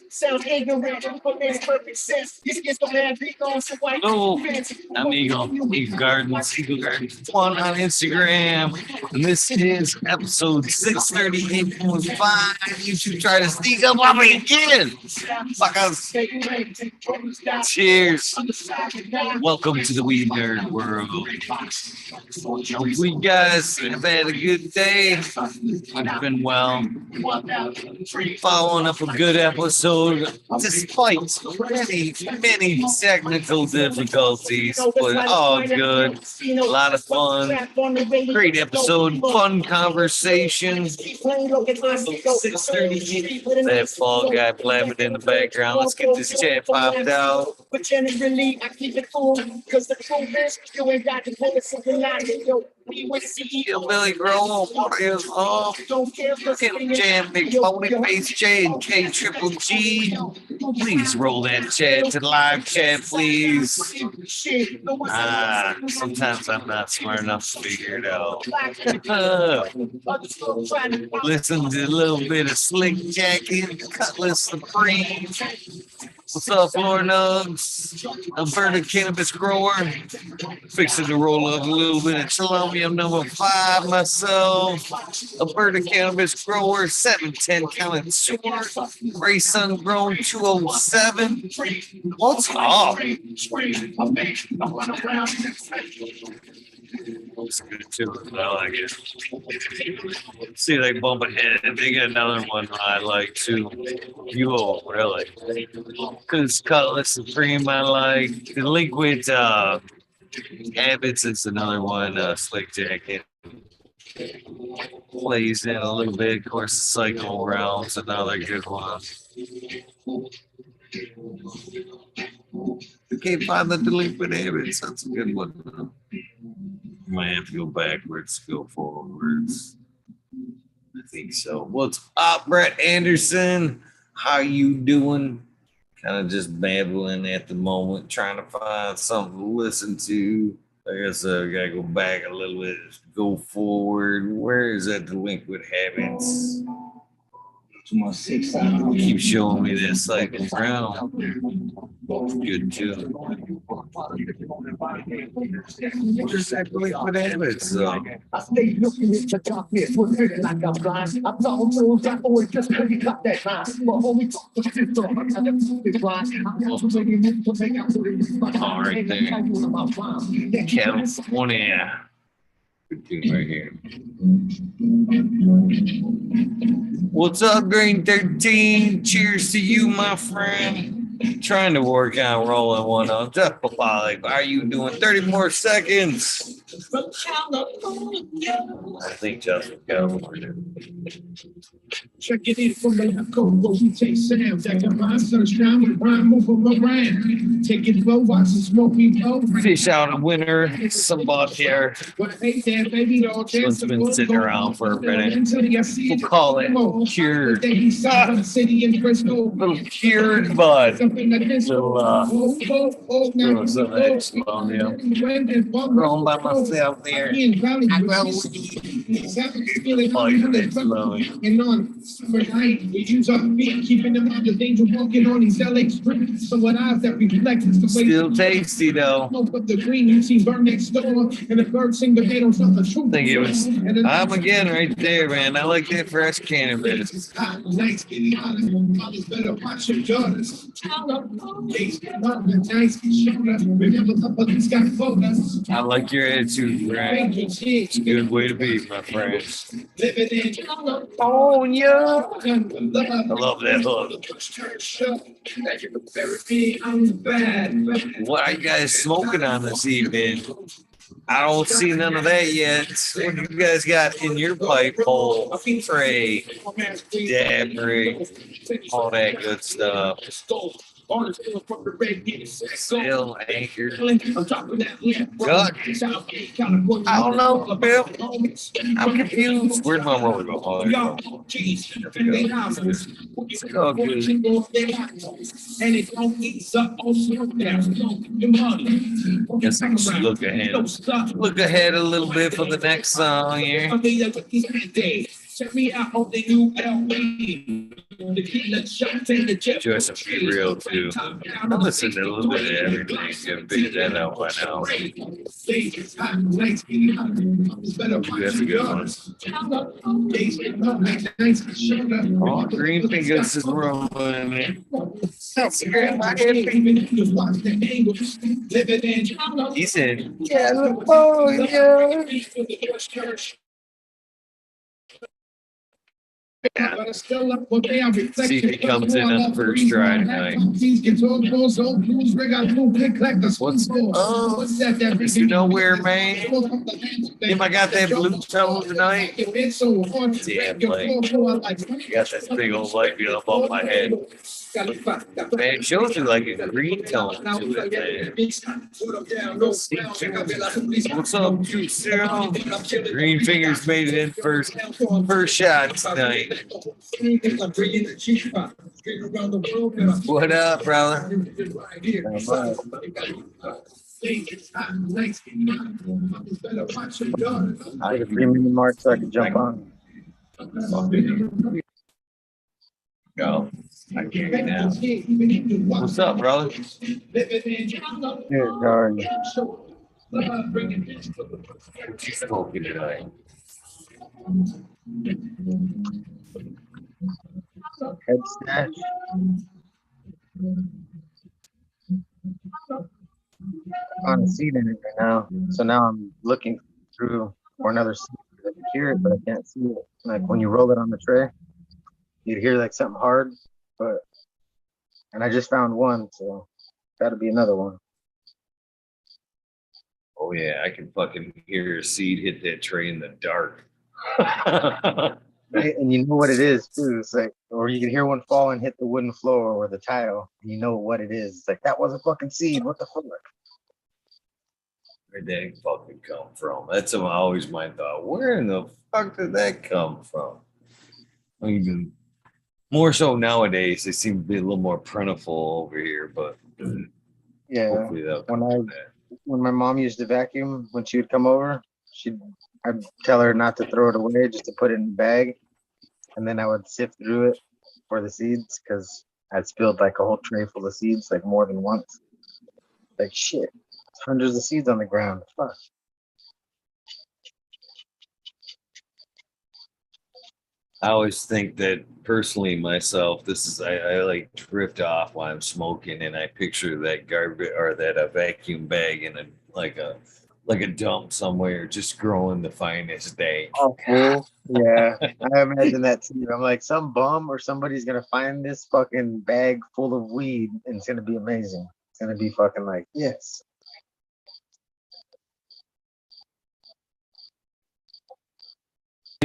Sound ignorant, but makes perfect sense. This is the man beat on some white. Hello, I'm Eagle Gardens, Eagle Gardens 1 on Instagram. And this is episode 638.5. You should try to sneak up on me again. Fuckers. Cheers. Welcome to the Weed Nerd World. Hopefully you guys have had a good day. I've been well. Following up a good episode, despite many technical difficulties, but all good. A lot of fun. Great episode, fun conversation. 6:38. That fall guy blabbing in the background. Let's get this chat popped out. But generally, I keep it cool because the truth is, you ain't got the bullets in the line. Billy Grove, what is up? Jam, Big Pony Face J and K Triple G. Please roll that chat to the live chat, please. Sometimes I'm not smart enough to figure it out. Listen to a little bit of Slick Jacket, Cutlass Supreme. What's up, Floor Nugs? Alberta Cannabis Grower. Fixing to roll up a little bit of Chalombium number 5 myself. Alberta Cannabis Grower, 710 Count Sewer. Ray Sun Grown 207. What's up? Looks good too. I like it. See, they bump ahead. They got another one I like too. You really? Cause Cutlass Supreme I like. Delinquent Habits is another one. Slick Jacket plays in a little bit. Of course, Cycle Rounds another good one. You can't find the Delinquent Habits. That's a good one. Might have to go backwards, go forwards. I think so. What's up, Brett Anderson? How you doing? Kind of just babbling at the moment, trying to find something to listen to. I guess I gotta go back a little bit, go forward. Where is that Delinquent Habits? Keep showing me that cycle round. Good too. Where's that Delinquent Habits though? I stay looking at the darkness, we're living like I'm blind. I thought those that always just couldn't cut that line. But homie talk the shit on, I got to this line. I'm also making it to make out to all right there. California. Good tune right here. What's up, Green 13? Cheers to you, my friend. Trying to work on rolling one on. Jeff Papali, how are you doing? 30 more seconds. I think Jeff will go. Check it in from the left coast, where we take sounds that combine sunshine with rhyme moving around. Take it low, watch the smoke we blow. Fish out a winner, some bought here. It's been sitting around for a minute. We'll call it cured. Little cured bud. Little some explosive. Growing by myself there. Summer night, we use our feet, keeping them out of danger, walking on these LA streets. So what eyes that reflect is the way. Still tasty though. But the green you see burn next door, and the birds sing the hate on something true. I think it was. I'm again right there, man. I like that fresh cannabis. Nice, getting out of mothers better watch your daughters. I like your attitude, Brian. It's a good way to be, my friend. Oh, yeah. I love that hook. What are you guys smoking on this evening? I don't see none of that yet. What you guys got in your pipe hole? Tray, daiquiri, all that good stuff. Still anchor. Gut. I don't know, Bill. I'm confused. Where's my roller go? Oh, it's all good. Guess I should look ahead. Look ahead a little bit for the next song here. Check me out on the new LP. Just to be real too. I listen to a little bit of everything. Get big that out by now. That's a good one. Oh, greenfingers is rolling. He said, California. See if he comes in on the first try tonight. What's you know where, man? If I got that blue tone tonight, damn, like, you got that big old light being up on my head. Man, it shows you like a green tone to it, man. What's up, Cyril? Greenfingers made it in first shot tonight. What up, brother? Give a few minute mark so I can jump on. Go. I can hear you now. What's up, brother? Good, how are you? What you smoking tonight? Head snatch. On a seed in it right now. So now I'm looking through for another seed. I can hear it, but I can't see it. Like when you roll it on the tray, you'd hear like something hard, and I just found one, so that'll be another one. Oh yeah, I can fucking hear a seed hit that tray in the dark. And you know what it is too. It's like, or you can hear one fall and hit the wooden floor or the tile, and you know what it is. It's like, that was a fucking seed. What the fuck? Where'd that fucking come from? That's always my thought. Where in the fuck did that come from? Even more so nowadays, they seem to be a little more plentiful over here, but Yeah. hopefully they'll come from that. When my mom used to vacuum, when she would come over, I'd tell her not to throw it away, just to put it in a bag, and then I would sift through it for the seeds because I'd spilled like a whole tray full of seeds, like more than once. Like shit, hundreds of seeds on the ground. Fuck. I always think that personally myself, I like drift off while I'm smoking, and I picture that garbage or that a vacuum bag in like a dump somewhere, just growing the finest day. Oh, cool. Yeah, I imagine that too. I'm like, some bum or somebody's gonna find this fucking bag full of weed, and it's gonna be amazing. It's gonna be fucking like, yes.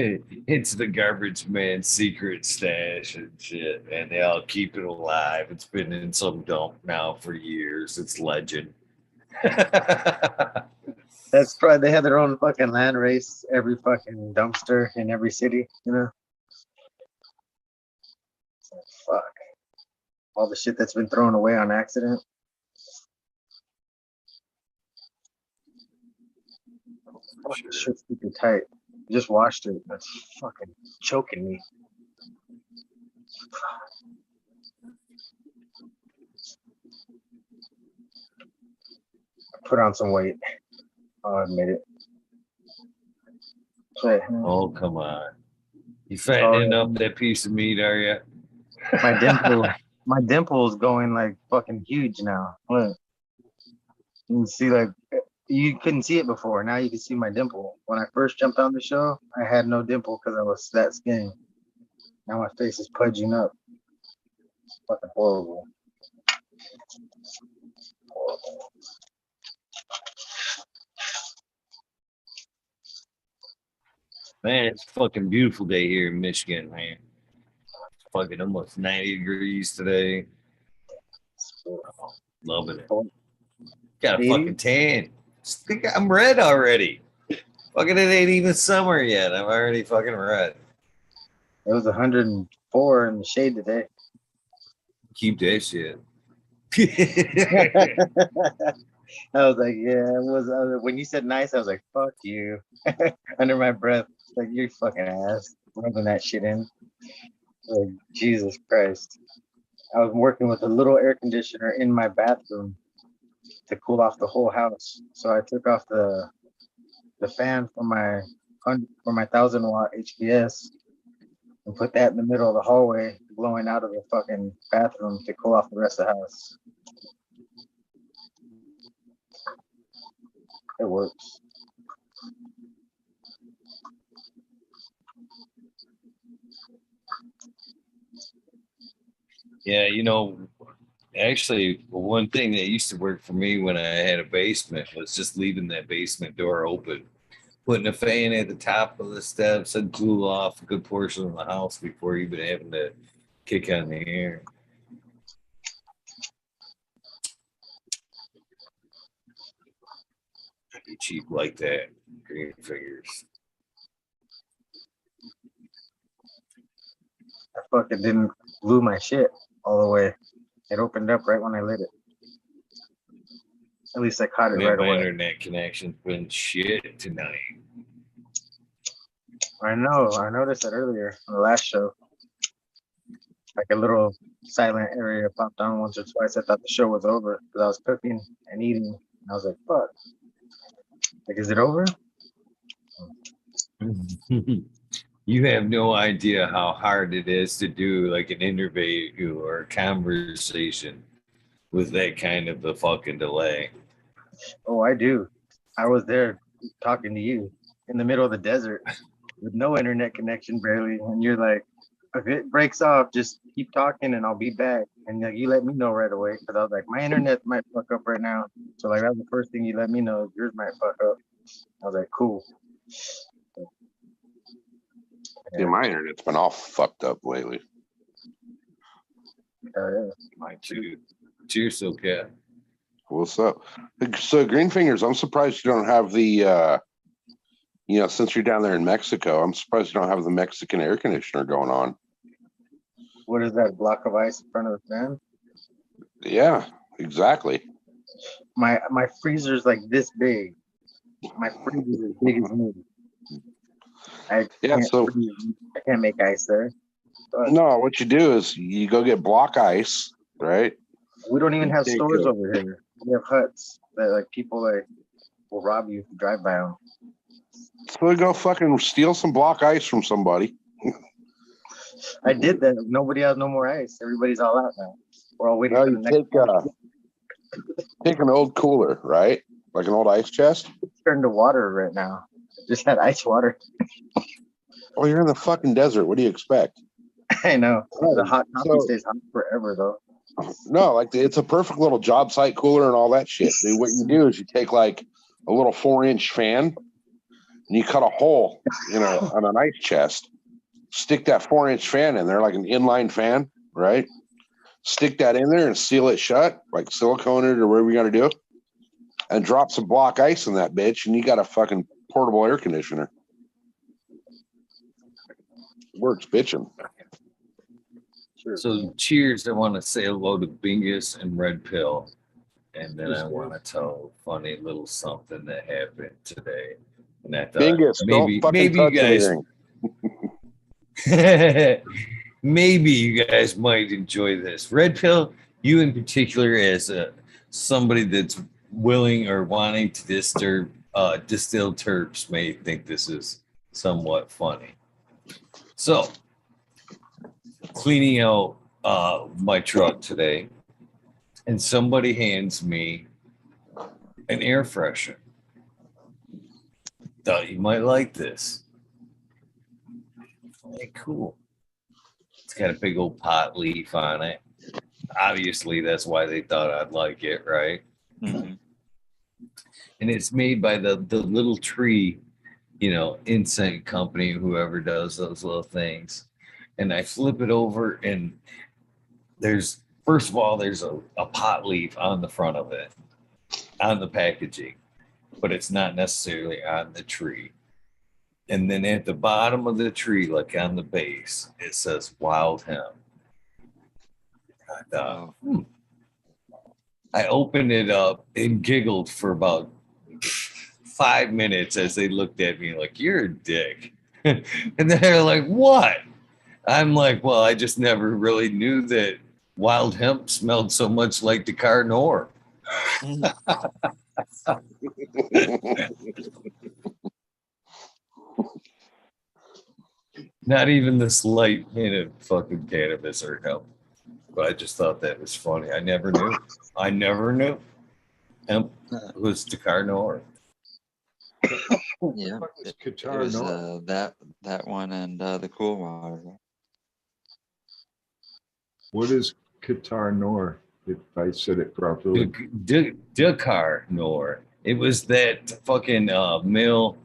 It's the garbage man's secret stash and shit, and they all keep it alive. It's been in some dump now for years. It's legend. That's probably, they have their own fucking land race, every fucking dumpster in every city, you know? It's like, fuck. All the shit that's been thrown away on accident. Fucking shit's super tight. Just washed it. That's fucking choking me. I put on some weight. I'll admit it. But, Oh, come on. You fattening up that piece of meat, are you? my dimple is going like fucking huge now. Look. You can see, like, you couldn't see it before. Now you can see my dimple. When I first jumped on the show, I had no dimple because I was that skinny. Now my face is pudging up. It's fucking horrible. Man, it's a fucking beautiful day here in Michigan, man. It's fucking almost 90 degrees today. Oh, loving it. Got a fucking tan. Think I'm red already. Fucking it ain't even summer yet. I'm already fucking red. It was 104 in the shade today. Keep that shit. I was like, yeah, it was when you said nice, I was like, fuck you. Under my breath, like, you're fucking ass. rubbing that shit in. Like, Jesus Christ. I was working with a little air conditioner in my bathroom to cool off the whole house. So I took off the fan for my 1,000-watt HPS and put that in the middle of the hallway, blowing out of the fucking bathroom to cool off the rest of the house. It works. Yeah, you know, actually, one thing that used to work for me when I had a basement was just leaving that basement door open, putting a fan at the top of the steps and cool off a good portion of the house before even having to kick on the air. I'd be cheap like that, green fingers. I fucking didn't glue my shit all the way. It opened up right when I lit it. At least I caught it Man, right my away. internet connection's been shit tonight. I know. I noticed that earlier on the last show. Like a little silent area popped on once or twice. I thought the show was over because I was cooking and eating. And I was like, fuck. Like, is it over? You have no idea how hard it is to do like an interview or a conversation with that kind of a fucking delay. Oh, I do. I was there talking to you in the middle of the desert with no internet connection barely. And you're like, if it breaks off, just keep talking and I'll be back. And like, you let me know right away because I was like, my internet might fuck up right now. So like, that was the first thing you let me know. Yours might fuck up. I was like, cool. Yeah, my internet's been all fucked up lately. Yeah. Mine too. Cheers, SoCal. What's up? So, Green Fingers, I'm surprised you don't have the, since you're down there in Mexico, I'm surprised you don't have the Mexican air conditioner going on. What is that block of ice in front of the fan? Yeah, exactly. My freezer's like this big. My freezer's as big as me. I can't make ice there. But no, what you do is you go get block ice, right? We don't even have stores over here. We have huts that like people like will rob you if you drive by them. So go fucking steal some block ice from somebody. I did that. Nobody has no more ice. Everybody's all out now. We're all waiting for the next. Take an old cooler, right? Like an old ice chest. It's turned to water right now. Just had ice water. Oh, you're in the fucking desert. What do you expect? I know. The hot coffee stays hot forever, though. No, like it's a perfect little job site cooler and all that shit. Dude, what you do is you take like a little 4-inch fan and you cut a hole, on an ice chest. Stick that 4-inch fan in there, like an inline fan, right? Stick that in there and seal it shut, like silicone it or whatever you got to do, and drop some block ice in that bitch, and you got a fucking portable air conditioner. Works bitching. So cheers. I want to say hello to Bingus and Red Pill. And then I want to tell a funny little something that happened today. And I thought Bingus, maybe you guys maybe you guys might enjoy this. Red Pill, you in particular as somebody that's willing or wanting to distill terps may think this is somewhat funny. So cleaning out my truck today, and somebody hands me an air freshener. Thought you might like this. Hey, cool. It's got a big old pot leaf on it. Obviously, that's why they thought I'd like it, right? Mm-hmm. And it's made by the little tree, incense company, whoever does those little things. And I flip it over, and there's a pot leaf on the front of it, on the packaging, but it's not necessarily on the tree. And then at the bottom of the tree, like on the base, it says wild hemp. I thought, I opened it up and giggled for about 5 minutes as they looked at me like, you're a dick. And they're like, what? I'm like, well, I just never really knew that wild hemp smelled so much like Dakar Noir. Not even the slight hint of fucking cannabis or hemp. But I just thought that was funny. I never knew. I never knew. Hemp was Dakar Noir. Yeah, It's it Qatar was Noir. that one and the cool water. What is Qatar Noir? If I said it properly. Dakar Noir. It was that fucking mill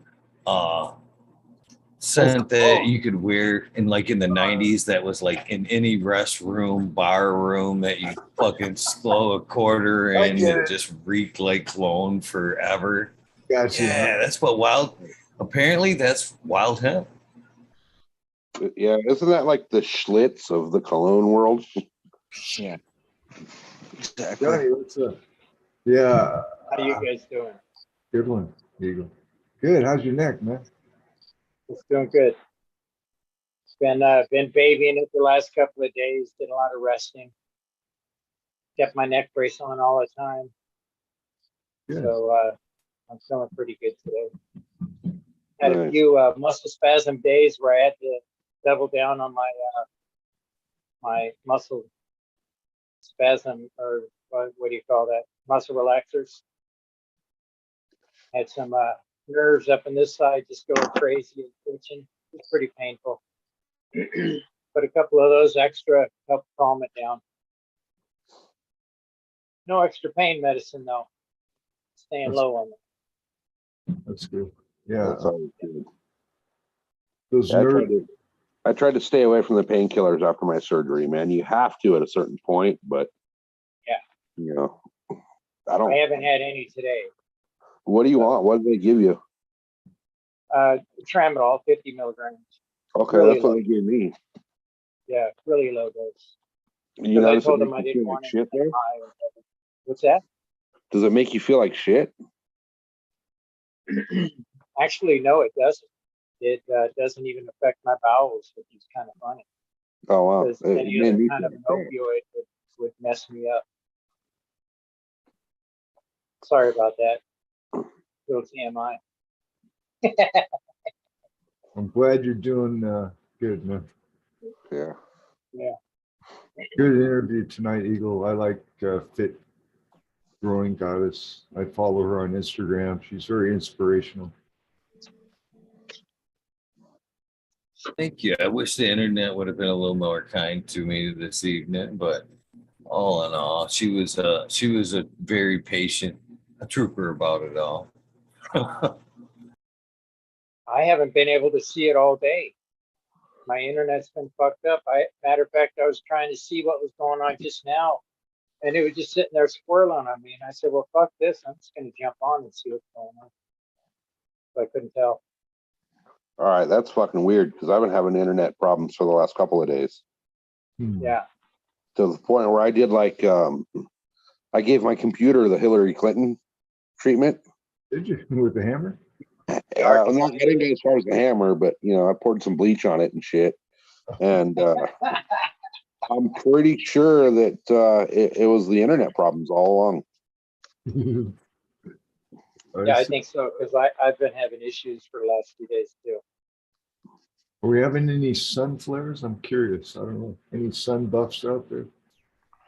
scent that you could wear in like in the 90s that was like in any restroom, bar room that you fucking slow a quarter and it just reeked like cologne forever. Gotcha. Yeah, that's what wild apparently that's wild hemp. Yeah, isn't that like the Schlitz of the cologne world? Yeah, exactly. Johnny, what's up? Yeah, How you guys doing? good one, Eagle. Good. How's your neck, man? It's doing good. Been babying it the last couple of days. Did a lot of resting. Kept my neck brace on all the time. Good. So I'm feeling pretty good today. Had a Nice. few muscle spasm days where I had to double down on my my muscle spasm, or what do you call that? Muscle relaxers. Had some nerves up in this side just going crazy and twitching. It's pretty painful. But a couple of those extra help calm it down. No extra pain medicine though. Staying low on it. That's good. Yeah, That's always good. those Yeah, nerves. I tried to stay away from the painkillers after my surgery, man. You have to at a certain point, but Yeah. you know, I I don't. haven't had any today. What do you want? What did they give you? Tramadol, 50 milligrams. Okay, Really that's what low. they gave me. Yeah, really low dose. You Because I notice it told them makes I you didn't feel like want shit anything there? high or whatever. What's that? Does it make you feel like shit? Actually, no, it doesn't. It doesn't even affect my bowels, which is kind of funny. Oh wow, Because it any made other me kind feel of like an shit. opioid would mess me up. Sorry about that. Little TMI. I'm glad you're doing good, man. Yeah. Yeah. Good interview tonight, Eagle. I like Fit Growing Goddess. I follow her on Instagram. She's very inspirational. Thank you. I wish the internet would have been a little more kind to me this evening, but all in all, she was a very patient trooper about it all. I haven't been able to see it all day. My internet's been fucked up. Matter of fact, I was trying to see what was going on just now, and it was just sitting there swirling on me. And I said, "Well, fuck this. I'm just going to jump on and see what's going on." But I couldn't tell. All right, that's fucking weird because I've been having internet problems for the last couple of days. Yeah. To the point where I did like I gave my computer the Hillary Clinton treatment. Did you with the hammer? I didn't go as far as the hammer, but you know, I poured some bleach on it and shit. And I'm pretty sure that it was the internet problems all along. Yeah, I think so, because I've been having issues for the last few days too. Are we having any sun flares? I'm curious. I don't know. Any sun buffs out there?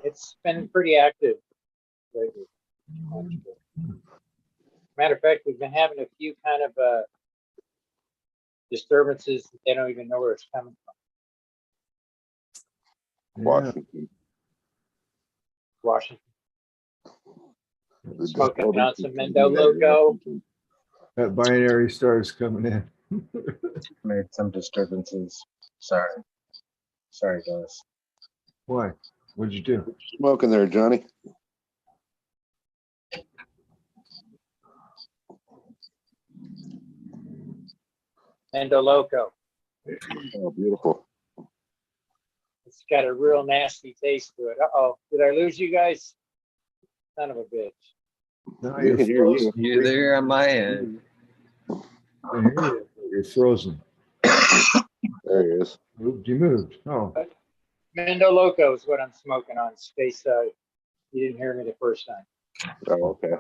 It's been pretty active lately. Matter of fact, we've been having a few kind of disturbances that they don't even know where it's coming from. Yeah. Washington. The Smoking down some disturbances Mendo logo. That binary star is coming in. Made some disturbances. Sorry, guys. Why? What'd you do? Smoking there, Johnny. Mendo loco. Oh, beautiful. It's got a real nasty taste to it. Uh-oh. Did I lose you guys? Son of a bitch. No, We you're can hear you. frozen. You're there on my end. I can hear you. You're frozen. There he is. Moved, you moved. Oh, Mendo Loco is what I'm smoking on. Space. You didn't hear me the first time. Oh, okay.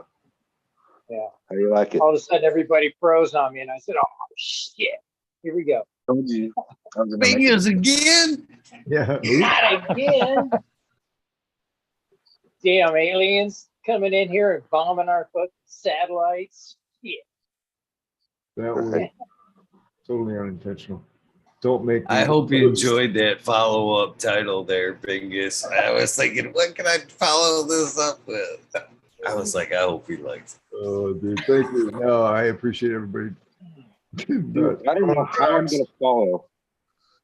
Yeah. How do you like it? All of a sudden, everybody froze on me, and I said, "Oh shit! Here we go." Told you. I was gonna make it. Fingers again. yeah. Not again. Damn aliens coming in here and bombing our fucking satellites. Shit. That was totally unintentional. Don't make me. I hope you enjoyed that follow-up title there, Bingus. I was thinking, what can I follow this up with? I was like, I hope he likes it. Oh, dude, thank you. No, I appreciate everybody. Dude, I don't know how I'm gonna follow.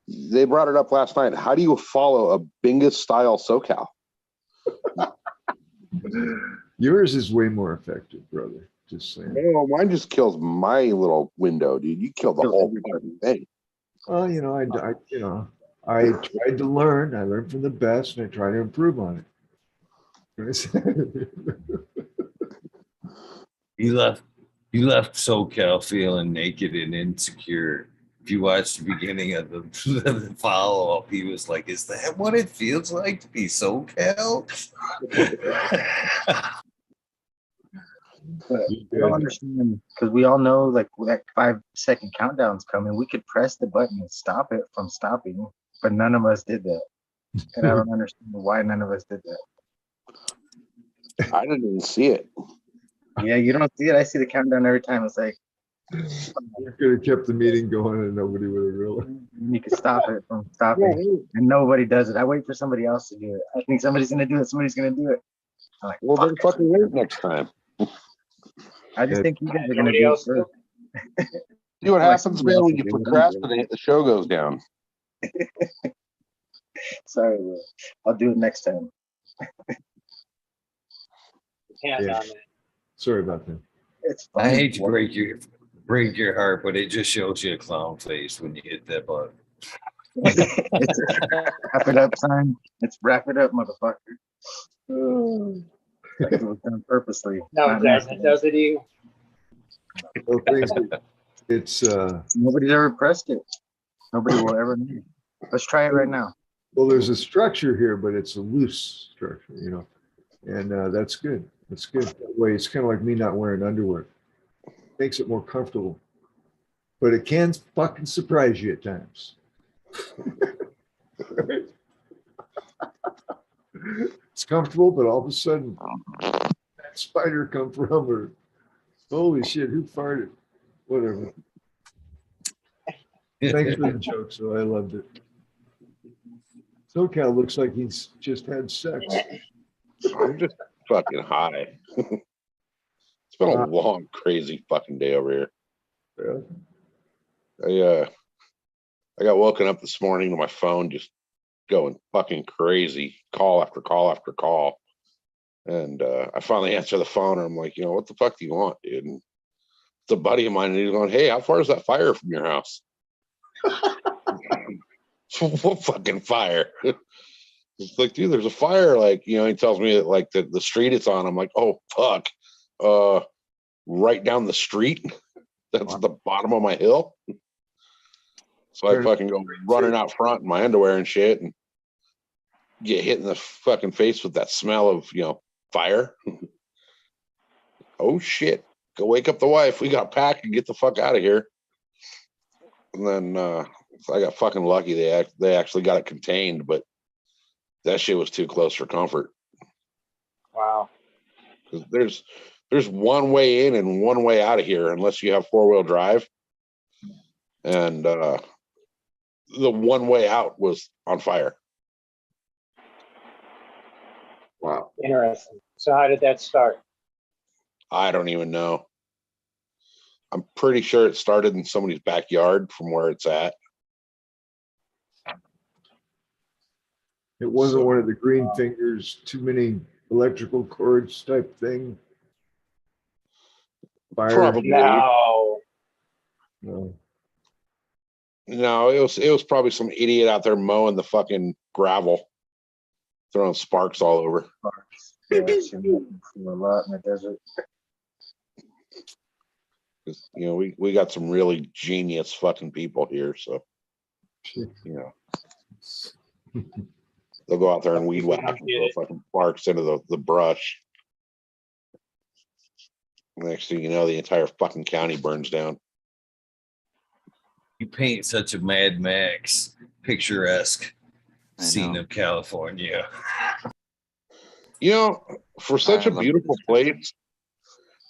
They brought it up last night. How do you follow a Bingus style SoCal? Yours is way more effective, brother. Just saying. No, mine just kills my little window, dude. You kill the whole fucking thing. Well, I tried to learn. I learned from the best, and I try to improve on it. You left SoCal feeling naked and insecure. If you watch the beginning of the follow-up, he was like, is that what it feels like to be SoCal? But I don't understand because we all know like that 5-second countdown's coming. We could press the button and stop it from stopping, but none of us did that. And I don't understand why none of us did that. I didn't even see it. Yeah, you don't see it. I see the countdown every time. It's like You could have kept the meeting going and nobody would have realized. you can stop it from stopping, and nobody does it. I wait for somebody else to do it. I think somebody's gonna do it. Somebody's gonna do it. I'm like, Well, then fuck. fucking wait next time. I just think you guys are gonna Nobody do it else first. See what Like happens, somebody man, else when will you do it. procrastinate, the show goes down. Sorry, bro. I'll do it next time. Hands Yeah. on that. Sorry about that. It's I fun. hate to break your heart, but it just shows you a clown face when you hit that button. It's a wrap it up sign. It's wrap it up, motherfucker. Like it was done purposely. No, not it doesn't. accident. Does it you? Well, thanks. It's Nobody's ever pressed it. Nobody will ever know. Let's try it right now. well, there's a structure here, but it's a loose structure, and that's good. That's good. That way, it's kind of like me not wearing underwear. Makes it more comfortable, but it can fucking surprise you at times. It's comfortable, but all of a sudden, that spider come from her. Holy shit! Who farted? Whatever. Thanks for the joke, so I loved it. SoCal looks like he's just had sex. I'm just fucking high. It's been a long, crazy fucking day over here. Yeah. I got woken up this morning to my phone just going fucking crazy, call after call after call. And I finally answer the phone and I'm like, what the fuck do you want, dude? And it's a buddy of mine and he's going, hey, how far is that fire from your house? What fucking fire? It's like, dude, there's a fire. Like, he tells me that like the street it's on. I'm like, oh fuck. Right down the street. That's at the bottom of my hill. So I fucking go running out front in my underwear and shit and get hit in the fucking face with that smell of, fire. Oh shit. Go wake up the wife. We got packed and get the fuck out of here. And then I got fucking lucky. They actually got it contained, but that shit was too close for comfort. Wow. 'Cause there's one way in and one way out of here unless you have 4-wheel drive. And the one way out was on fire. Wow. Interesting. So how did that start? I don't even know. I'm pretty sure it started in somebody's backyard from where it's at. It wasn't one of the green fingers, too many electrical cords type thing. Fire. Probably. No. No. No, it was probably some idiot out there mowing the fucking gravel, throwing sparks all over. Yeah, that shit happens a lot in the desert. 'Cause, we got some really genius fucking people here. So You know, they'll go out there and weed whack and throw fucking sparks into the brush. Next thing you know, the entire fucking county burns down. You paint such a Mad Max picturesque I scene know. of California. You know, for such I a love beautiful this place,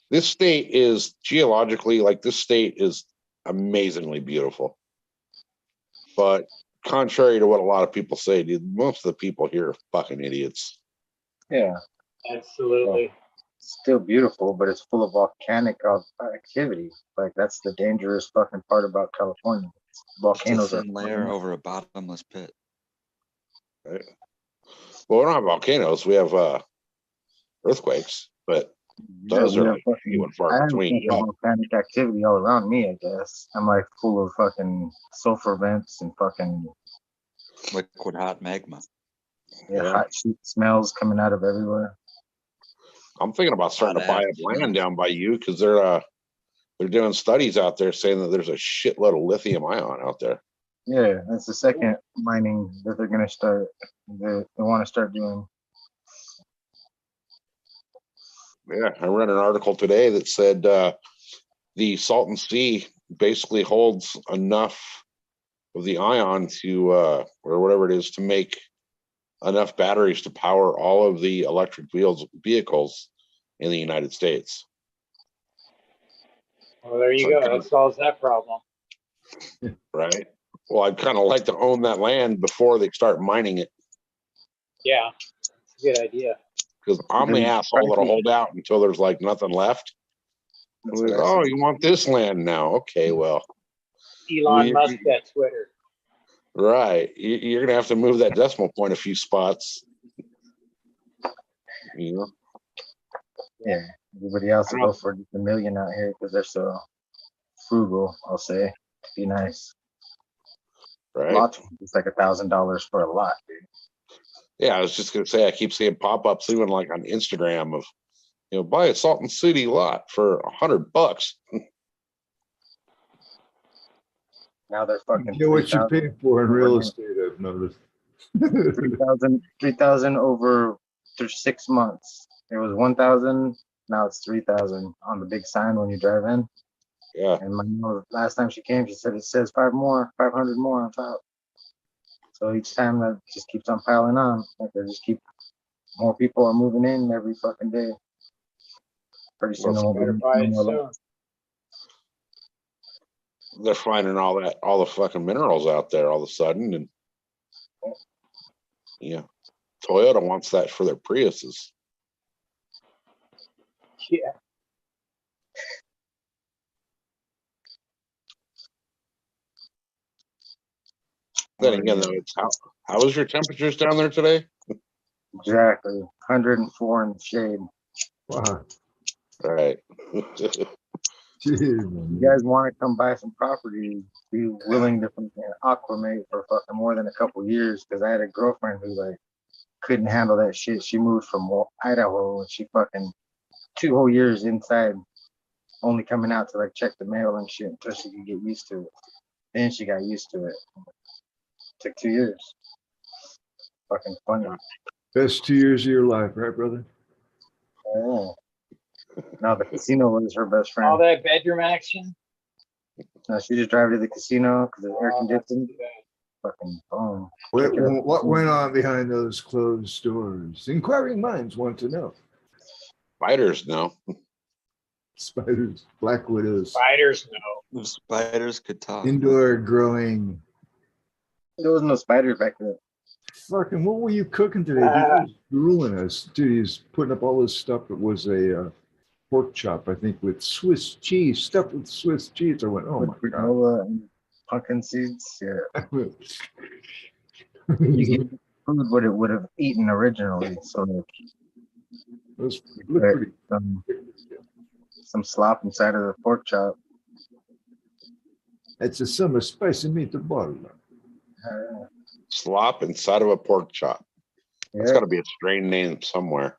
this state is geologically, like, this state is amazingly beautiful. But contrary to what a lot of people say, dude, most of the people here are fucking idiots. Yeah, Absolutely. it's still beautiful, but it's full of volcanic activity. Like that's the dangerous fucking part about California. It's a Volcanoes are thin layer over a bottomless pit. Right? Well, we don't have volcanoes. We have earthquakes, but those we are have like fucking- few and I far have between. fucking volcanic activity all around me, I guess. I'm like full of fucking sulfur vents and fucking Liquid hot magma. hot shit smells coming out of everywhere. I'm thinking about starting to Hot buy ash, up land down by you because they're doing studies out there saying that there's a shitload of lithium ion out there. Yeah, that's the second mining that they're gonna start. They want to start doing. Yeah, I read an article today that said the Salton Sea basically holds enough of the ion to, or whatever it is, to make enough batteries to power all of the electric vehicles in the United States. Well, there you go. That solves that problem. Right? Well, I'd kind of like to own that land before they start mining it, Yeah, it's a good idea. because I'm the asshole that'll hold out until there's like nothing left. That's Like, what I oh, said. you want this land now? Okay, well, Elon Musk at Twitter. right. You're gonna have to move that decimal point a few spots. You know, Yeah, everybody else will go for just $1 million out here because they're so frugal. I'll say to be nice. right? Lots of it's like $1,000 for a lot, dude. Yeah, I was just gonna say, I keep seeing pop-ups even like on Instagram of, buy a Salton City lot for $100. Now they're fucking You know what you 3,000 pay for in real estate, I've noticed. 3,000 over 6 months. It was 1,000. Now it's 3,000 on the big sign when you drive in. Yeah, And my mom, last time she came, she said it says 500 more on top. So each time that just keeps on piling on. Like they just keep more people are moving in every fucking day. Pretty soon there won't be Better buy no it more soon. left. they're finding all the fucking minerals out there all of a sudden, and Toyota wants that for their Priuses. Yeah. Then again, though, it's how was your temperatures down there today? Exactly. 104 in the shade. Wow. All right. Jeez, You guys want to come buy some property, be willing to fucking aquamate for fucking more than a couple years, because I had a girlfriend who like couldn't handle that shit. She moved from Idaho and she fucking 2 whole years inside, only coming out to like check the mail and shit until she could get used to it. Then she got used to it. Took 2 years. Fucking funny. Best 2 years of your life, right, brother? Oh. Now the casino was her best All friend. that bedroom action. No, she just drive to the casino because it's air Oh, that's conditioned. too bad. Fucking boom. What went on behind those closed doors? Inquiring minds want to know. Spiders, no. Spiders, black widows, Spiders, no. If spiders could talk. indoor growing. There was no spiders back then. Fucking, what were you cooking today? Dude, he was drooling us. Dude, he's putting up all this stuff. It was a pork chop, I think, with Swiss cheese, stuffed with Swiss cheese. I went, oh my With God. granola and pumpkin seeds. Yeah. You get food what it would have eaten originally. So like, Those look pretty. some slop inside of the pork chop. It's a summer spicy meatball. Slop inside of a pork chop. That's Yeah, got to be a strain name somewhere.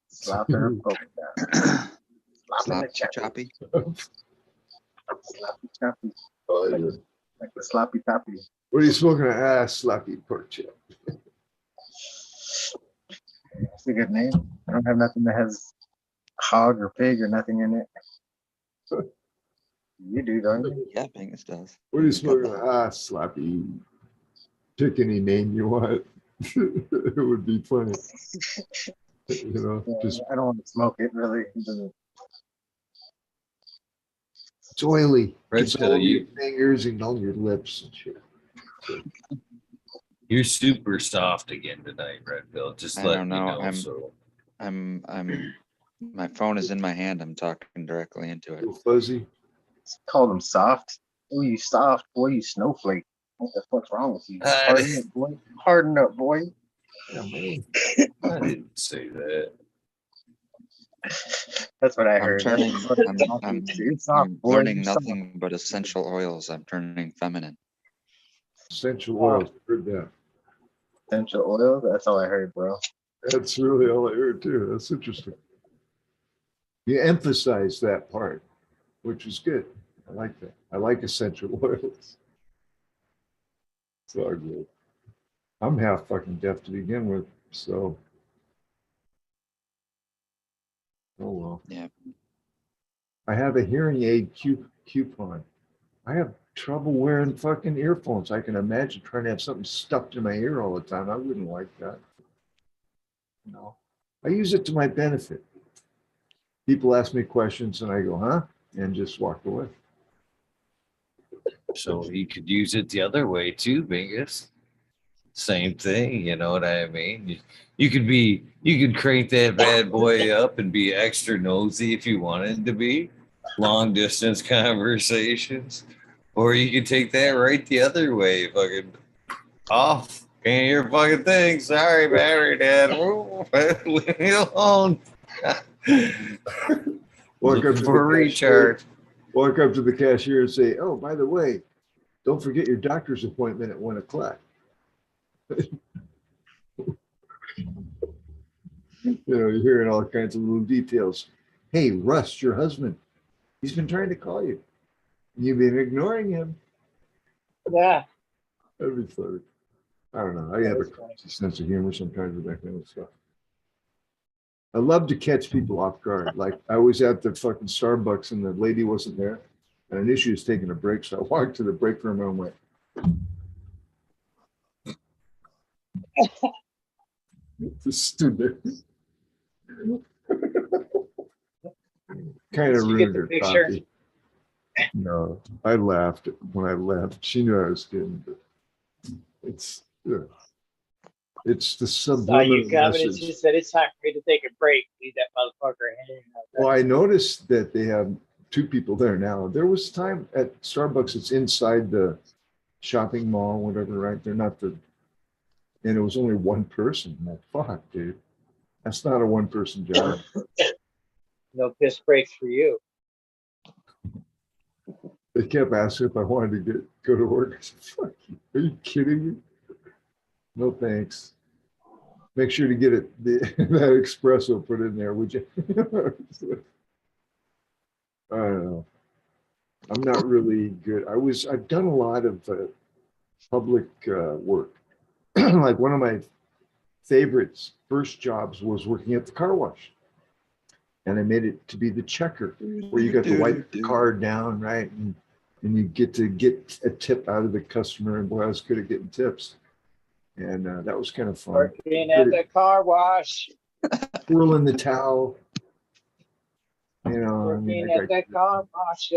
slop in a pork chop. Slop in Slop the chop. choppy. Sloppy choppy. Oh, yeah. like the sloppy toppy. What are you smoking? Sloppy pork chop. That's a good name. I don't have nothing that has hog or pig or nothing in it. You do, don't you? Yeah, Bingus does. What are you He's got smoking? that. Sloppy. Pick any name you want. It would be funny. You know, Yeah, just I don't want to smoke it really. It doesn't- it's oily. Red Gets pill, all your you fingers and all your lips and shit. you're super soft again tonight, Red Pill. Just I letting don't you know. know. So My phone is in my hand. I'm talking directly into A it. little fuzzy. Call them soft. Oh, you soft, boy, you snowflake. What the fuck's wrong with you? Harden up, boy. Harden up, boy. Yeah, man. I didn't say that. That's what I I'm heard. turning. That's what I'm talking to. You're soft, I'm boy. learning You're soft. nothing but essential oils. I'm turning feminine. Essential oils. Heard that. Essential oil. That's all I heard, bro. That's really all I heard too. That's interesting. You emphasize that part, which is good. I like that. I like essential oils. It's all good. I'm half fucking deaf to begin with, so. Oh well. Yeah. I have a hearing aid coupon. I have trouble wearing fucking earphones. I can imagine trying to have something stuck in my ear all the time. I wouldn't like that. No. I use it to my benefit. People ask me questions and I go, huh? And just walk away. So he could use it the other way too, Bingus. Same thing, you know what I mean? You could crank that bad boy up and be extra nosy if you wanted to be. Long distance conversations. Or you could take that right the other way, fucking off. Can't hear a fucking thing. Sorry, battery dad. Leave me alone. Walk up Looking to for a the cashier, recharge. walk up to the cashier and say, oh, by the way, don't forget your doctor's appointment at 1 o'clock. You know, you're hearing all kinds of little details. Hey, Russ, your husband, he's been trying to call you. You've been ignoring him. Yeah. That'd be funny. I don't know. I have a crazy sense of humor sometimes with that kind of stuff. I love to catch people off guard. Like I was at the fucking Starbucks and the lady wasn't there. And I knew she was taking a break. So I walked to the break room and went. Just stood there. Kind of Did you get ruined the her picture? coffee. No, I laughed when I left. She knew I was kidding, but it's the Saw you subliminal coming. It message. just said it's time for me to take a break. Leave that motherfucker hanging out there. Well, I noticed that they have 2 people there now. There was time at Starbucks, it's inside the shopping mall, whatever, right? They're not the, and it was only 1 person. I'm like, fuck, dude. That's not a 1-person job. No piss breaks for you. They kept asking if I wanted to go to work. I said, fuck you. Are you kidding me? No thanks. Make sure to get it that espresso put in there, would you? I don't know. I'm not really good. I've done a lot of public work. Like one of my favorites, first jobs was working at the car wash. And I made it to be the checker, where you got to wipe the car down, right? And you get to get a tip out of the customer. And boy, I was good at getting tips. And that was kind of fun. Working at the car wash. Twirling the towel. You know, I mean, Working at the car wash.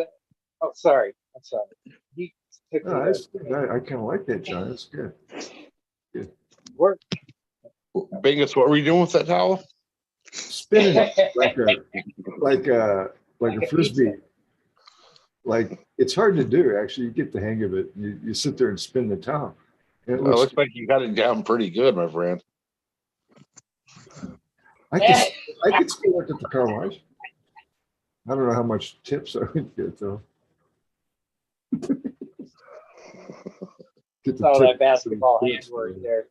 Oh, sorry. I'm sorry. You took no, me that's, there. I kind of like that, John. That's good. Work. Bingus, what were you doing with that towel? Spinning it like a Like a frisbee. pizza. Like it's hard to do. Actually, you get the hang of it. You sit there and spin the towel. And it Well, it looks, looks like you got it down pretty good, my friend. I could still work at the car wash. I don't know how much tips I would get though. Get All tip. that basketball handwork there.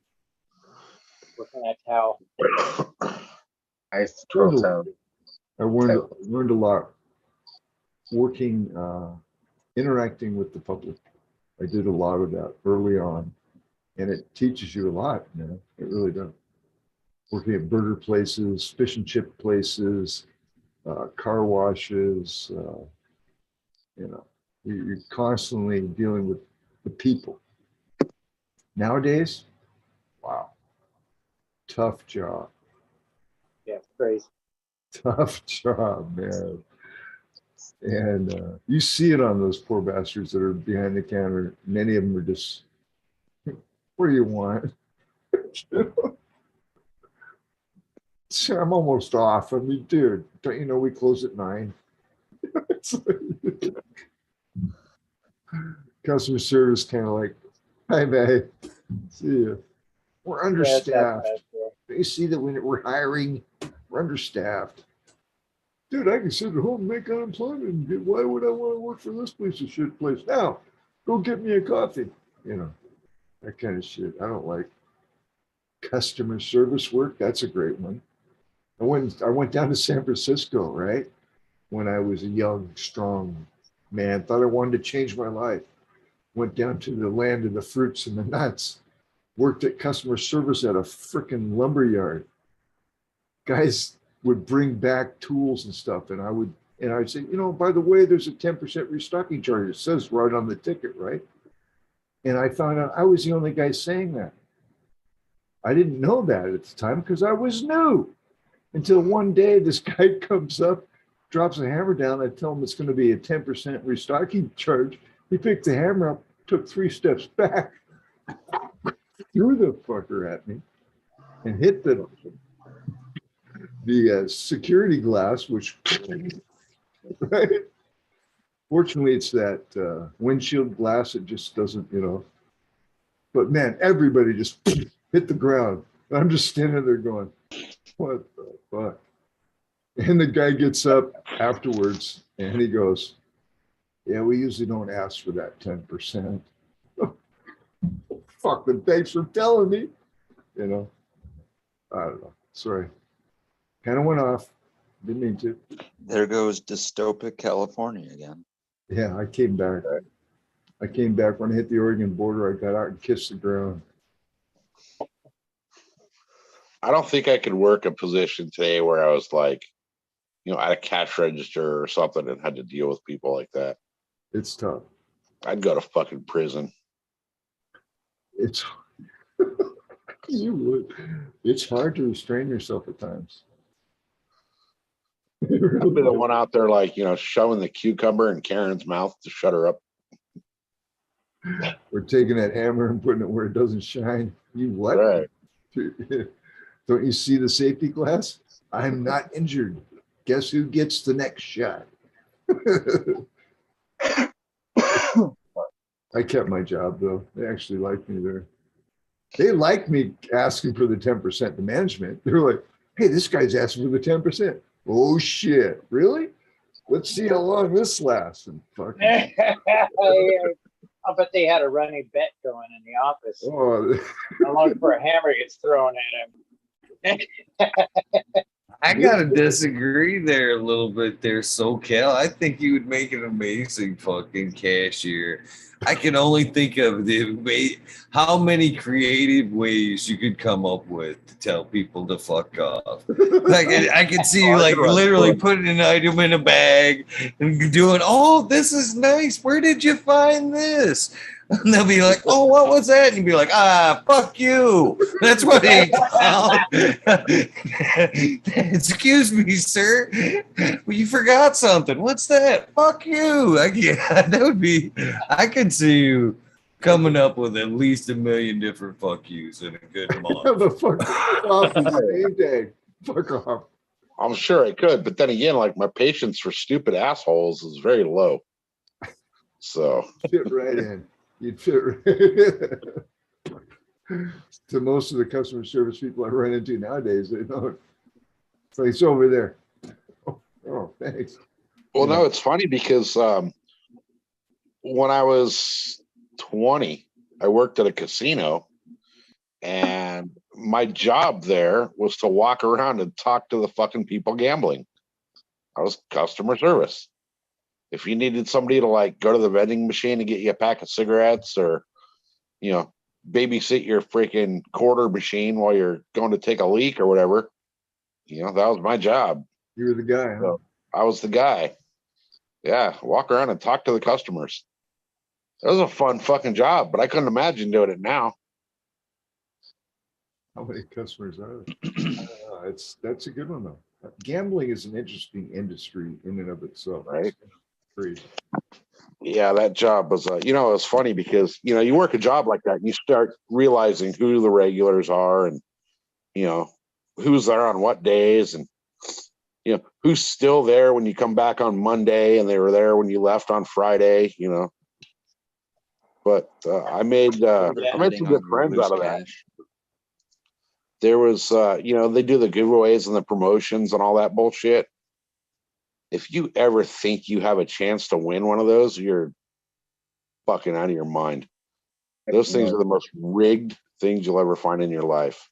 Working that towel. I used to twirl toes. I learned a lot working, interacting with the public. I did a lot of that early on, and it teaches you a lot, man. It really does. Working at burger places, fish and chip places, car washes, you're constantly dealing with the people. Nowadays, wow, tough job. Yeah, it's crazy. Tough job, man. And you see it on those poor bastards that are behind the counter. Many of them are just, what do you want? I'm almost off. I mean, dude, don't you know we close at 9? Customer service kind of like, hi, babe. See you. We're Yeah, it's that understaffed. bad, yeah. They see that we're hiring, we're understaffed. Dude, I can sit at home and make unemployment. Why would I want to work for this piece of shit place? Now, go get me a coffee. That kind of shit. I don't like customer service work. That's a great one. I went down to San Francisco, right? When I was a young, strong man, thought I wanted to change my life. Went down to the land of the fruits and the nuts. Worked at customer service at a freaking lumber yard. Guys would bring back tools and stuff, and I'd say, by the way, there's a 10% restocking charge. It says right on the ticket, right? And I found out I was the only guy saying that. I didn't know that at the time because I was new. Until one day, this guy comes up, drops a hammer down. I tell him it's going to be a 10% restocking charge. He picked the hammer up, took 3 steps back, threw the fucker at me, and hit the security glass, which, right? Fortunately, it's that windshield glass. It just doesn't, But man, everybody just hit the ground. I'm just standing there going, what the fuck? And the guy gets up afterwards and he goes, yeah, we usually don't ask for that 10%. Fuck, but thanks for telling me. I don't know. Sorry. Kind of went off. Didn't mean to. There goes dystopic California again. Yeah, I came back. I came back when I hit the Oregon border. I got out and kissed the ground. I don't think I could work a position today where I was like, at a cash register or something and had to deal with people like that. It's tough. I'd go to fucking prison. It's you would. It's hard to restrain yourself at times. I'd be the one out there like, shoving the cucumber in Karen's mouth to shut her up. We're taking that hammer and putting it where it doesn't shine. You what? Right. Don't you see the safety glass? I'm not injured. Guess who gets the next shot? I kept my job though. They actually liked me there. They liked me asking for the 10% to management. They're like, hey, this guy's asking for the 10%. Oh shit, really? Let's see how long this lasts. And fucking I bet they had a running bet going in the office. oh, How long before a hammer gets thrown at him? I gotta disagree there a little bit there, SoCal. I think you would make an amazing fucking cashier. I can only think of the way how many creative ways you could come up with to tell people to fuck off. Like I could see you like literally putting an item in a bag and doing, oh, this is nice. Where did you find this? And they'll be like, oh, what was that? And you'd be like, fuck you. That's what he called. Excuse me, sir. Well, you forgot something. What's that? Fuck you. That would be, I could see you coming up with at least 1 million different fuck yous in a good month. the fuck off the same day. Fuck off. I'm sure I could, but then again, like my patience for stupid assholes is very low. So Fit right in. You'd fit right. To most of the customer service people I run into nowadays, they don't. It's like, it's over there. Oh, thanks. well, no, it's funny because when I was 20, I worked at a casino, and my job there was to walk around and talk to the fucking people gambling. I was customer service. If you needed somebody to like go to the vending machine and get you a pack of cigarettes, or babysit your freaking quarter machine while you're going to take a leak or whatever, that was my job. You were the guy, huh? So I was the guy. Yeah, walk around and talk to the customers. It was a fun fucking job, but I couldn't imagine doing it now. How many customers are there? That's a good one though. Gambling is an interesting industry in and of itself. Right. Crazy. Yeah, that job was, it was funny because, you work a job like that and you start realizing who the regulars are and, who's there on what days and, who's still there when you come back on Monday and they were there when you left on Friday, But I made some good friends out of that. There was, they do the giveaways and the promotions and all that bullshit. If you ever think you have a chance to win one of those, you're fucking out of your mind. Those things are the most rigged things you'll ever find in your life.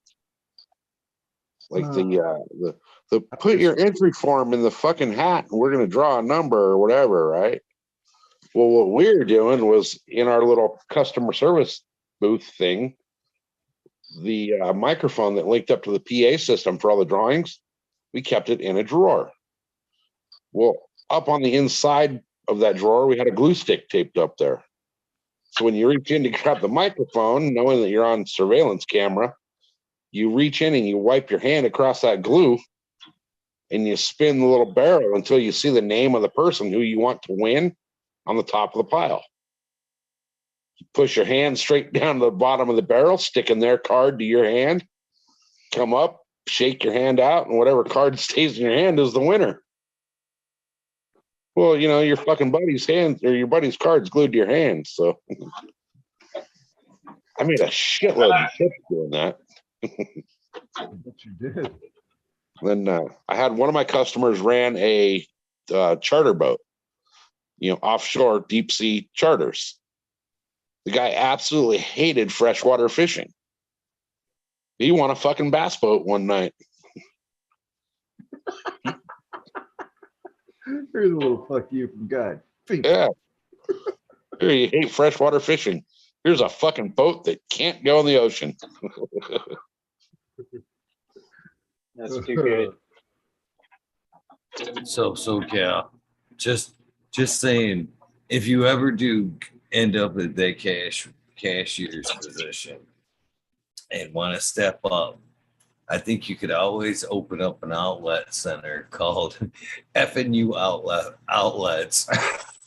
Like the put your entry form in the fucking hat and we're going to draw a number or whatever, right? Well, what we were doing was in our little customer service booth thing, the microphone that linked up to the PA system for all the drawings, we kept it in a drawer. Well, up on the inside of that drawer, we had a glue stick taped up there. So when you reach in to grab the microphone, knowing that you're on surveillance camera, you reach in and you wipe your hand across that glue and you spin the little barrel until you see the name of the person who you want to win on the top of the pile. You push your hand straight down to the bottom of the barrel, sticking their card to your hand, come up, shake your hand out, and whatever card stays in your hand is the winner. Well, your fucking buddy's hand or your buddy's card's glued to your hand. So I made a shitload of tips doing that. What you did. Then I had one of my customers ran a charter boat, offshore deep sea charters. The guy absolutely hated freshwater fishing. He won a fucking bass boat one night. Here's a little fuck you from God. Yeah. Here, you hate freshwater fishing. Here's a fucking boat that can't go in the ocean. That's too good. So yeah, just saying, if you ever do end up at that cashier's position and want to step up, I think you could always open up an outlet center called FNU Outlets.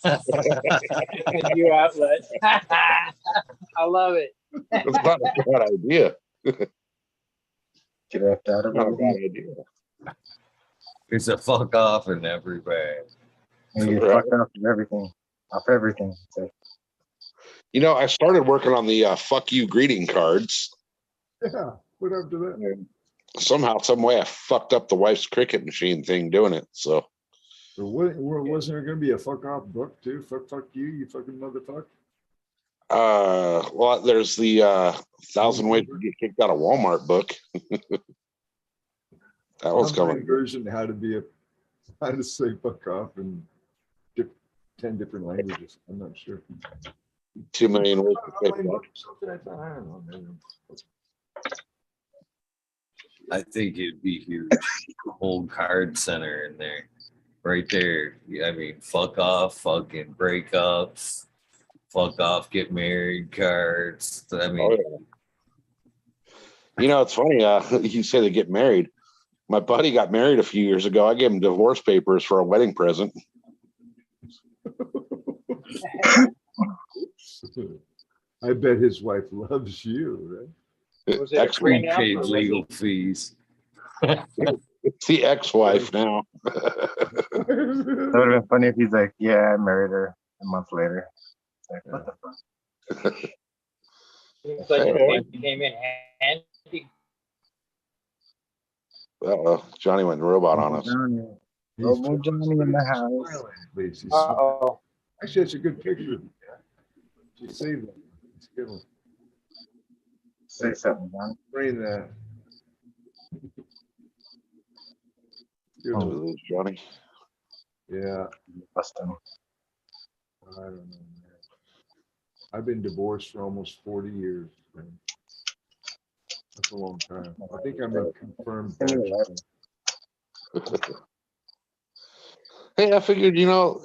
FNU outlet. I love it. That's not a bad idea. Get left out of Not a it. bad idea. It's a fuck off in every bag. And you get fucked off of everything. Off everything. So, I started working on the fuck you greeting cards. Yeah. What up to that? Somehow, some way, I fucked up the wife's cricket machine thing doing it. So, Wasn't there going to be a fuck off book too? Fuck you, you fucking motherfucker. well, there's the 1,000 Ways to Get Kicked Out of Walmart book. That was coming. Version how to say fuck off in 10 different languages. I'm not sure. 2 million ways to say fuck. I don't know, man. I think it'd be huge. Whole card center in there, right there. I mean, fuck off, fucking breakups, fuck off, get married cards. I mean, it's funny. You say they get married. My buddy got married a few years ago. I gave him divorce papers for a wedding present. I bet his wife loves you, right? Was it a we prenup paid or was legal it- fees. It's the ex-wife now. that would have been funny if he's like, yeah, I married her a month later. It's like, what the fuck? Seems like it came in handy. Johnny went robot on us. Johnny. Robo Johnny in the house. Smiling, please. He's Uh-oh. Actually, it's a good picture. You see that? It's a good one. Say something, Johnny. Bring that. Good one. Johnny. Yeah. Bust him. I don't know, man. I've been divorced for almost 40 years. Man. That's a long time. I think I'm a confirmed bachelor. Hey, I figured,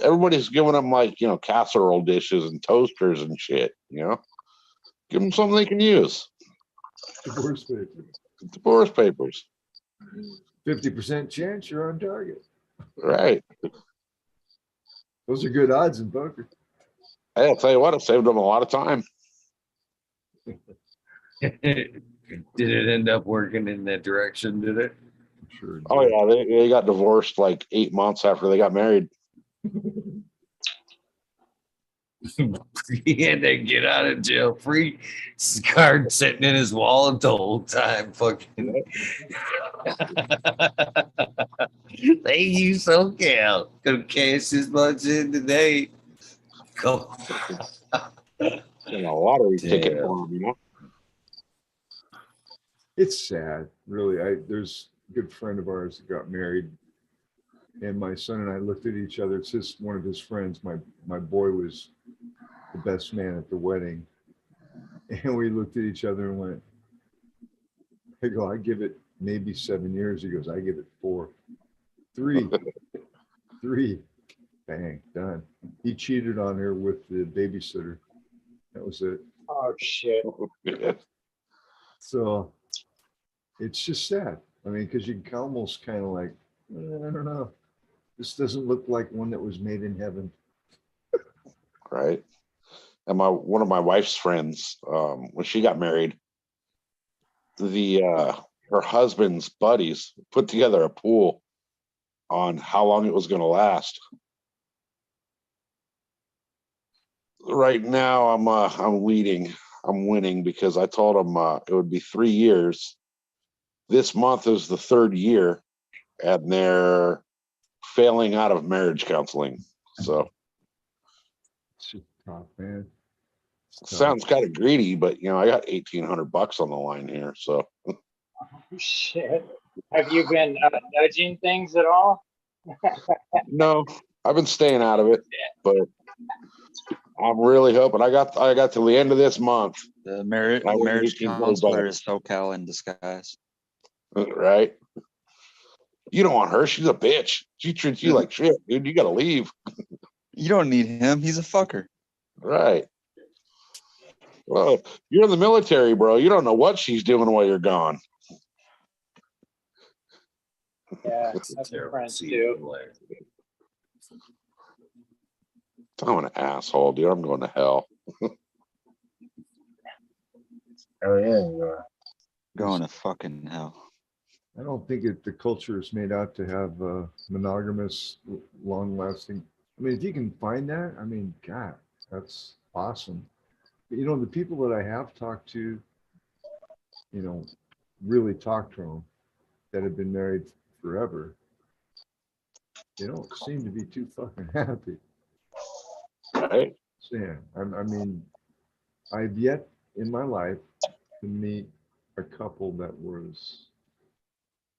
everybody's giving them like, casserole dishes and toasters and shit, Give them something they can use. Divorce papers. Divorce papers. 50% chance you're on target. Right. Those are good odds in poker. Hey, I'll tell you what, it saved them a lot of time. Did it end up working in that direction? Did it? Sure. Oh, yeah. They got divorced like 8 months after they got married. He had to get out of jail free card sitting in his wallet the whole time. Fucking. Thank you, SoCal. Gonna cash this much in today. Go. A lottery ticket Damn. for them, It's sad, really. There's a good friend of ours that got married, and my son and I looked at each other. It's one of his friends. My boy was the best man at the wedding, and we looked at each other and went, I go, I give it maybe 7 years. He goes, I give it 4. 3. 3. Bang, done. He cheated on her with the babysitter. That was it. Oh shit. So it's just sad. I mean, because you can almost kind of like, I don't know. This doesn't look like one that was made in heaven. Right. And one of my wife's friends, when she got married, her husband's buddies put together a pool on how long it was going to last. Right now, I'm leading. I'm winning because I told them it would be 3 years. This month is the 3rd year, and they're failing out of marriage counseling. So It's just tough, man. It's tough. sounds kind of greedy, but I got $1,800 on the line here. So Shit. Have you been nudging things at all? no, I've been staying out of it, but I'm really hoping. I got till the end of this month. The I win marriage 18 counselor bucks. is SoCal in disguise. Right? You don't want her. She's a bitch. She treats you like shit, dude. You got to leave. You don't need him. He's a fucker. Right. Well, you're in the military, bro. You don't know what she's doing while you're gone. Yeah, What's the that's what terrible friends scene do. player? I'm an asshole, dude. I'm going to hell. Oh yeah, you are. Going to fucking hell. I don't think the culture is made out to have monogamous, long-lasting. I mean, if you can find that, I mean, God, that's awesome. But, the people that I have talked to, really talked to them that have been married forever, they don't seem to be too fucking happy. Right? So, yeah, I mean, I've yet in my life to meet a couple that was.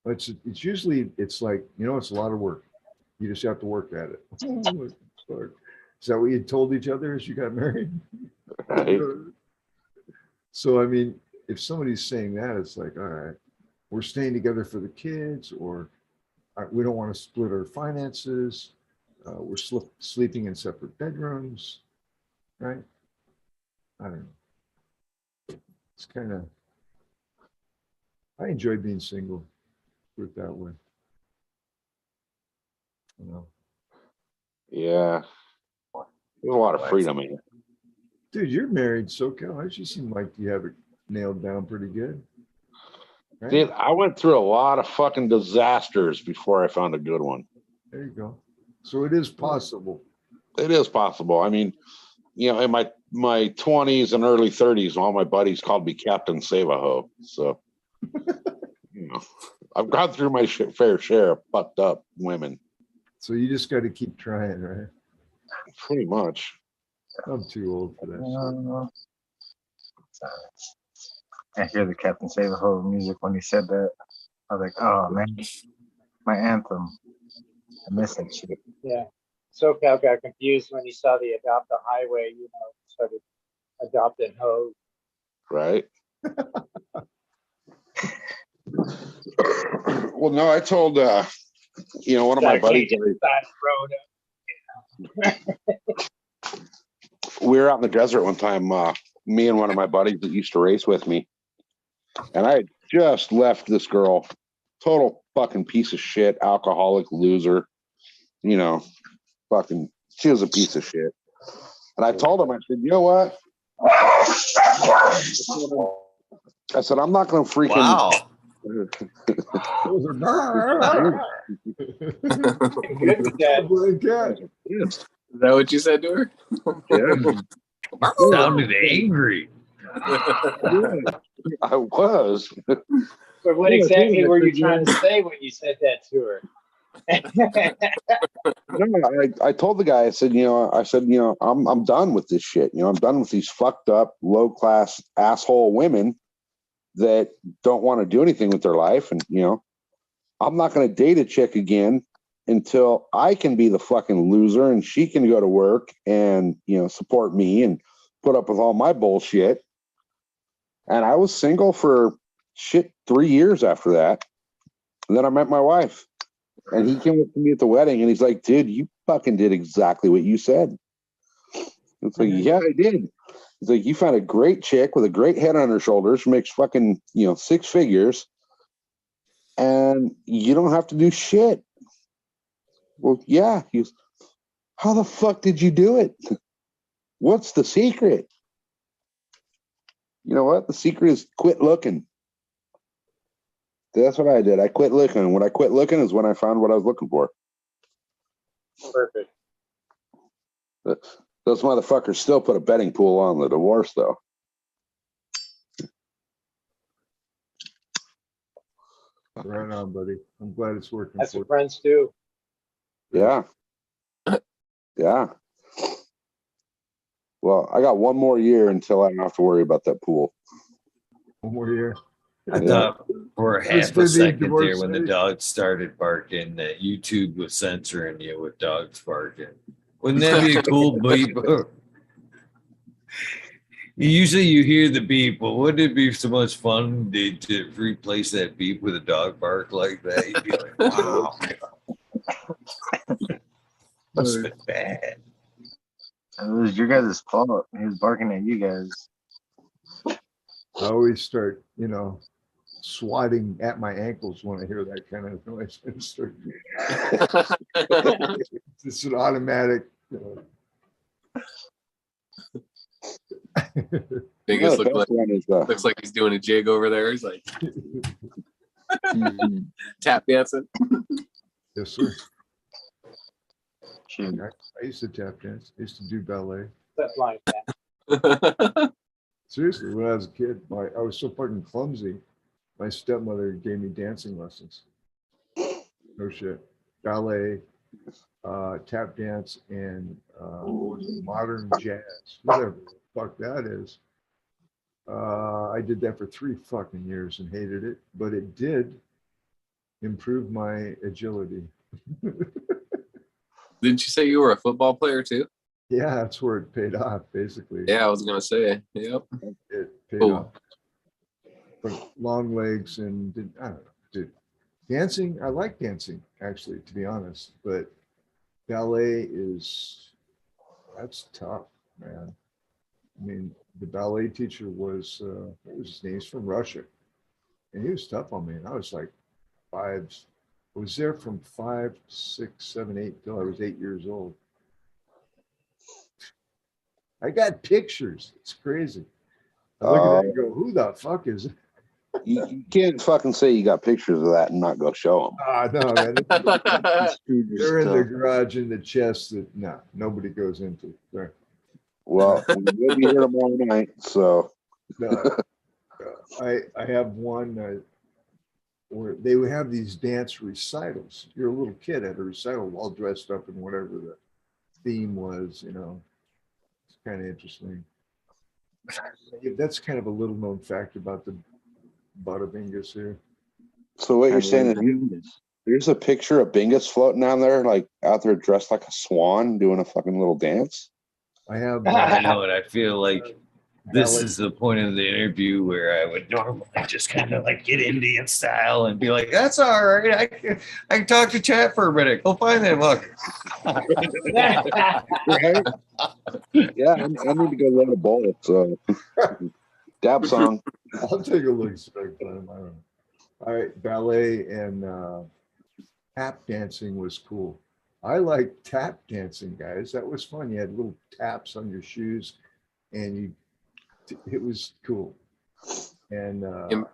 It's usually it's like it's a lot of work. You just have to work at it. Is that what you told each other as you got married? Right. So I mean, if somebody's saying that, it's like, all right, we're staying together for the kids, or we don't want to split our finances. We're sleeping in separate bedrooms, right? I don't know. It's kind of. I enjoy being single. Put it that way. Yeah. There's a lot of freedom in it. Dude, you're married, SoCal. You seem like you have it nailed down pretty good. Right? Dude, I went through a lot of fucking disasters before I found a good one. There you go. So it is possible. It is possible. I mean, in my 20s and early 30s, all my buddies called me Captain Save-A-Ho. So, I've gone through my fair share of fucked up women. So you just got to keep trying, right? Pretty much. I'm too old for that shit. I hear the Captain Save-A-Ho music when he said that. I was like, oh man, my anthem. I miss that shit. Yeah. SoCal got confused when he saw the adopt a highway, you know, started adopting hoes. Right. Well, no, I told one of my buddies. We were out in the desert one time, me and one of my buddies that used to race with me, and I had just left this girl, total fucking piece of shit, alcoholic loser, you know, fucking, she was a piece of shit. And I told him, I said, you know what? I said, I'm not going to freaking. Wow. Good with that. Is that what you said to her? Yeah. Sounded angry. I was. But what exactly were you trying to say when you said that to her? No, I told the guy, I said, I'm done with this shit. I'm done with these fucked up, low class asshole women that don't want to do anything with their life. And, I'm not going to date a chick again until I can be the fucking loser and she can go to work and, support me and put up with all my bullshit. And I was single for 3 years after that. And then I met my wife. And he came up to me at the wedding and he's like, dude, you fucking did exactly what you said. It's like, yeah, I did. He's like, you found a great chick with a great head on her shoulders, makes fucking, 6 figures, and you don't have to do shit. Well, yeah. He goes, how the fuck did you do it? What's the secret? You know what? The secret is quit looking. That's what I did. I quit looking. When I quit looking is when I found what I was looking for. Perfect. Those motherfuckers still put a betting pool on the divorce, though. Right on, buddy. I'm glad it's working. That's what friends do. Yeah. Yeah. Well, I got one more year until I don't have to worry about that pool. One more year. I thought for a half a gonna be second divorce there when the safe. dog started barking that YouTube was censoring you with dogs barking. Wouldn't that be a cool beep? Usually you hear the beep, but wouldn't it be so much fun to replace that beep with a dog bark like that? You'd be like, wow. Must have been bad. It was your guys' fault. He was barking at you guys. I always start, swatting at my ankles when I hear that kind of noise. It's an automatic. Biggest Yeah, looks like he's doing a jig over there. He's like tap dancing. Yes, sir. Sure. I used to tap dance. I used to do ballet. Stuff like that. Seriously, when I was a kid, I was so fucking clumsy. My stepmother gave me dancing lessons. No shit. Ballet, tap dance, and what was it? Modern jazz, whatever the fuck that is. I did that for 3 fucking years and hated it, but it did improve my agility. Didn't you say you were a football player too? Yeah, that's where it paid off, basically. Yeah, I was gonna say. Yep. It paid Cool. off. But long legs and I don't know, dude. Dancing, I like dancing actually, to be honest. But ballet that's tough, man. I mean, the ballet teacher was what was his name? He's from Russia, and he was tough on me. And I was like 5. I was there from 5, 6, 7, 8 till I was 8 years old. I got pictures. It's crazy. I look at that and go, who the fuck is it? You can't fucking say you got pictures of that and not go show them. No, man. They're in the garage in the chest that nobody goes into. There. Well, we'll be here tomorrow night, so. No. I have one where they would have these dance recitals. You're a little kid at a recital all dressed up in whatever the theme was, It's kind of interesting. That's kind of a little known fact about the Bada Bingus here. So what you're saying is There's a picture of Bingus floating down there, like out there dressed like a swan, doing a fucking little dance. I have I know, and I feel like this ballet- is the point of the interview where I would normally just kind of like get Indian style and be like, "That's all right. I can talk to chat for a minute. Go find that fucker." Right? Yeah, I need to go load a bowl. So, dab song. I'll take a look sometime. I don't know. All right, ballet and tap dancing was cool. I like tap dancing, guys. That was fun. You had little taps on your shoes, and it was cool. And Im-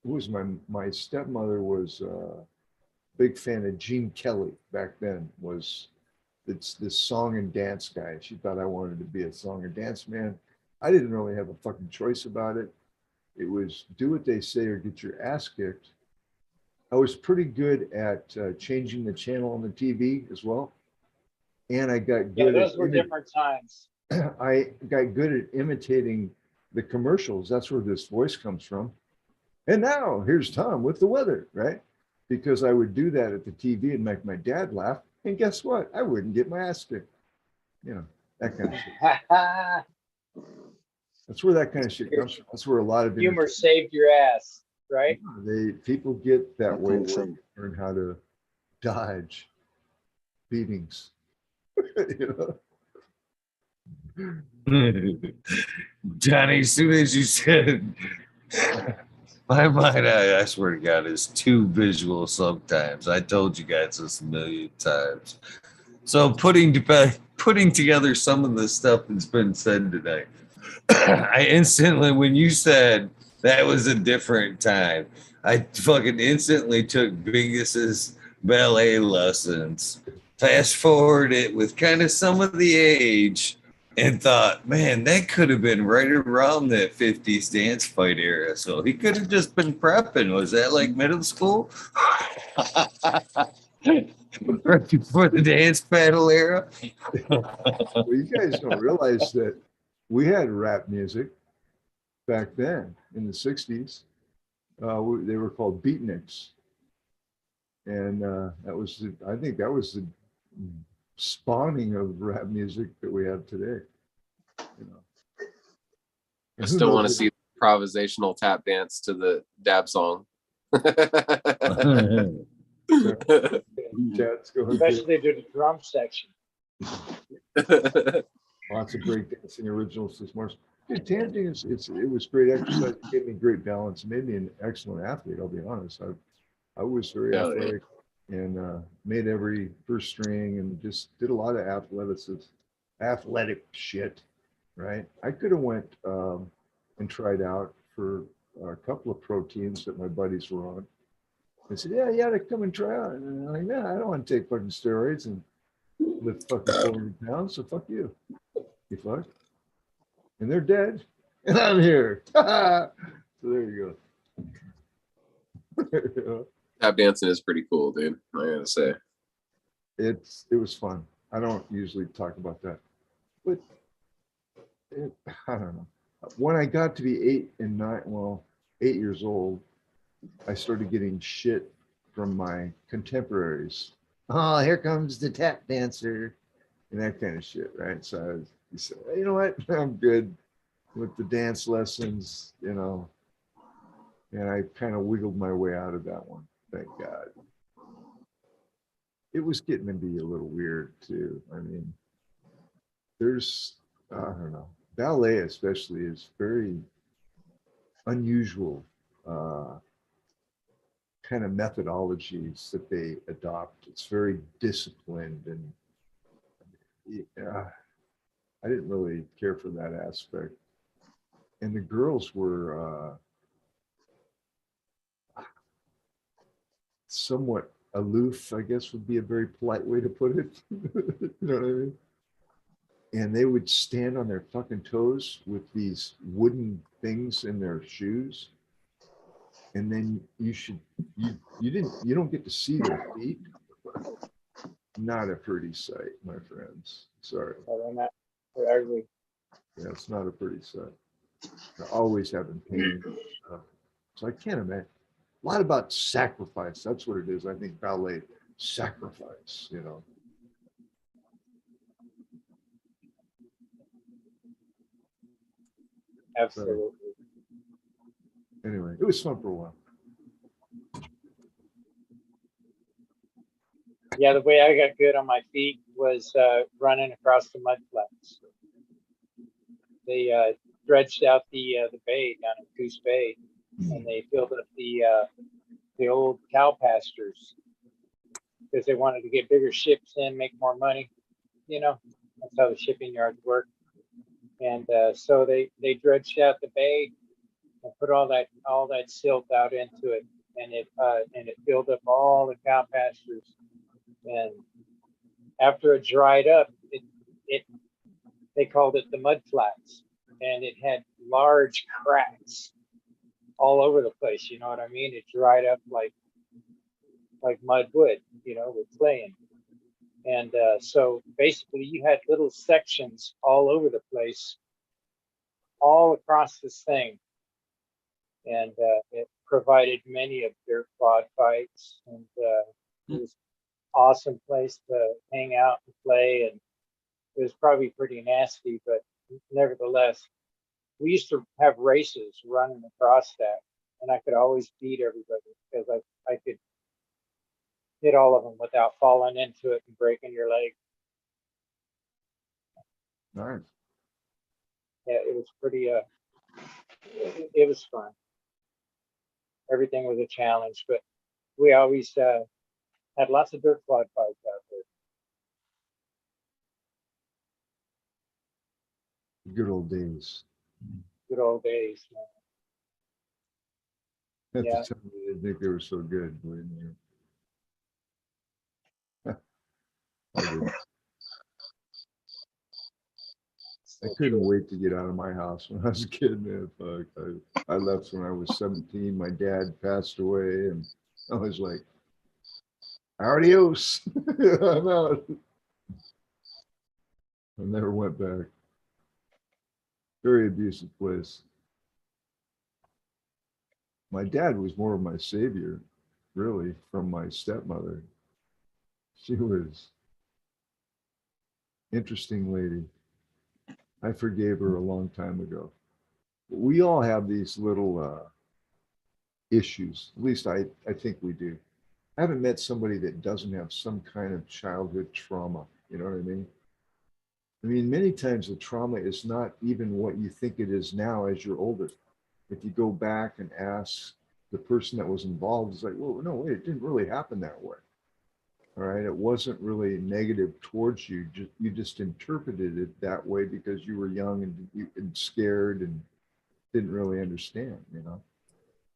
who was my stepmother was a big fan of Gene Kelly back then. Was it's this song and dance guy. She thought I wanted to be a song and dance man. I didn't really have a fucking choice about it. It was do what they say or get your ass kicked. I was pretty good at changing the channel on the TV as well. And I got Yeah, good those at were different times. I got good at imitating the commercials. That's where this voice comes from. And now here's Tom with the weather, right? Because I would do that at the TV and make my dad laugh. And guess what? I wouldn't get my ass kicked. You know, that kind of shit. That's where that kind of shit comes from. That's where a lot of Humor saved your ass, right? people get that I way think so. when you learn how to dodge beatings. You know? Johnny, as soon as you said, my mind, I swear to God, is too visual sometimes. I told you guys this a million times. So putting together some of the stuff that's been said today, I instantly, when you said that was a different time, I fucking instantly took Bingus's ballet lessons, fast forward it with kind of some of the age, and thought, man, that could have been right around that 50s dance fight era. So he could have just been prepping. Was that like middle school? Right before the dance battle era? Well, you guys don't realize that we had rap music back then in the 60s. They were called beatniks. And I think that was the spawning of rap music that we have today. You know. I still want to see the improvisational tap dance to the dab song. Chats, go ahead. Especially to the drum section. Lots of breakdancing originals this morning. Dancing it was great exercise. It gave me great balance. It made me an excellent athlete. I'll be honest. I was very athletic and made every first string and just did a lot of athletic shit. Right. I could have went and tried out for a couple of pro teams that my buddies were on. They said, yeah, you ought to come and try out. And I'm like, no, I don't want to take fucking steroids and lift fucking 400 pounds. So fuck you. You fuck. And they're dead. And I'm here. So there you go. Tap dancing is pretty cool, dude. I gotta say. It was fun. I don't usually talk about that. But I don't know. When I got to be 8 years old, I started getting shit from my contemporaries. Oh, here comes the tap dancer and that kind of shit, right? So I said, you know what? I'm good with the dance lessons, you know. And I kind of wiggled my way out of that one. Thank God. It was getting to be a little weird too. I mean, there's, I don't know, ballet especially is very unusual kind of methodologies that they adopt. It's very disciplined and I didn't really care for that aspect. And the girls were somewhat aloof, I guess would be a very polite way to put it. You know what I mean? And they would stand on their fucking toes with these wooden things in their shoes. And then you don't get to see their feet. Not a pretty sight, my friends. Sorry. They're ugly. Yeah, it's not a pretty sight. They're always having pain. So I can't imagine. a lot about sacrifice. That's what it is. I think ballet sacrifice, you know. Absolutely. Anyway, it was fun for a while. Yeah, the way I got good on my feet was running across the mud flats. They dredged out the bay down in Goose Bay, and they filled up the old cow pastures because they wanted to get bigger ships in, make more money. You know, that's how the shipping yards work. And so they dredged out the bay and put all that silt out into it, and it filled up all the cow pastures. And after it dried up, they called it the mud flats, and it had large cracks all over the place. You know what I mean? It dried up like mud would, you know, with clay in it. And so basically, you had little sections all over the place, all across this thing, and it provided many of their quad fights, and it was an awesome place to hang out and play. And it was probably pretty nasty, but nevertheless, we used to have races running across that, and I could always beat everybody because I could hit all of them without falling into it and breaking your leg. Nice. Yeah, it was pretty. It was fun. Everything was a challenge, but we always had lots of dirt quad fights out there. Good old days. Good old days, man. At Yeah. the time, I didn't think they were so good. Believe me. I did. I couldn't wait to get out of my house when I was a kid, man. Fuck. I left when I was 17. My dad passed away, and I was like, adios. I'm out. I never went back. Very abusive place. My dad was more of my savior, really, from my stepmother. She was an interesting lady. I forgave her a long time ago. We all have these little issues. At least I think we do. I haven't met somebody that doesn't have some kind of childhood trauma. You know what I mean? I mean, many times the trauma is not even what you think it is now as you're older. If you go back and ask the person that was involved, it's like, well, no, wait, it didn't really happen that way. All right. It wasn't really negative towards you. You just interpreted it that way because you were young and scared and didn't really understand, you know?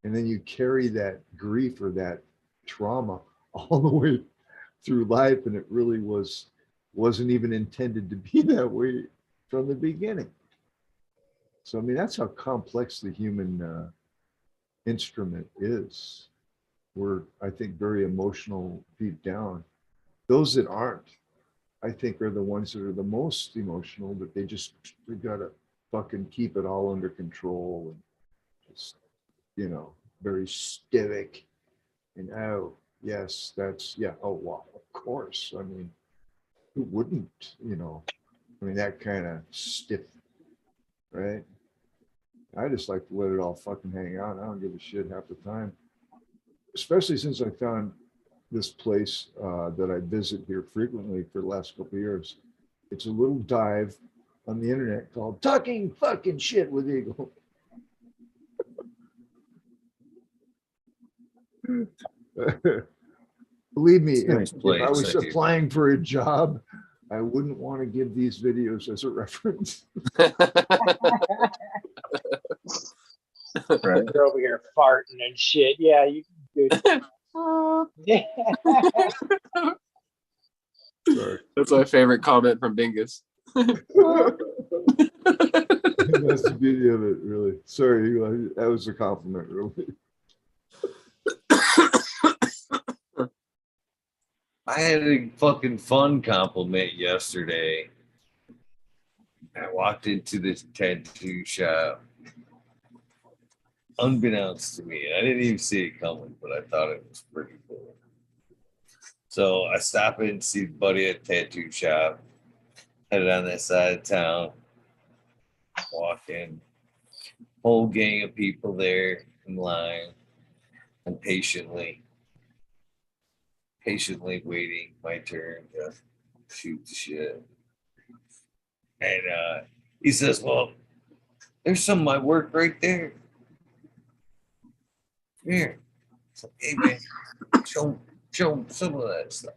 And then you carry that grief or that trauma all the way through life. And it really wasn't even intended to be that way from the beginning. So, I mean, that's how complex the human instrument is. We're, I think, very emotional deep down. Those that aren't, I think, are the ones that are the most emotional, but they gotta fucking keep it all under control and just, you know, very stoic. And oh, yes, oh, wow, of course. I mean, who wouldn't, you know? I mean, that kind of stiff, right? I just like to let it all fucking hang out. I don't give a shit half the time. Especially since I found this place that I visit here frequently for the last couple of years. It's a little dive on the internet called Talking Fucking Shit with Eagle. Believe me, Nice place, if I was I do. applying for a job, I wouldn't want to give these videos as a reference. Right. You're over here farting and shit. Yeah, you good. Sorry. That's my favorite comment from Dingus. That's the beauty of it, really. Sorry, that was a compliment, really. I had a fucking fun compliment yesterday. I walked into this tattoo shop unbeknownst to me. I didn't even see it coming, but I thought it was pretty cool. So I stopped in and see the buddy at tattoo shop, headed on that side of town, walk in, whole gang of people there in line, and patiently waiting my turn to shoot the shit. And he says, well, there's some of my work right there. Here. So, hey, man, show him some of that stuff.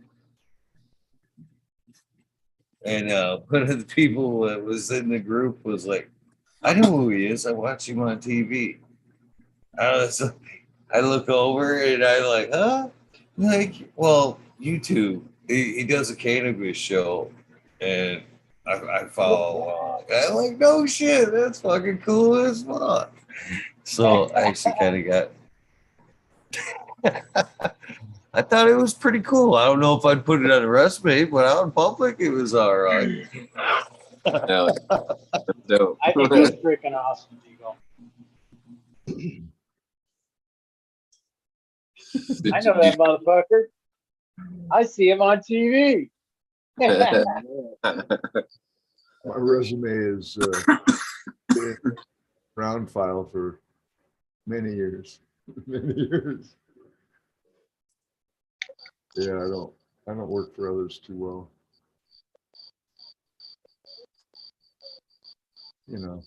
And one of the people that was in the group was like, I know who he is. I watch him on TV. I look over and I like, huh? Like, well, YouTube. He does a cannabis show, and I follow along. I'm like, no shit, that's fucking cool as fuck. So I actually kind of got. I thought it was pretty cool. I don't know if I'd put it on a resume, but out in public, it was all right. No, that's dope. I think he's freaking awesome, Eagle. Did I know you- that motherfucker. I see him on TV. My resume is round file for many years. Many years. Yeah, I don't work for others too well. You know.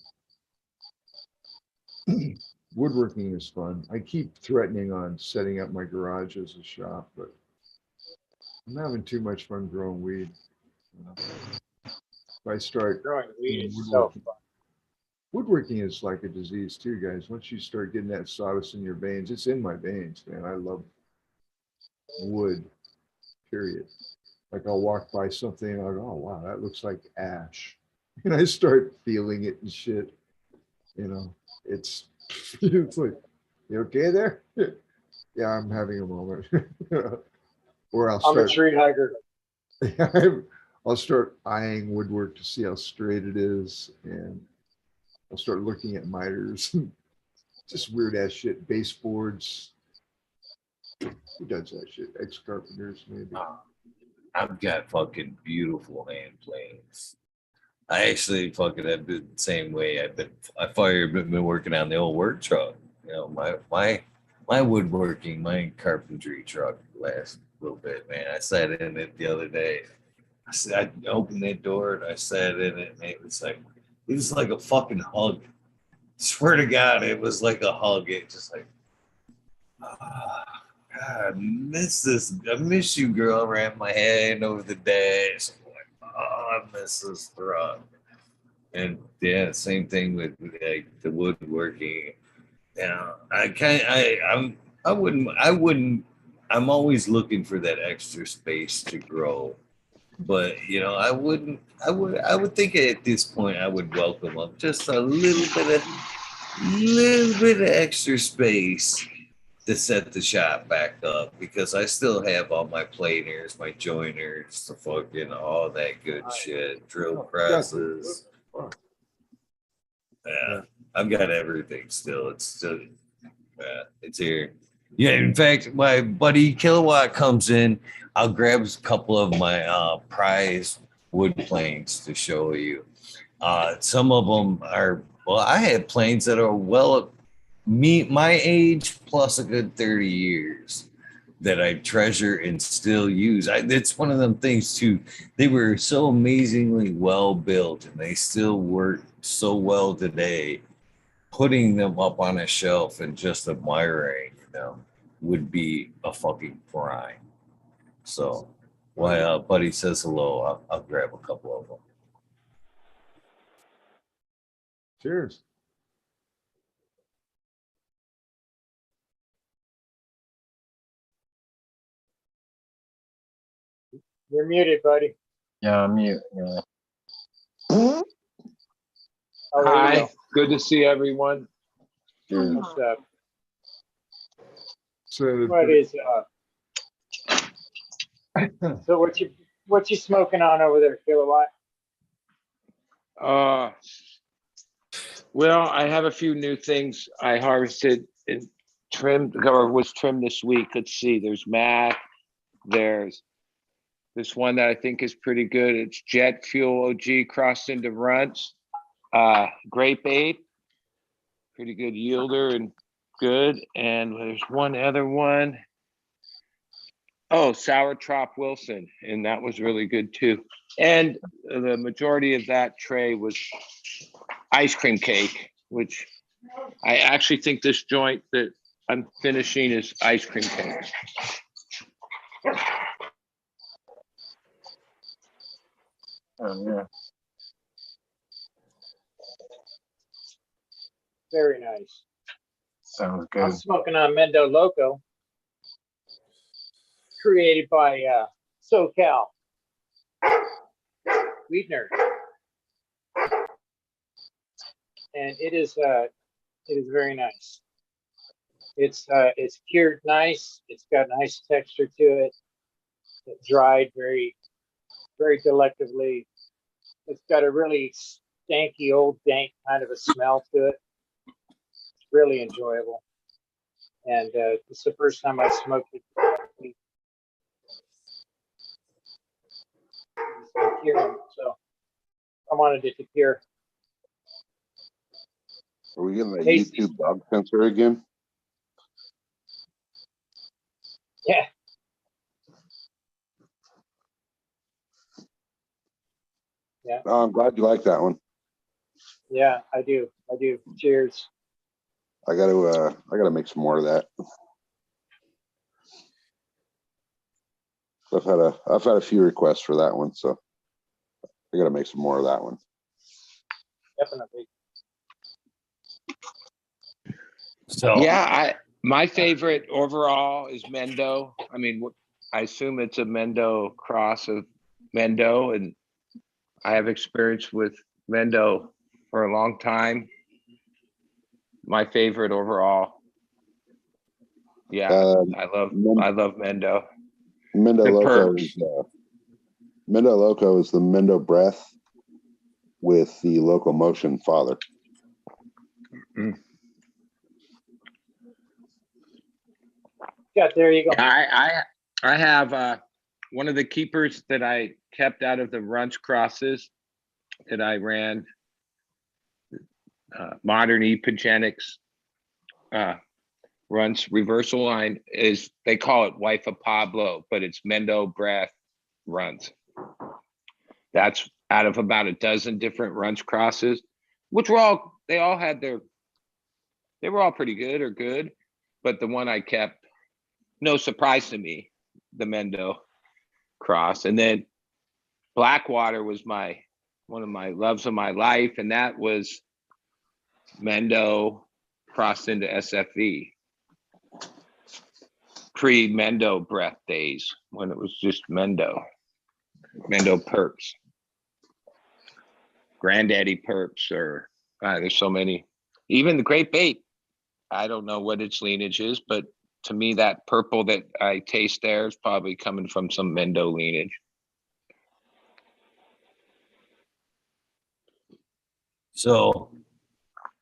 Woodworking is fun. I keep threatening on setting up my garage as a shop, but I'm having too much fun growing weed. You know? If I start Growing weed is so woodworking, fun. woodworking is like a disease too, guys. Once you start getting that sawdust in your veins, it's in my veins, man. I love wood, period. Like I'll walk by something and I'll go, oh wow, that looks like ash. And I start feeling it and shit. You know, it's like, you okay there? Yeah, I'm having a moment. Or I'll I'm a start tree hugger. I'll start eyeing woodwork to see how straight it is, and I'll start looking at miters, just weird ass shit, baseboards. Who does that shit? Ex-carpenters, maybe. I've got fucking beautiful hand planes. I actually fucking have been the same way. I've been working on the old work truck. You know, my woodworking, my carpentry truck last little bit, man. I sat in it the other day. I opened that door and I sat in it, and it was like a fucking hug. Swear to God, it was like a hug. It just like, God, I miss this. I miss you, girl. Ran my hand over the dash. I'm like, oh, I miss this truck. And yeah, same thing with like the woodworking. You know, I wouldn't. I'm always looking for that extra space to grow. But you know, I would think at this point I would welcome up just a little bit of extra space to set the shop back up, because I still have all my planers, my joiners, the fucking all that good shit, drill presses. Yeah, I've got everything still. It's here. Yeah, in fact, my buddy Kilowatt comes in. I'll grab a couple of my prize wood planes to show you. Some of them are, well, I have planes that are my age plus a good 30 years that I treasure and still use. It's one of them things too. They were so amazingly well built and they still work so well today. Putting them up on a shelf and just admiring them would be a fucking crime. So while buddy says hello, I'll grab a couple of them. Cheers. You're muted, buddy. Yeah, I'm mute. Yeah. Oh, there you Hi, go. good to see everyone. What's up? So What is up? So what you smoking on over there, Kilowatt? Well, I have a few new things I harvested and trimmed or was trimmed this week. Let's see. There's Mac. There's this one that I think is pretty good. It's Jet Fuel OG crossed into runts. Grape Ape, pretty good yielder and good. And there's one other one. Oh, Sour Trop Wilson, and that was really good too. And the majority of that tray was ice cream cake, which I actually think this joint that I'm finishing is ice cream cake. Oh, yeah. Very nice. Sounds I'm good. smoking on Mendo Loco, created by SoCal Weed Nerd, and it is very nice. It's cured nice. It's got nice texture to it. It dried very delectably. It's got a really stanky old dank kind of a smell to it. It's really enjoyable. And it's the first time I smoked it. So I wanted it to cure. Are we getting that Tasty. YouTube dog sensor again? Yeah. Yeah. Oh, I'm glad you like that one. Yeah, I do. Cheers. I gotta make some more of that. I've had a few requests for that one, so I gotta make some more of that one. Definitely. So Yeah, my favorite overall is Mendo. I mean, I assume it's a Mendo cross of Mendo, and I have experience with Mendo for a long time. My favorite overall. Yeah, I love Mendo. Mendo The Loco perks. is Mendo Loco is the Mendo breath with the locomotion father. Yeah, there you go. I have one of the keepers that I kept out of the Runch crosses that I ran. Modern Epigenics Runch reversal line is, they call it Wife of Pablo, but it's Mendo breath runs. That's out of about a dozen different Runch crosses, which they were all pretty good or good, but the one I kept, no surprise to me, the Mendo cross. And then Blackwater was one of my loves of my life, and that was Mendo crossed into SFE. Pre-Mendo breath days when it was just Mendo perps, Granddaddy perps, or there's so many. Even the Great Bait, I don't know what its lineage is, but to me, that purple that I taste there is probably coming from some Mendo lineage. So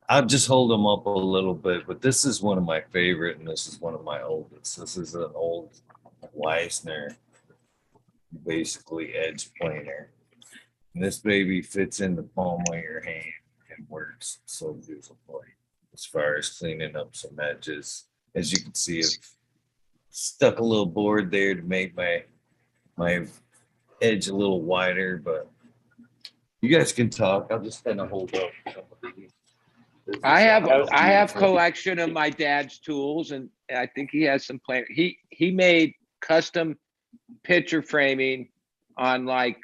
I'll just hold them up a little bit, but this is one of my favorite, and this is one of my oldest. This is an old Weissner, basically edge planer. And this baby fits in the palm of your hand and works so beautifully as far as cleaning up some edges. As you can see, I've stuck a little board there to make my edge a little wider, but you guys can talk. I'll just kind of hold up some of these. I have collection of my dad's tools, and I think he has some planer. He made custom picture framing on like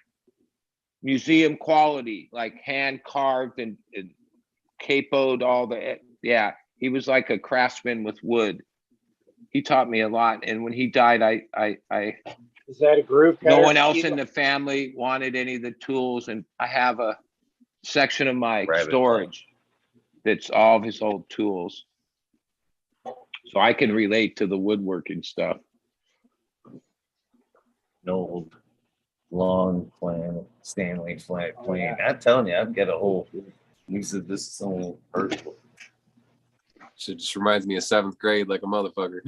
museum quality, like hand carved and capoed all the, yeah, he was like a craftsman with wood. He taught me a lot, and when he died, I Is that a groove? no one else in the family wanted any of the tools, and I have a section of my storage that's all of his old tools, so I can relate to the woodworking stuff. An old long plan, Stanley flat plane. I'm telling you, I've got a whole He said this is only hurtful. Shit just reminds me of 7th grade like a motherfucker.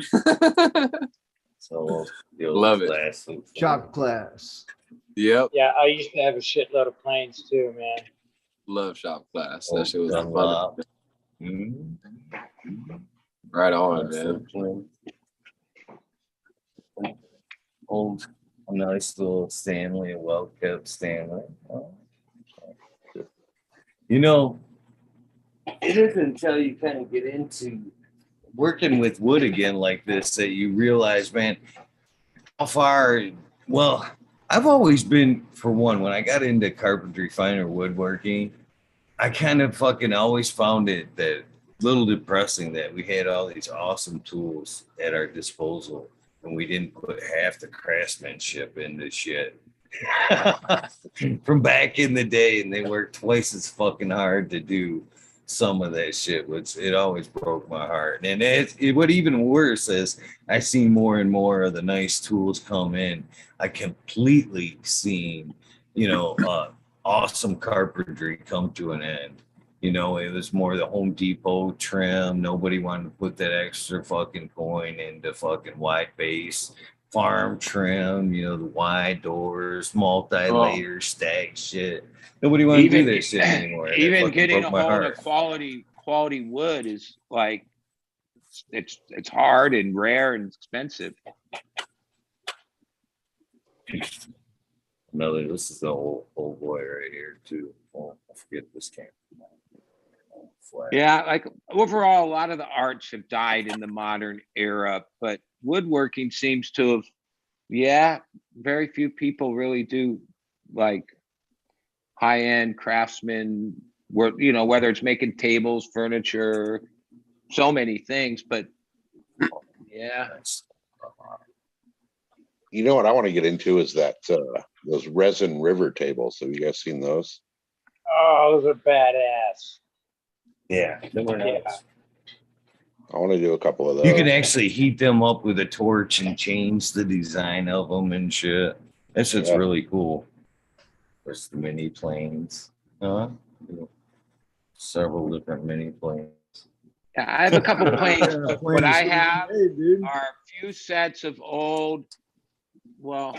So Love it. Chop class. Yep. Yeah, I used to have a shitload of planes too, man. Love shop class. Oh, That shit was fun. Mhm. Right on, man. Old, nice little Stanley, a well-kept Stanley. You know, it isn't until you kind of get into working with wood again like this that you realize, man, how far. Well, I've always been, for one, when I got into carpentry, finer woodworking, I kind of fucking always found it that little depressing that we had all these awesome tools at our disposal and we didn't put half the craftsmanship into shit from back in the day, and they worked twice as fucking hard to do some of that shit, which it always broke my heart. And what even worse is I see more and more of the nice tools come in. I completely seen, awesome carpentry come to an end. You know, it was more the Home Depot trim. Nobody wanted to put that extra fucking coin into fucking wide base farm trim, the wide doors, multi-layer stack shit. Nobody wanted to do that shit anymore. Even getting a hold of quality wood is like it's hard and rare and expensive. Another, this is the old boy right here too. Oh, I forget this camera. Yeah, like overall, a lot of the arts have died in the modern era, but woodworking seems to have, very few people really do like high-end craftsmen, whether it's making tables, furniture, so many things, but yeah. You know what I want to get into is that those resin river tables. Have you guys seen those? Oh, those are badass. Yeah, they were nice. I want to do a couple of those. You can actually heat them up with a torch and change the design of them and shit. That shit's really cool. There's the mini planes. Several different mini planes. Yeah, I have a couple planes, but what I have are a few sets of old. Well,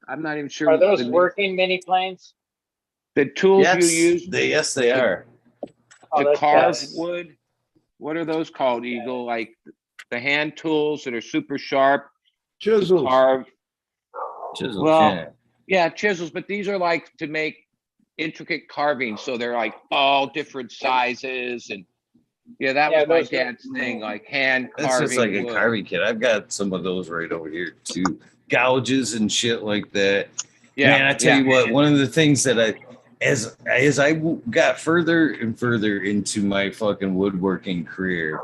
I'm not even sure. Are those working mini planes? The tools you use? Yes, they are. To carve wood. What are those called, Eagle? Like the hand tools that are super sharp. Chisels. Carve. Chisels. Well, yeah, chisels. But these are like to make intricate carvings, so they're like all different sizes, and that was my dad's thing, like hand carving. It's just like a carving kit. I've got some of those right over here too, gouges and shit like that. Yeah, man, I tell you what, one of the things that as I got further and further into my fucking woodworking career,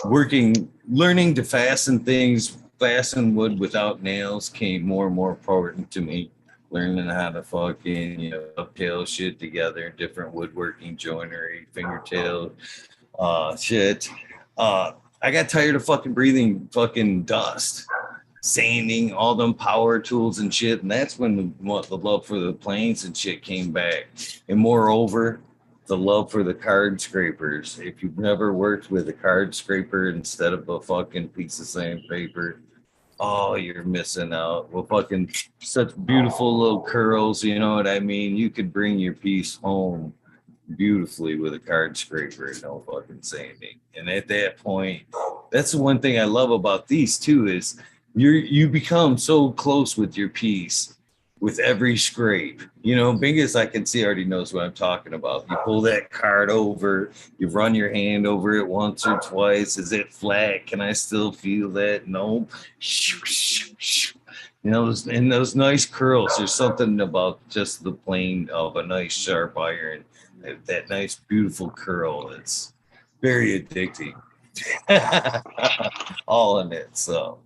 learning to fasten wood without nails came more and more important to me. Learning how to fucking, dovetail shit together, different woodworking joinery, fingertail, shit. I got tired of fucking breathing fucking dust, sanding, all them power tools and shit. And that's when the love for the planes and shit came back. And moreover, the love for the card scrapers. If you've never worked with a card scraper instead of a fucking piece of sandpaper, oh, you're missing out. Well, fucking such beautiful little curls, you know what I mean? You could bring your piece home beautifully with a card scraper and no fucking sanding. And at that point, that's the one thing I love about these too, is you become so close with your piece with every scrape. Bingus, I can see, already knows what I'm talking about. You pull that card over, you run your hand over it once or twice. Is it flat? Can I still feel that? No. Those nice curls. There's something about just the plane of a nice sharp iron, that nice beautiful curl. It's very addicting. All in it. So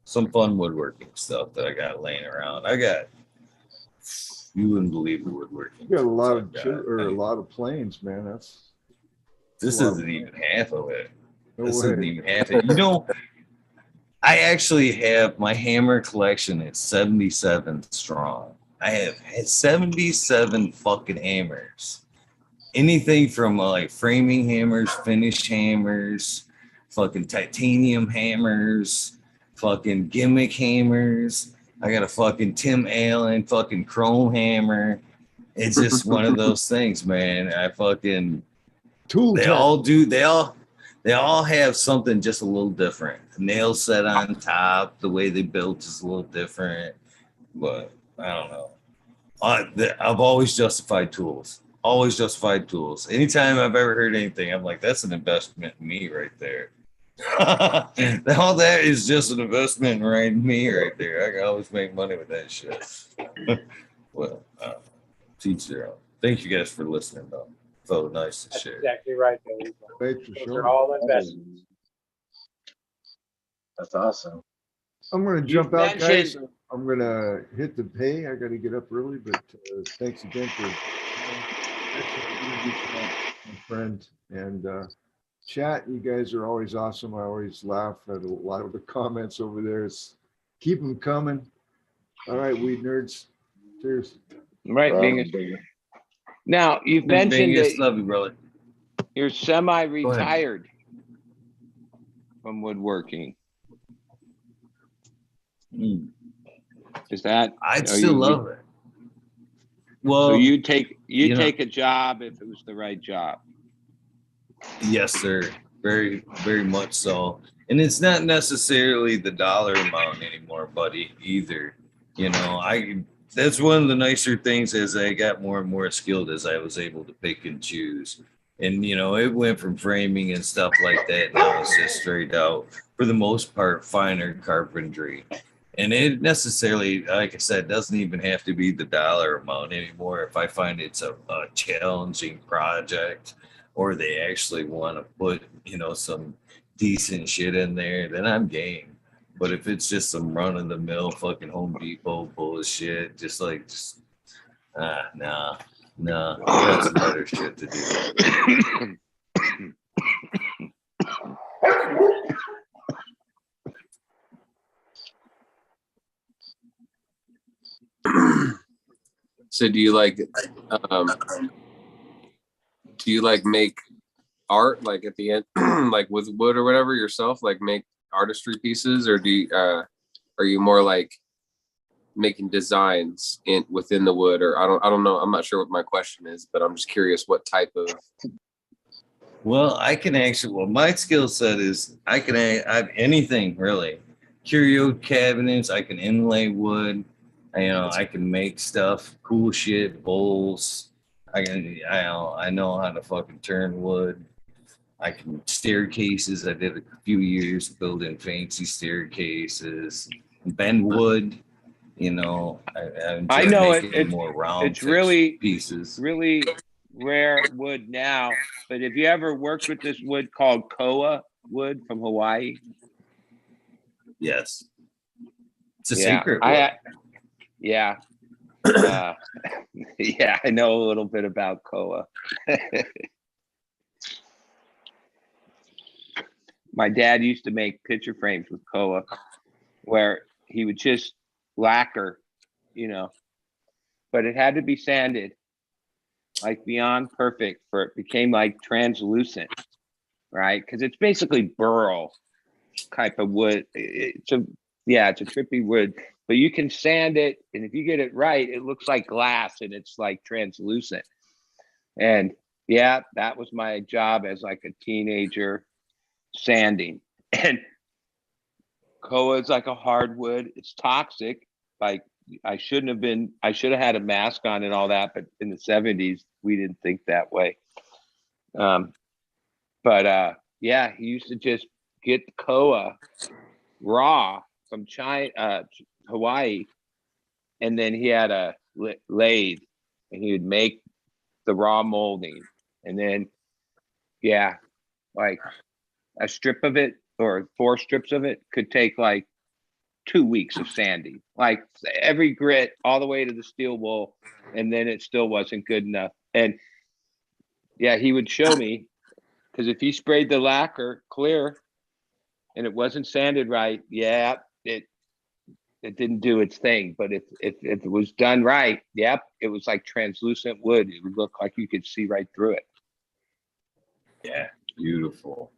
some fun woodworking stuff that I got laying around. You wouldn't believe the woodworking. You got a lot of planes, man. This isn't even half of it. Isn't even half of it. I actually have my hammer collection at 77 strong. I have 77 fucking hammers anything from like framing hammers, finish hammers, fucking titanium hammers, fucking gimmick hammers. I got a fucking Tim Allen fucking chrome hammer. It's just one of those things, man. I fucking Tool they time. all do they all have something just a little different. The nail set on top, the way they built is a little different, but I don't know. I've always justified tools. Always justified tools. Anytime I've ever heard anything, I'm like, that's an investment in me right there. All that is just an investment right in me right there. I can always make money with that shit. Well, teach their own. Thank you guys for listening, though. Felt nice to That's share. exactly right, Billy. Thanks for Those showing. are all investments. That's awesome. I'm going to You jump out, guys. mentioned- I'm going to hit the pay. I got to get up early, but thanks again for my friend. And chat, you guys are always awesome. I always laugh at a lot of the comments over there. Keep them coming. All right, weed nerds. Cheers. Right, Bingus. Now, you've mentioned Bingus, that love you, brother. you're semi-retired from woodworking. Mm. Is that? I'd are still you- love it. Well, So you take you know- take a job if it was the right job. yes, sir. Very, very much so. And it's not necessarily the dollar amount anymore, buddy, either. You know, that's one of the nicer things as I got more and more skilled as I was able to pick and choose. And, you know, it went from framing and stuff like that. Now it's just straight out, for the most part, finer carpentry. And it necessarily, like I said, doesn't even have to be the dollar amount anymore. If I find it's a challenging project or they actually want to put, you know, some decent shit in there, then I'm game. But if it's just some run of the mill fucking Home Depot bullshit, nah, that's some better shit to do. So do you like make art like at the end like with wood or whatever yourself, like make artistry pieces, or do you are you more like making designs within the wood? Or I don't know, I'm not sure what my question is, but I'm just curious what type of. Well, my skill set is I have anything really. Curio cabinets, I can inlay wood. I can make stuff, cool shit, bowls. I know how to fucking turn wood. I can staircases. I did a few years building fancy staircases, bend wood. You know, I enjoy know making more round it's really pieces. really rare wood now. But have you ever worked with this wood called koa wood from Hawaii? Yes, it's a sacred wood. Yeah. Yeah, I know a little bit about koa. My dad used to make picture frames with koa, where he would just lacquer, you know, but it had to be sanded, like beyond perfect, for it became like translucent, right? Because it's basically burl type of wood. It's a trippy wood, but you can sand it, and if you get it right, it looks like glass and it's like translucent. And yeah, that was my job as like a teenager, sanding. And koa is like a hardwood. It's toxic. Like I should have had a mask on and all that, but in the 70s we didn't think that way. Yeah, he used to just get koa raw from Hawaii, and then he had a lathe, and he would make the raw molding, and then like a strip of it or 4 strips of it could take like 2 weeks of sanding, like every grit all the way to the steel wool, and then it still wasn't good enough. And yeah, he would show me, because if he sprayed the lacquer clear and it wasn't sanded right, it didn't do its thing. But if it was done right, yep, it was like translucent wood. It would look like you could see right through it. Yeah, beautiful.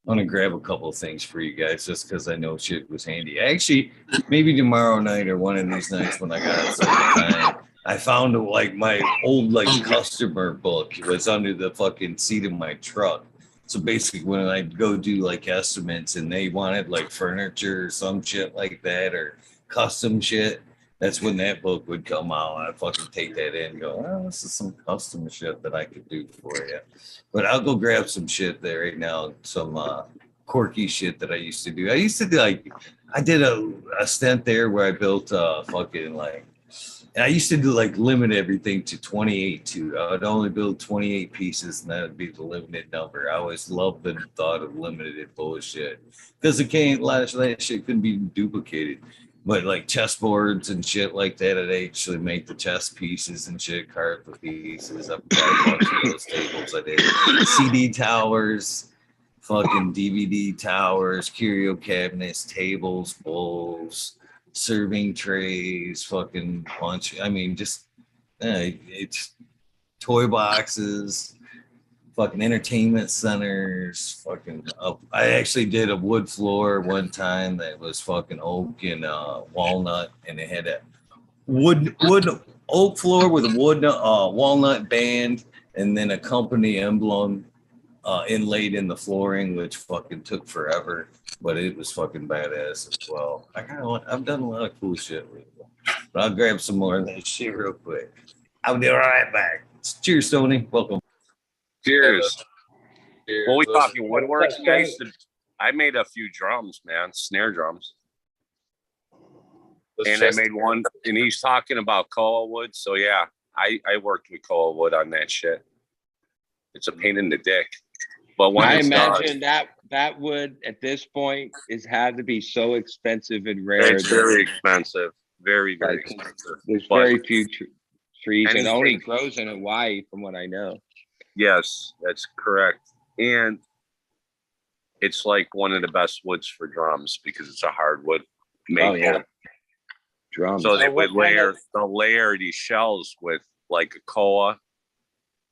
I'm gonna grab a couple of things for you guys just because I know shit was handy. Actually, maybe tomorrow night or one of these nights when I got some time, I found like my old like customer book was under the fucking seat of my truck. So basically, when I go do like estimates and they wanted like furniture or some shit like that or custom shit, that's when that book would come out. I'd fucking take that in and go, oh, this is some custom shit that I could do for you. But I'll go grab some shit there right now, some quirky shit that I used to do. I used to do like, I did a stint there where I built fucking like, and I used to do like limit everything to 28 too. I would only build 28 pieces and that would be the limited number. I always loved the thought of limited bullshit because it can't, a lot of that shit couldn't be duplicated. But like chessboards and shit like that, I'd actually make the chess pieces and shit, carve the pieces. I've got a bunch of those tables. I did CD towers, fucking DVD towers, curio cabinets, tables, bowls, serving trays, fucking bunch. I mean, just it's toy boxes, fucking entertainment centers, fucking I actually did a wood floor one time that was fucking oak and walnut, and it had a wood oak floor with a wood walnut band and then a company emblem inlaid in the flooring, which fucking took forever, but it was fucking badass as well. I've done a lot of cool shit with it, but I'll grab some more of that shit real quick. I'll be right back. Cheers, Stoney. Welcome. Cheers. Cheers. Well, we talking woodworking. Thanks. I made a few drums, man, snare drums. Let's And just- I made one, and he's talking about koa wood. So yeah, I worked with koa wood on that shit. It's a pain in the dick. But when I it's imagine done, that wood at this point is had to be so expensive and rare. it's very expensive. Very, very Like, expensive. There's But very few trees, and anything- only grows in Hawaii, from what I know. Yes, that's correct. And it's like one of the best woods for drums because it's a hardwood maple. Oh yeah, drums. So they So what would kind layer of- they'll layer these shells with like a koa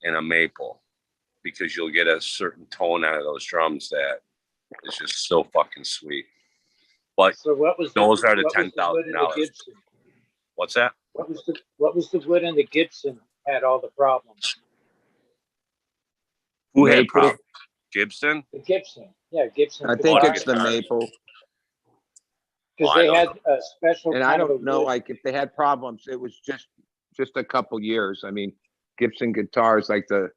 and a maple because you'll get a certain tone out of those drums that is just so fucking sweet. But So what was those are the what was wood in the $10,000. Gibson? what's that? What was the wood in the Gibson had all the problems? Who had Maple. problems? Gibson? The Gibson, yeah, Gibson. I think guitar. it's the maple, Because Oh, I they don't had a special. and I kind of don't a know, wood. like, if they had problems, it was just a couple years. I mean, Gibson guitars, like the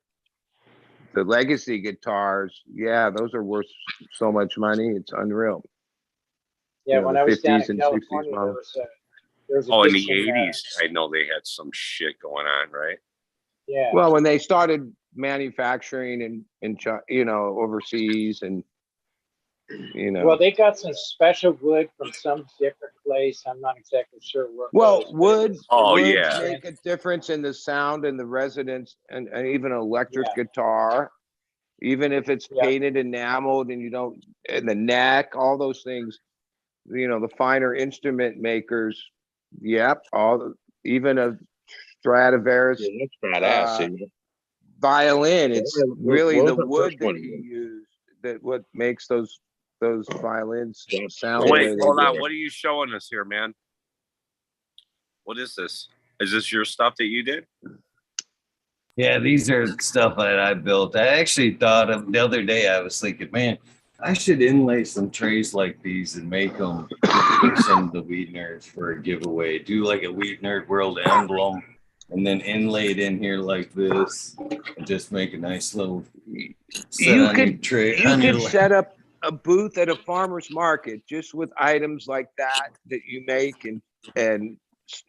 legacy guitars, yeah, those are worth so much money. It's unreal. Yeah, you know, when the I was down 50s in and California, 60s there model. was a Oh, in the Gibson, 80s, I know they had some shit going on, right? yeah. Well, when they started manufacturing in overseas, and Well, they got some special wood from some different place. I'm not exactly sure where. it well, was, but it wood was- Oh, wood yeah. make a difference in the sound and the resonance, and even an electric Yeah. guitar, even if it's Yeah. painted enameled and and the neck, all those things, the finer instrument makers, yep, even a Stradivarius That's badass. violin, it's Yeah, really what the was the wood first that one? he used that what makes those violins sound Oh, the way wait, they hold on. do. What are you showing us here, man? What is this? Is this your stuff that you did? Yeah, these are stuff that I built. I actually thought of the other day, I was thinking, man, I should inlay some trays like these and make them for some of the Weed Nerds for a giveaway. Do like a Weed Nerd World emblem and then inlay it in here like this and just make a nice little set You on your could tray. you on your could set up a booth at a farmer's market just with items like that you make, and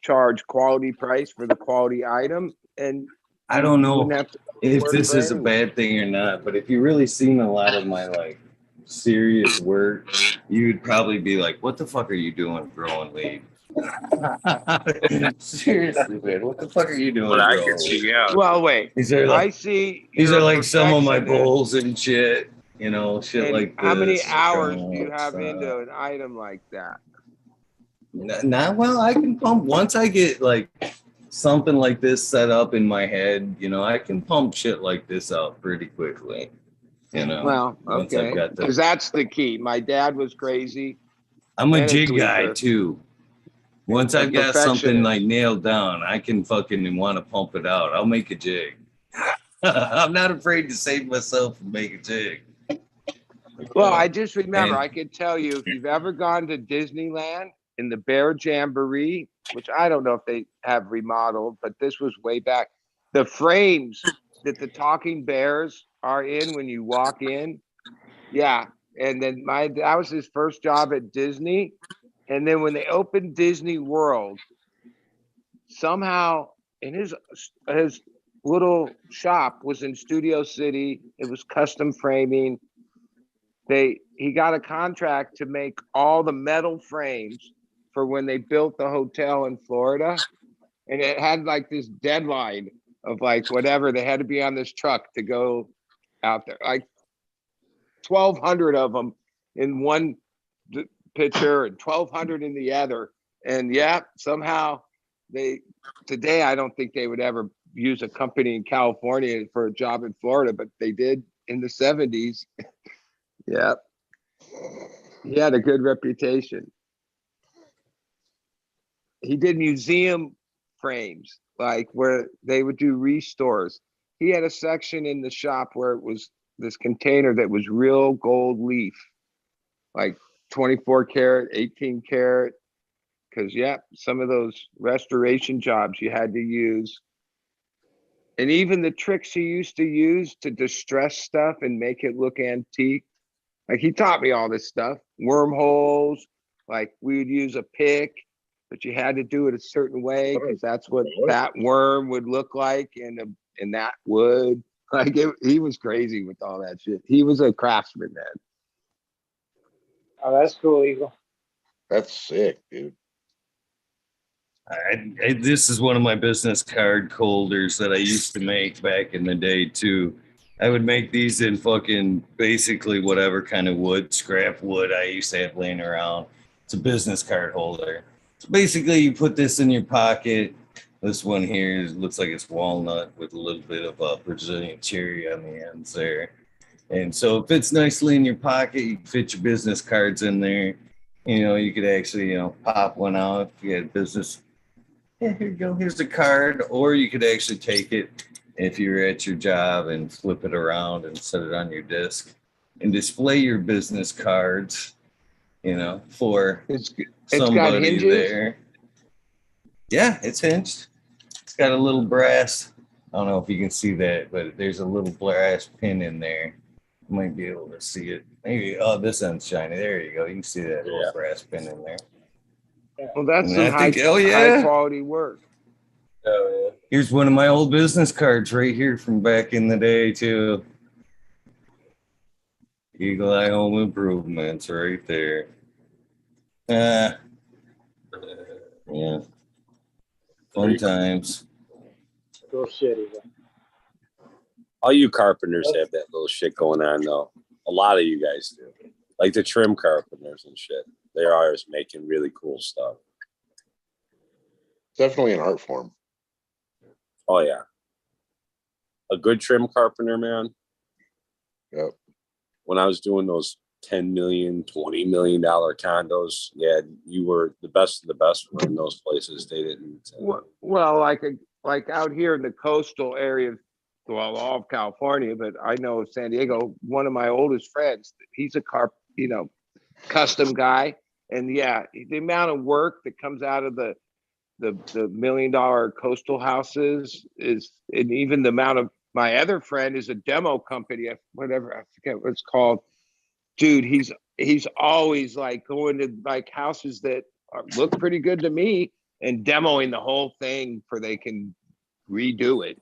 charge quality price for the quality item, and I don't you know wouldn't have to if work this for is a anyone. bad thing or not, but if you really seen a lot of my like serious work, you'd probably be like, what the fuck are you doing growing weed? Seriously, man, what the fuck are you doing But I growing can see, weed? yeah. Well, wait, These are I like see. these you're are a like some of my perfectionist, bowls and shit, shit and like this. how many hours do you have stuff. into an item like that? Not well. I can pump once I get like something like this set up in my head. I can pump shit like this out pretty quickly. Well, once I've okay, got because that's the key. My dad was crazy I'm a and a jig guy tweaker, too. Once a I've got something like perfectionist. nailed down, I can fucking want to pump it out. I'll make a jig. I'm not afraid to save myself and make a jig. Well, I just remember, And I could tell you if you've ever gone to Disneyland in the Bear Jamboree, which I don't know if they have remodeled, but this was way back. The frames that the talking bears are in when you walk in, yeah. And then that was his first job at Disney. And then when they opened Disney World, somehow in his little shop was in Studio City. It was custom framing. He got a contract to make all the metal frames for when they built the hotel in Florida, and it had like this deadline of like whatever, they had to be on this truck to go out there, like 1,200 of them in one picture and 1,200 in the other. And yeah, somehow today I don't think they would ever use a company in California for a job in Florida, but they did in the 70s. Yeah. He had a good reputation. He did museum frames, like where they would do restores. He had a section in the shop where it was this container that was real gold leaf, like 24 karat, 18 karat. Because, yeah, some of those restoration jobs you had to use. And even the tricks he used to use to distress stuff and make it look antique. Like he taught me all this stuff, wormholes, like we would use a pick, but you had to do it a certain way because that's what that worm would look like in that wood. Like he was crazy with all that shit. He was a craftsman, man. Oh, that's cool, Eagle. That's sick, dude. This is one of my business card holders that I used to make back in the day too. I would make these in fucking basically whatever kind of wood, scrap wood I used to have laying around. It's a business card holder. So basically you put this in your pocket. This one here looks like it's walnut with a little bit of a Brazilian cherry on the ends there. And so it fits nicely in your pocket. You can fit your business cards in there. You could actually, pop one out if you had a business. Yeah, here you go. Here's the card. Or you could actually take it if you're at your job and flip it around and set it on your desk and display your business cards, for It's got somebody hinges? there. Yeah, it's hinged. It's got a little brass. I don't know if you can see that, but there's a little brass pin in there. You might be able to see it. Maybe, this end's shiny. There you go. You can see that little brass pin in there. Well, that's And some high quality work. Oh, yeah. Here's one of my old business cards right here from back in the day, too. Eagle Eye Home Improvements right there. Yeah. Fun times. Cool shit, Eagle. All you carpenters have that little shit going on, though. A lot of you guys do. Like the trim carpenters and shit. They are always making really cool stuff. Definitely an art form. Oh, yeah. A good trim carpenter, man. Yep. When I was doing those $10 million, $20 million condos, yeah, you were the best of the best were in those places. They didn't. Well, like out here in the coastal area, well, all of California, but I know of San Diego, one of my oldest friends, he's a custom guy. And yeah, the amount of work that comes out of the $1 million coastal houses is, and even the amount of, my other friend is a demo company, whatever, I forget what it's called. Dude, he's always like going to like houses that look pretty good to me and demoing the whole thing for they can redo it,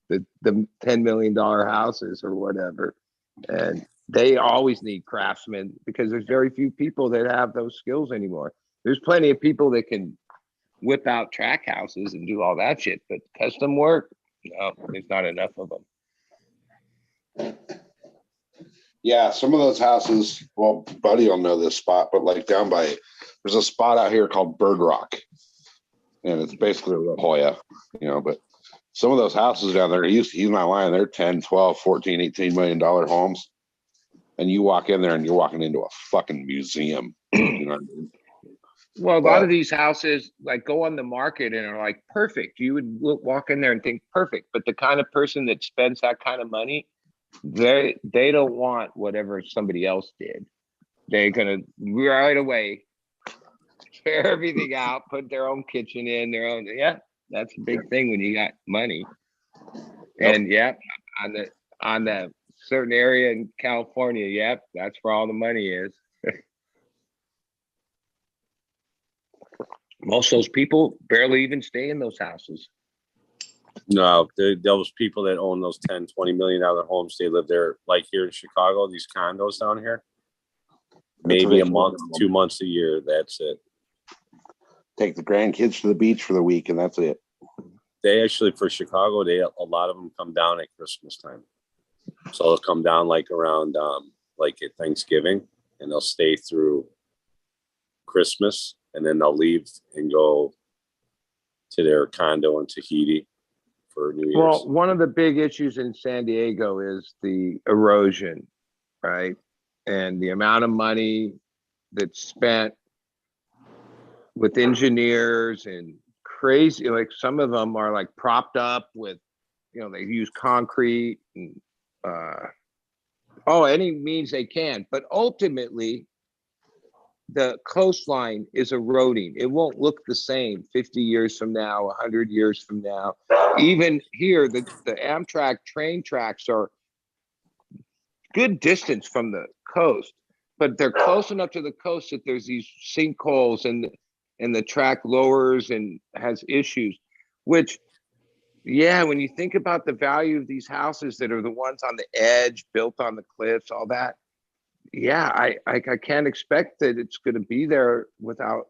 the $10 million houses or whatever. And they always need craftsmen because there's very few people that have those skills anymore. There's plenty of people that can whip out track houses and do all that shit, but custom work, no, there's not enough of them. Yeah, some of those houses, well, Buddy will know this spot, but like down by There's a spot out here called Bird Rock, and it's basically La Jolla, you know, but some of those houses down there, he's not lying, they're 10, 12, 14, $18 million homes. And you walk in there and you're walking into a fucking museum. You know what I mean? Well, a lot of these houses like go on the market and are like perfect. You would walk in there and think perfect, but the kind of person that spends that kind of money, they don't want whatever somebody else did. They're gonna right away tear everything out, put their own kitchen in, their own. Yeah, that's a big thing when you got money. And yeah, on the certain area in California, yep, that's where all the money is. Most of those people barely even stay in those houses. No, those people that own those 10, $20 million homes, they live there, like here in Chicago, these condos down here. Maybe a month, 2 months a year. That's it. Take the grandkids to the beach for the week, and that's it. They actually, for Chicago, a lot of them come down at Christmas time. So they'll come down like around like at Thanksgiving, and they'll stay through Christmas, and then they'll leave and go to their condo in Tahiti for New Year's. Well, one of the big issues in San Diego is the erosion, right? And the amount of money that's spent with engineers and crazy, like some of them are like propped up with, you know, they use concrete and any means they can, but ultimately the coastline is eroding. It won't look the same 50 years from now, 100 years from now. Even here, the Amtrak train tracks are good distance from the coast, but they're close enough to the coast that there's these sinkholes and the track lowers and has issues, which, yeah, when you think about the value of these houses that are the ones on the edge, built on the cliffs, all that, yeah, I can't expect that it's going to be there without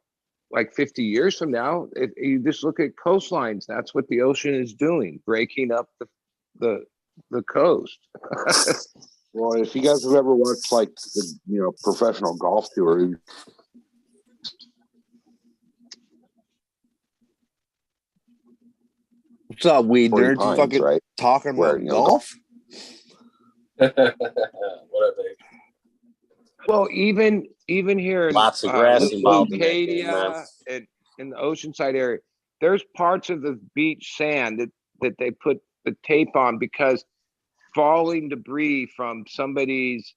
like 50 years from now. You just look at coastlines. That's what the ocean is doing, breaking up the coast. Well, if you guys have ever watched like the professional golf tour, what's up, weed nerds? Pines, Fucking right? talking Where, about golf? What are they? Well, even here in Lots of grass involved in that game, Lucadia man. and in the Oceanside area, there's parts of the beach sand that they put the tape on because falling debris from somebody's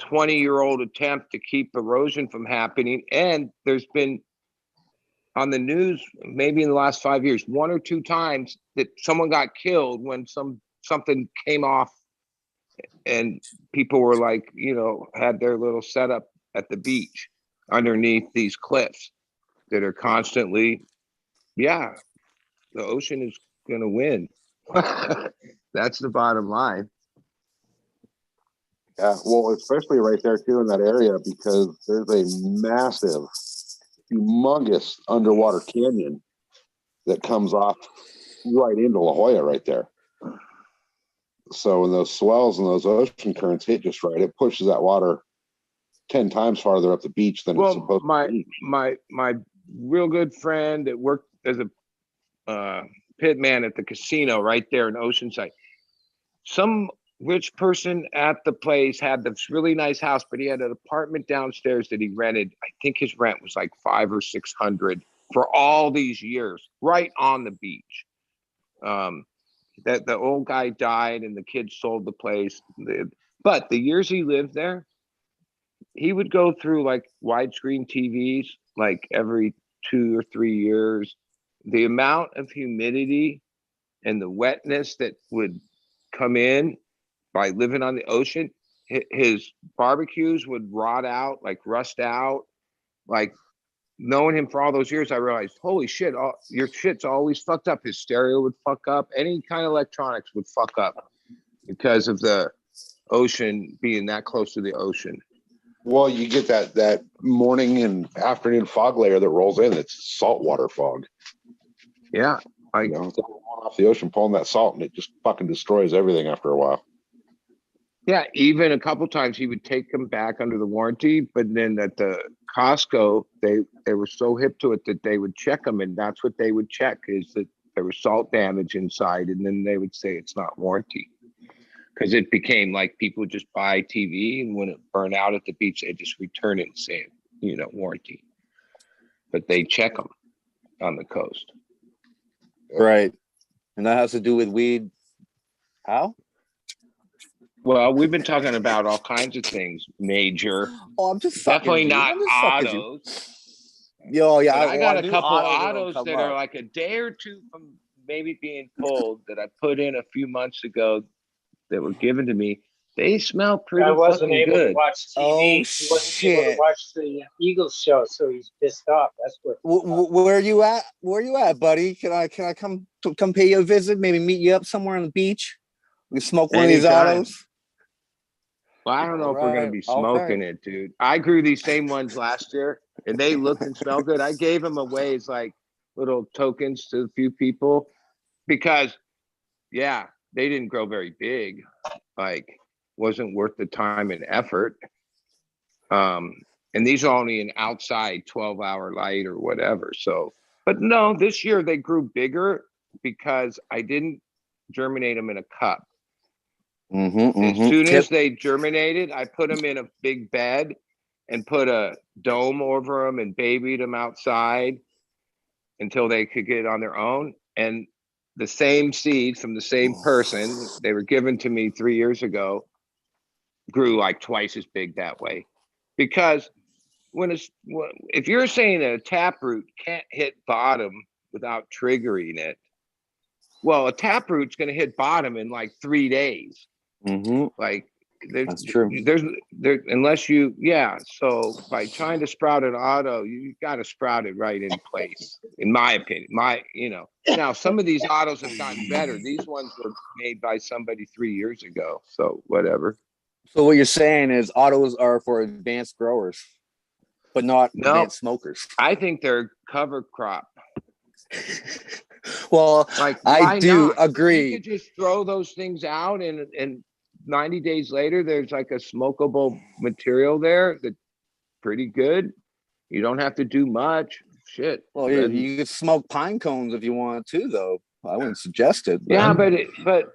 20-year-old attempt to keep erosion from happening. And there's been on the news, maybe in the last 5 years, 1 or 2 times that someone got killed when something came off and people were like, had their little setup at the beach underneath these cliffs that are constantly, the ocean is going to win. That's the bottom line. Yeah, well, especially right there too in that area, because there's a massive, humongous underwater canyon that comes off right into La Jolla right there. So when those swells and those ocean currents hit just right, it pushes that water 10 times farther up the beach than it's supposed to be. My real good friend that worked as a pit man at the casino right there in Oceanside, some rich person at the place had this really nice house, but he had an apartment downstairs that he rented. I think his rent was like $500 or $600 for all these years, right on the beach. That the old guy died and the kids sold the place. But the years he lived there, he would go through like widescreen TVs like every 2 or 3 years. The amount of humidity and the wetness that would come in by living on the ocean, his barbecues would rot out, like rust out. Like knowing him for all those years, I realized, holy shit, your shit's always fucked up. His stereo would fuck up. Any kind of electronics would fuck up because of the ocean being that close to the ocean. Well, you get that morning and afternoon fog layer that rolls in. It's saltwater fog. Yeah. It's all off the ocean, pulling that salt, and it just fucking destroys everything after a while. Yeah, even a couple times he would take them back under the warranty, but then at the Costco, they were so hip to it that they would check them, and that's what they would check, is that there was salt damage inside, and then they would say it's not warranty. Because it became like people would just buy TV, and when it burned out at the beach, they just return it and say, warranty. But they check them on the coast. Right. And that has to do with weed. How? Well, we've been talking about all kinds of things major. Oh, I'm just fucking Definitely you. not I'm just fucking you. autos. Yo, yeah, But I got a knew couple autos autos don't that come are up. like a day or two from maybe being pulled that I put in a few months ago that were given to me. They smell pretty I wasn't fucking able to good. watch TV. Oh, He wasn't able to shit. watch the Eagles show, so he's pissed off. That's what. Where you at? Where you at, buddy? Can I come pay you a visit? Maybe meet you up somewhere on the beach. We can smoke one of these Anytime. autos. Well, I don't know if we're gonna Alright, be smoking it, dude. I grew these same ones last year, and they looked and smelled good. I gave them away as like little tokens to a few people because, yeah, they didn't grow very big. Like, wasn't worth the time and effort. And these are only an outside 12-hour light or whatever. So, but no, this year they grew bigger because I didn't germinate them in a cup. As soon as they germinated, I put them in a big bed and put a dome over them and babied them outside until they could get on their own. And the same seeds from the same person, they were given to me 3 years ago, grew like twice as big that way. Because if you're saying that a taproot can't hit bottom without triggering it, well, a taproot's going to hit bottom in like 3 days. Like that's true. There's unless you, so by trying to sprout an auto, you got to sprout it right in place, in my opinion. Now some of these autos have gotten better. These ones were made by somebody 3 years ago, so whatever. So what you're saying is autos are for advanced growers, but not advanced smokers. I think they're cover crop. Well, like I do agree. You could just throw those things out, and 90 days later, there's like a smokable material there that's pretty good. You don't have to do much. Shit. Well, you could smoke pine cones if you want to, though. I wouldn't suggest it. Yeah, but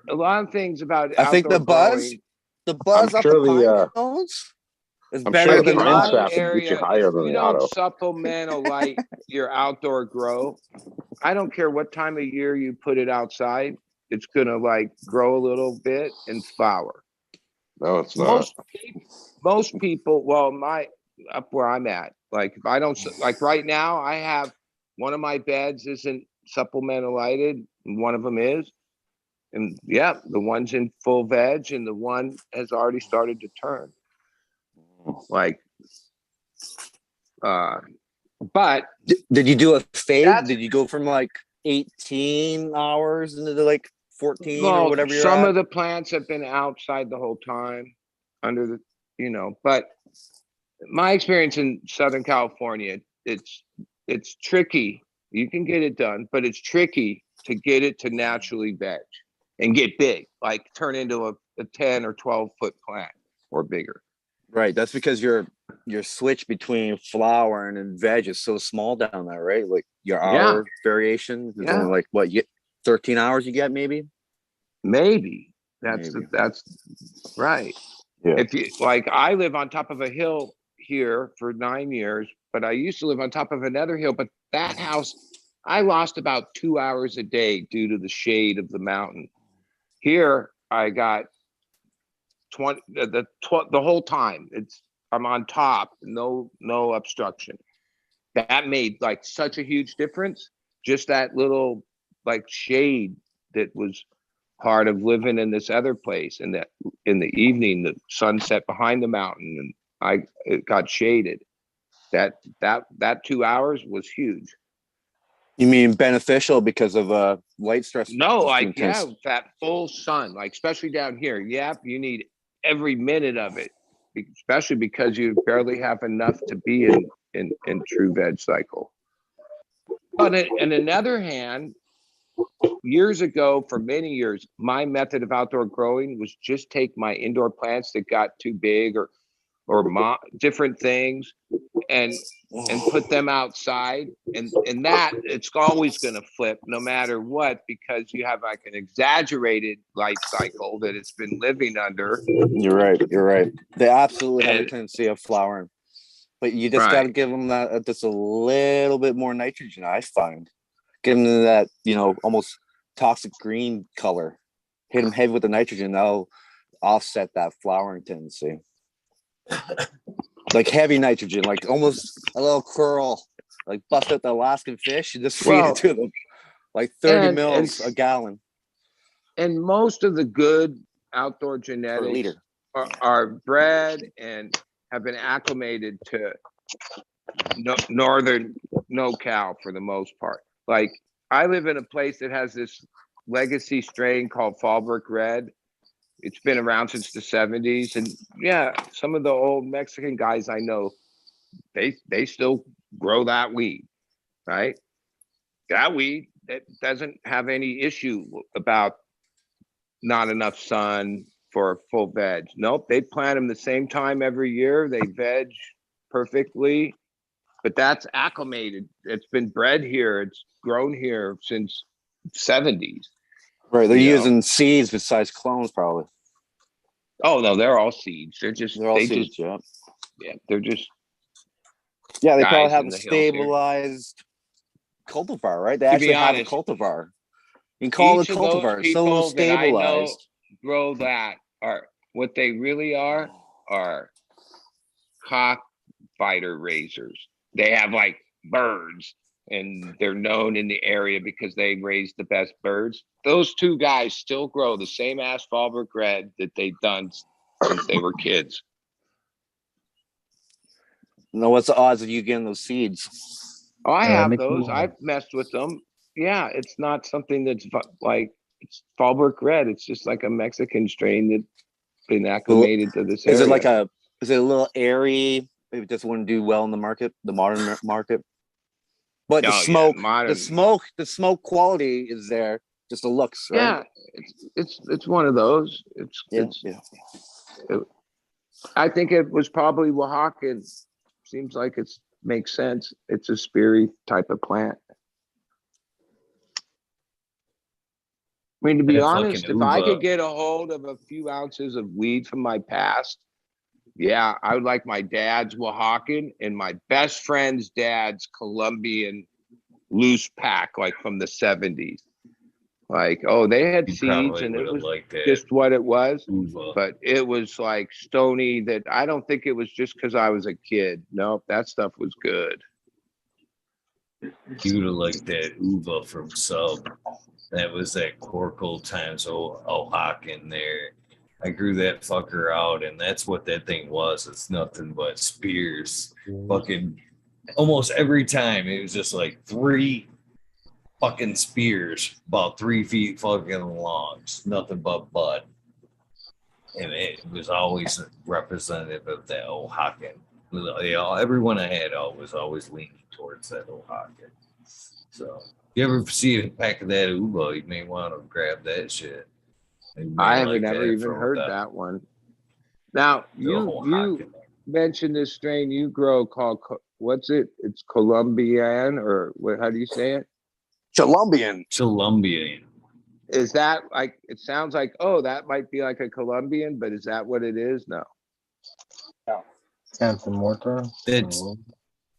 a lot of things about I think the buzz off the pine cones is better than my mine. area. You don't supplemental light your outdoor grow. I don't care what time of year you put it outside. It's gonna like grow a little bit and flower. No, it's not. Most people, well, up where I'm at, like if I don't, like right now, I have one of my beds isn't supplemental lighted, and one of them is, and the one's in full veg, and the one has already started to turn. Like, but did you do a fade? Did you go from like 18 hours into like 14 or whatever you're some at? of the plants have been outside the whole time under the, but my experience in Southern California, it's tricky. You can get it done, but it's tricky to get it to naturally veg and get big, like turn into a 10 or 12 foot plant or bigger. Right. That's because your switch between flower and veg is so small down there, right? Like your hour variation is only like what, you get 13 hours you get maybe? Maybe. That's right. Yeah. If you like, I live on top of a hill here for 9 years, but I used to live on top of another hill, but that house, I lost about 2 hours a day due to the shade of the mountain. Here I got 20 the whole time. I'm on top, no obstruction. That made like such a huge difference. Just that little like shade that was part of living in this other place, and that in the evening the sun set behind the mountain and it got shaded. That 2 hours was huge. You mean beneficial because of light stress? No, like that full sun, like especially down here. Yep, you need every minute of it, especially because you barely have enough to be in true veg cycle. But on another hand, years ago, for many years, my method of outdoor growing was just take my indoor plants that got too big or different things and put them outside, and that it's always going to flip no matter what, because you have like an exaggerated light cycle that it's been living under. You're right. They absolutely have a And- tendency of flowering, but you just got to give them that just a little bit more nitrogen. I find, give them that, you know, almost toxic green color. Hit them heavy with the nitrogen, that'll offset that flowering tendency. Like heavy nitrogen, like almost a little curl, like bust out the Alaskan fish and just feed it to them, like 30 mils a gallon. And most of the good outdoor genetics are bred and have been acclimated to northern NoCal for the most part. Like I live in a place that has this legacy strain called Fallbrook Red. It's been around since the 70s. And yeah, some of the old Mexican guys I know, they still grow that weed, right? That weed that doesn't have any issue about not enough sun for full veg. Nope, they plant them the same time every year. They veg perfectly, but that's acclimated. It's been bred here. It's grown here since 70s. Right, they're using seeds besides clones, probably. Oh no, they're all seeds. They're all seeds. yeah, they're just they probably guys have in a the hills here. stabilized cultivar, right? They To actually be have a honest, cultivar. You can call it each a of those cultivar. It's so people that I know stabilized. grow that are what they really are cockfighter raisers. They have like birds, and they're known in the area because they raise the best birds. Those two guys still grow the same ass Fallbrook Red that they've done since they were kids. No, what's the odds of you getting those seeds? Oh, I have those. I've messed with them. Yeah, it's not something that's like it's Fallbrook Red. It's just like a Mexican strain that's been acclimated to this area. Is it a little airy? Maybe it just wouldn't do well in the market, the modern market. But the smoke quality is there. Just the looks, right? Yeah, it's one of those. I think it was probably Oaxacan. Seems like it makes sense. It's a speary type of plant. I mean, to be honest, if I could get a hold of a few ounces of weed from my past, yeah, I would like my dad's Oaxacan and my best friend's dad's Colombian loose pack, like from the 70s. Like, oh, they had seeds and it was just what it was. But it was like stony that I don't think it was just because I was a kid. Nope, that stuff was good. You would have liked that uva from Sub. That was that Corkle times Oaxacan there. I grew that fucker out, and that's what that thing was. It's nothing but spears. Fucking almost every time it was just like 3 fucking spears about 3 feet fucking long. Just nothing but bud. And it was always representative of that Oaxacan. Everyone I had was always leaning towards that Oaxacan. So if you ever see a pack of that uva, you may want to grab that shit. I haven't ever even heard that one. Now, you mentioned this strain you grow called, what's it? It's Colombian, or what? How do you say it? Colombian. Is that like, it sounds like, oh, that might be like a Colombian, but is that what it is? No. Santa Marta.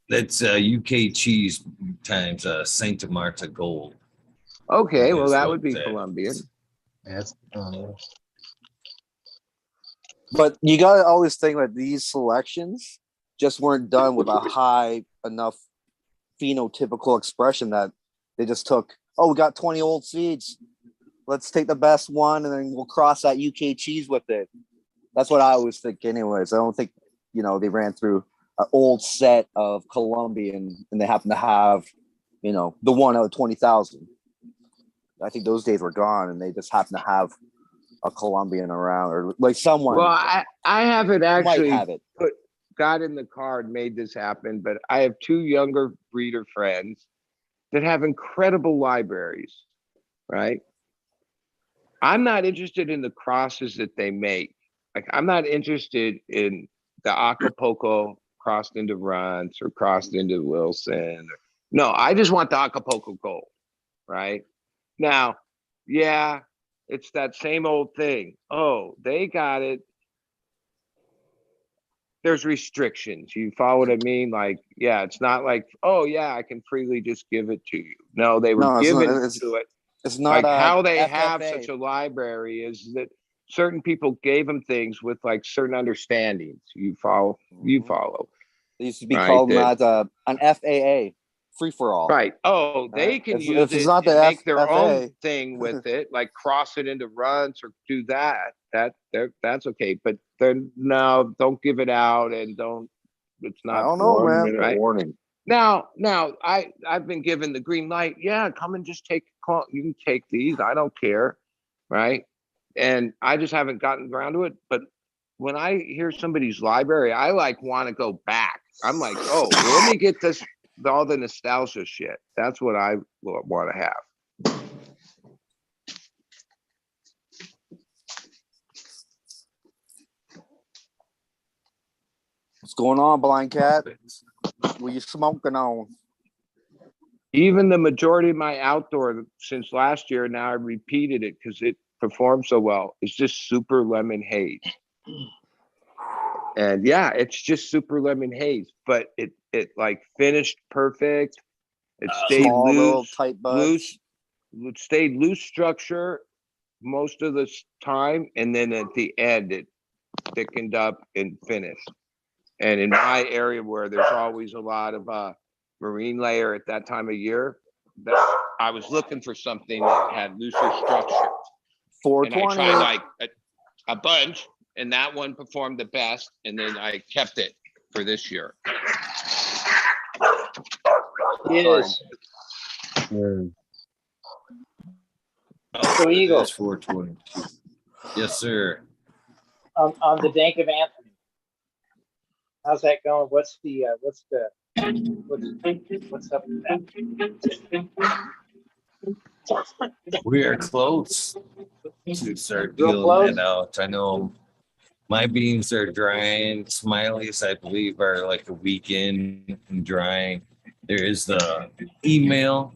That's UK cheese times Santa Marta Gold. Okay, well, that would be Colombian. Yes. But you got to always think that these selections just weren't done with a high enough phenotypical expression that they just took, oh, we got 20 old seeds. Let's take the best one and then we'll cross that UK cheese with it. That's what I always think anyways. I don't think, they ran through an old set of Colombian and they happen to have, the one out of 20,000. I think those days were gone and they just happen to have a Colombian around or like someone. Well, I haven't actually got in the car and made this happen, but I have 2 younger breeder friends that have incredible libraries. right? I'm not interested in the crosses that they make. Like, I'm not interested in the Acapulco crossed into Runts or crossed into Wilson. No, I just want the Acapulco Gold, right? Now, yeah, it's that same old thing. Oh, they got it. There's restrictions. You follow what I mean? Like, yeah, it's not like, oh yeah, I can freely just give it to you. No, they were No, it's given not. to it. It's not Like how they FFA. have such a library is that certain people gave them things with like certain understandings. You follow. You follow. It used to be Right, called that- an FAA, free for all. Right. Oh, they can use If it's it not and the make their FFA, own thing with it, like cross it into Runts or do that. That's okay. But then no, don't give it out and don't. It's I not. don't know, 1 man. minute Right. warning. Now, I've been given the green light. Yeah, come and just take. You can take these. I don't care, right? And I just haven't gotten around to it. But when I hear somebody's library, I like want to go back. I'm like, oh, well, let me get this, all the nostalgia shit. That's what I want to have. What's going on, Blind Cat? What you smoking on? Even the majority of my outdoor since last year, now I repeated it because it performed so well. It's just super lemon haze. And yeah, it's just super lemon haze, but it like finished perfect. It stayed Small, little, loose, tight buds. it stayed loose structure most of the time, and then at the end it thickened up and finished. And in my area where there's always a lot of marine layer at that time of year, that I was looking for something that had looser structure. And I 420. tried like a bunch, and that one performed the best, and then I kept it for this year. Yes. So Eagle, That's 420. Yes, sir. on the Dank of Anthony. How's that going? What's up with that? We are close to start Real dealing close? that out. I know my beans are drying. Smileys, I believe, are like a weekend in drying. There is the email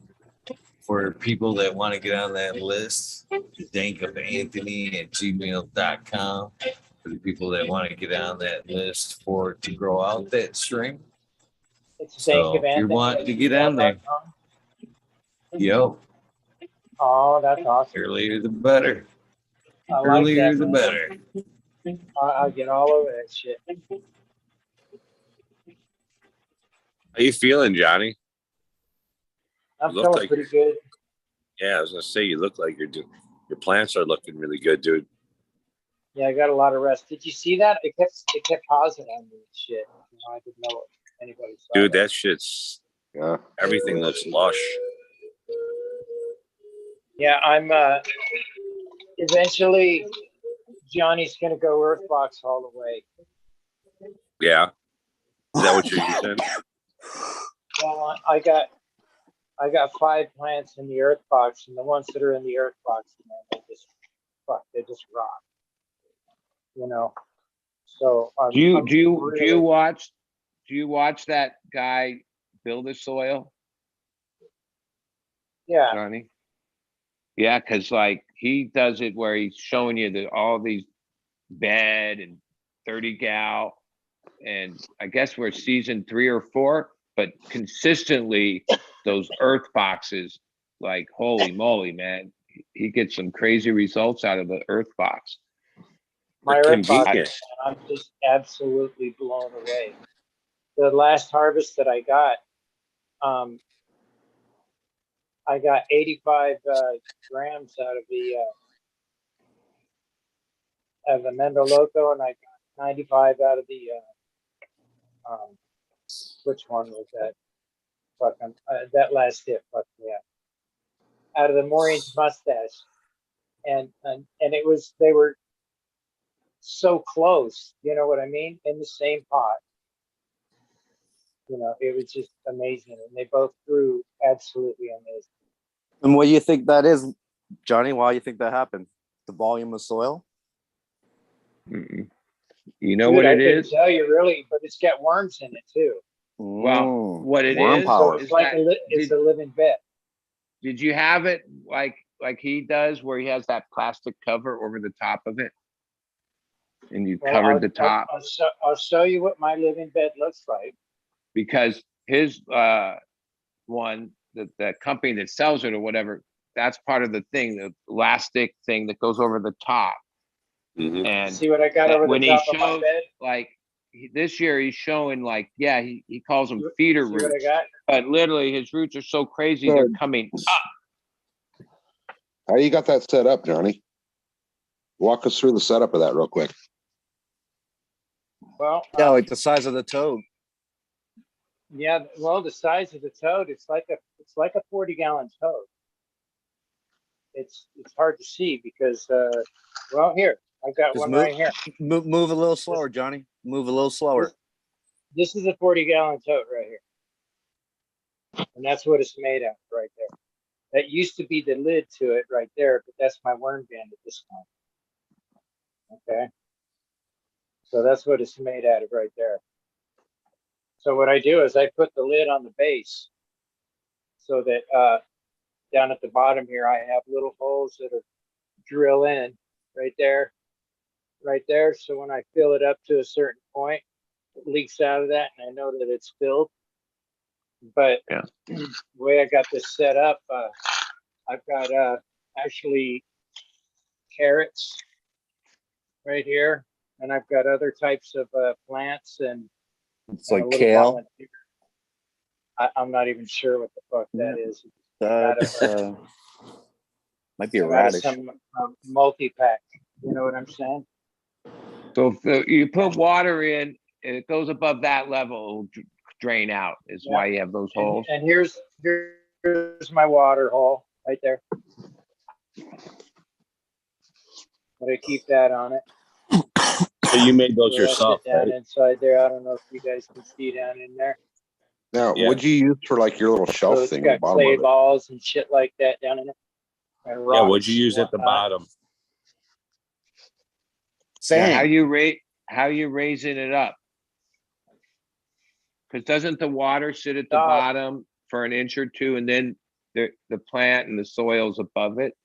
for people that want to get on that list, dankofanthony@gmail.com. For the people that want to get on that list to grow out that string. It's So if you want to get on there, yo, Oh, that's awesome. earlier the better. I like Earlier that, the man. better. I'll get all over that shit. How you feeling, Johnny? I'm Look feeling like- pretty good. Yeah, I was gonna say you look like you're doing. Your plants are looking really good, dude. Yeah, I got a lot of rest. Did you see that? It kept pausing on me and shit. You know, I didn't know if anybody saw Dude, that shit's. Yeah. Everything looks lush. Yeah, I'm eventually Johnny's gonna go Earthbox all the way. Yeah. Is that what you're using? Well, I got 5 plants in the Earthbox, and the ones that are in the Earthbox, man, they just rock. You know. So Do you watch that guy build a soil, Yeah. Johnny? Yeah, because like he does it where he's showing you all these bed and 30 gal, and I guess we're season 3 or 4, but consistently those earth boxes, like holy moly, man, he gets some crazy results out of the earth box. My They're Earthbox, convenient. I'm just absolutely blown away. The last harvest that I got 85 grams out of the Mendo Loco, and I got 95 out of the which one was that? Fucking that last hit, fuck yeah. Out of the Maureen's mustache, and they were so close. You know what I mean? In the same pot. You know, it was just amazing, and they both grew absolutely amazing. And what do you think that is, Johnny, why do you think that happened? The volume of soil? Mm-mm. You know Dude, what I it couldn't is? tell you really, but it's got worms in it too. Well, what it worm is, power. It's like it's a living bed. did you have it like he does, where he has that plastic cover over the top of it, and you Well, covered the top? I'll show you what my living bed looks like. Because his one, the company that sells it or whatever, that's part of the thing, the elastic thing that goes over the top. Mhm. And See what I got over when the he top of my shows, bed? like this year, he's showing like, yeah, he calls them feeder See what I roots, got? but literally his roots are so crazy they're coming up. How you got that set up, Johnny? Walk us through the setup of that real quick. Well, Yeah, like the size of the toad. yeah. Well, the size of the toad, it's like a 40-gallon toad. It's hard to see because well, here I've got Just one move, right here. move a little slower, Johnny. Move a little slower. This is a 40-gallon toad right here, and that's what it's made out of right there. That used to be the lid to it right there, but that's my worm bin at this time. Okay, so that's what it's made out of right there. So what I do is I put the lid on the base, so that down at the bottom here I have little holes that are drill in right there. So when I fill it up to a certain point, it leaks out of that, and I know that it's filled. But Yeah. the way I got this set up, I've got actually carrots right here, and I've got other types of plants and It's and like a little kale. volunteer. I'm not even sure what the fuck that is. That's might be a Out of radish. some multi-pack. You know what I'm saying? So if you put water in and it goes above that level, it'll drain out, is why you have those holes. And here's my water hole right there. But I keep that on it. So you made those So that's yourself, it down right? inside there. I don't know if you guys can see down in there. Now, Yeah. what'd you use for like your little shelf So it's thing at the got bottom clay of it? balls and shit like that down in it. And Yeah, rocks what'd you use and at the whatnot. bottom? Now, Sand. how you raising it up? Because doesn't the water sit at the Dog. bottom for an inch or two, and then the plant and the soil's above it?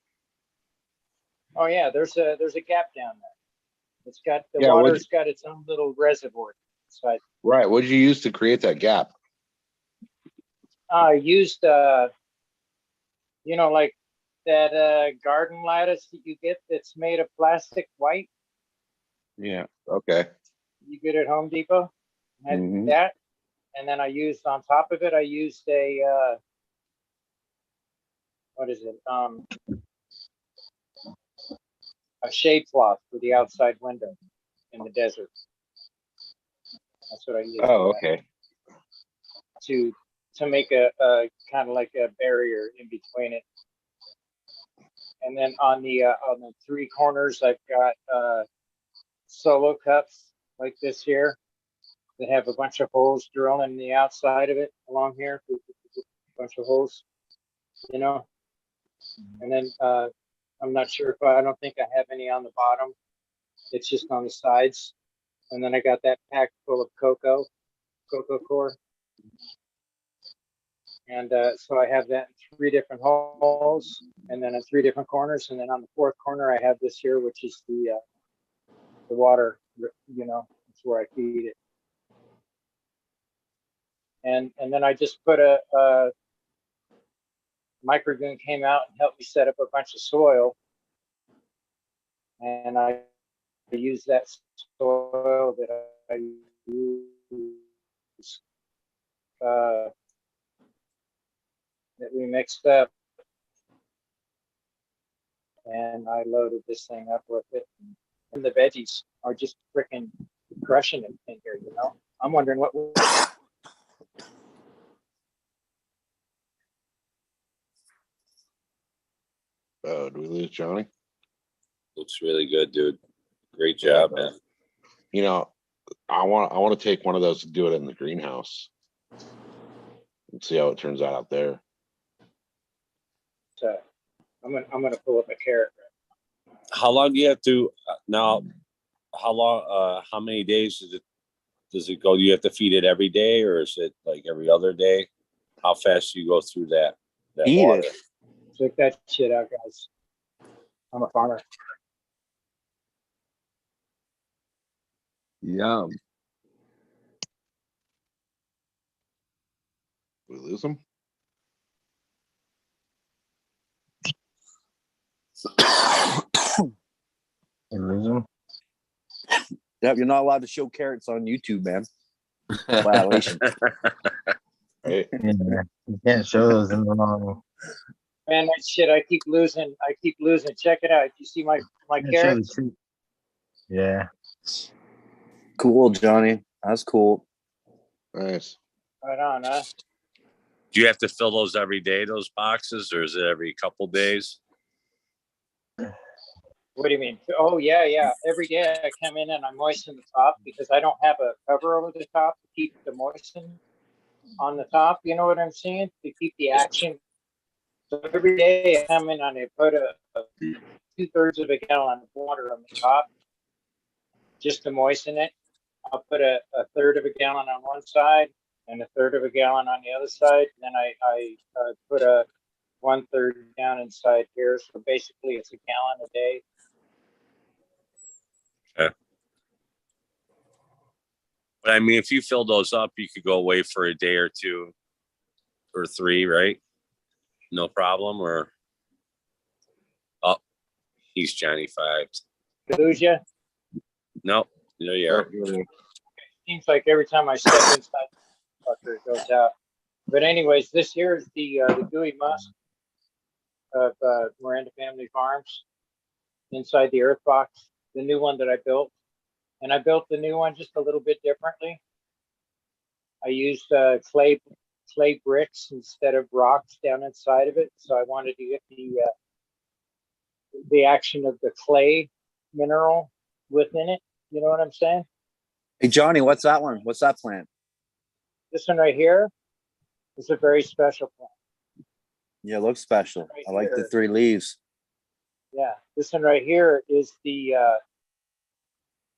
Oh yeah, there's a gap down there. It's got the Yeah, water's got its own little reservoir inside. Right. What'd you use to create that gap? I used like that garden lattice that you get that's made of plastic white. Yeah. Okay. You get at Home Depot. I had Mhm. that, and then I used on top of it. I used a what is it? A shade cloth for the outside window in the desert. That's what I used. Oh, for that. okay. To make a kind of like a barrier in between it. And then on the 3 corners, I've got solo cups like this here that have a bunch of holes drilled in the outside of it along here, a bunch of holes, And then I'm not sure if I don't think I have any on the bottom. It's just on the sides. And then I got that pack full of cocoa core. And so I have that in 3 different holes, and then in 3 different corners. And then on the 4th corner, I have this here, which is the water. It's where I feed it. And then I just put a microgoon came out and helped me set up a bunch of soil, and I use that soil that I use that we mixed up, and I loaded this thing up with it. And the veggies are just freaking crushing it in here, I'm wondering what. Oh, do we lose Johnny? Looks really good, dude. Great job, man. I want to take one of those and do it in the greenhouse and see how it turns out there. I'm gonna pull up a carrot. How long do you have to now? How long? How many days does it go? Do you have to feed it every day, or is it like every other day? How fast do you go through that Eat water? it. Check that shit out, guys. I'm a farmer. Yum. We lose them. You lose them. Yep, you're not allowed to show carrots on YouTube, man. Violation. Right? Yeah, you can't show those in the wrong. Man, that shit, I keep losing. Check it out. You see my Can't show the carrots? truth. Yeah. Cool, Johnny. That's cool. Nice. Right on, huh? Do you have to fill those every day, those boxes, or is it every couple days? What do you mean? Oh, yeah. Every day I come in and I moisten the top because I don't have a cover over the top to keep the moisten on the top. You know what I'm saying? To keep the action. So every day I come in and I put a 2/3 of a gallon of water on the top just to moisten it. I'll put a 1/3 of a gallon on one side and a 1/3 of a gallon on the other side. Then I put a 1/3 down inside here. So basically it's a gallon a day. Okay. But I mean, if you fill those up, you could go away for a day or two or three, right? No problem. Or he's Johnny 5. Lose ya? Nope. No, yeah. Seems like every time I step inside the fucker, it goes out. But anyways, this here is the gooey musk of Miranda Family Farms inside the earth box, the new one that I built. And I built the new one just a little bit differently. I used clay bricks instead of rocks down inside of it. So I wanted to get the action of the clay mineral within it. You know what I'm saying? Hey, Johnny, what's that one? What's that plant? This one right here is a very special plant. Yeah, it looks special. Right I like the here. 3 leaves. Yeah, this one right here is the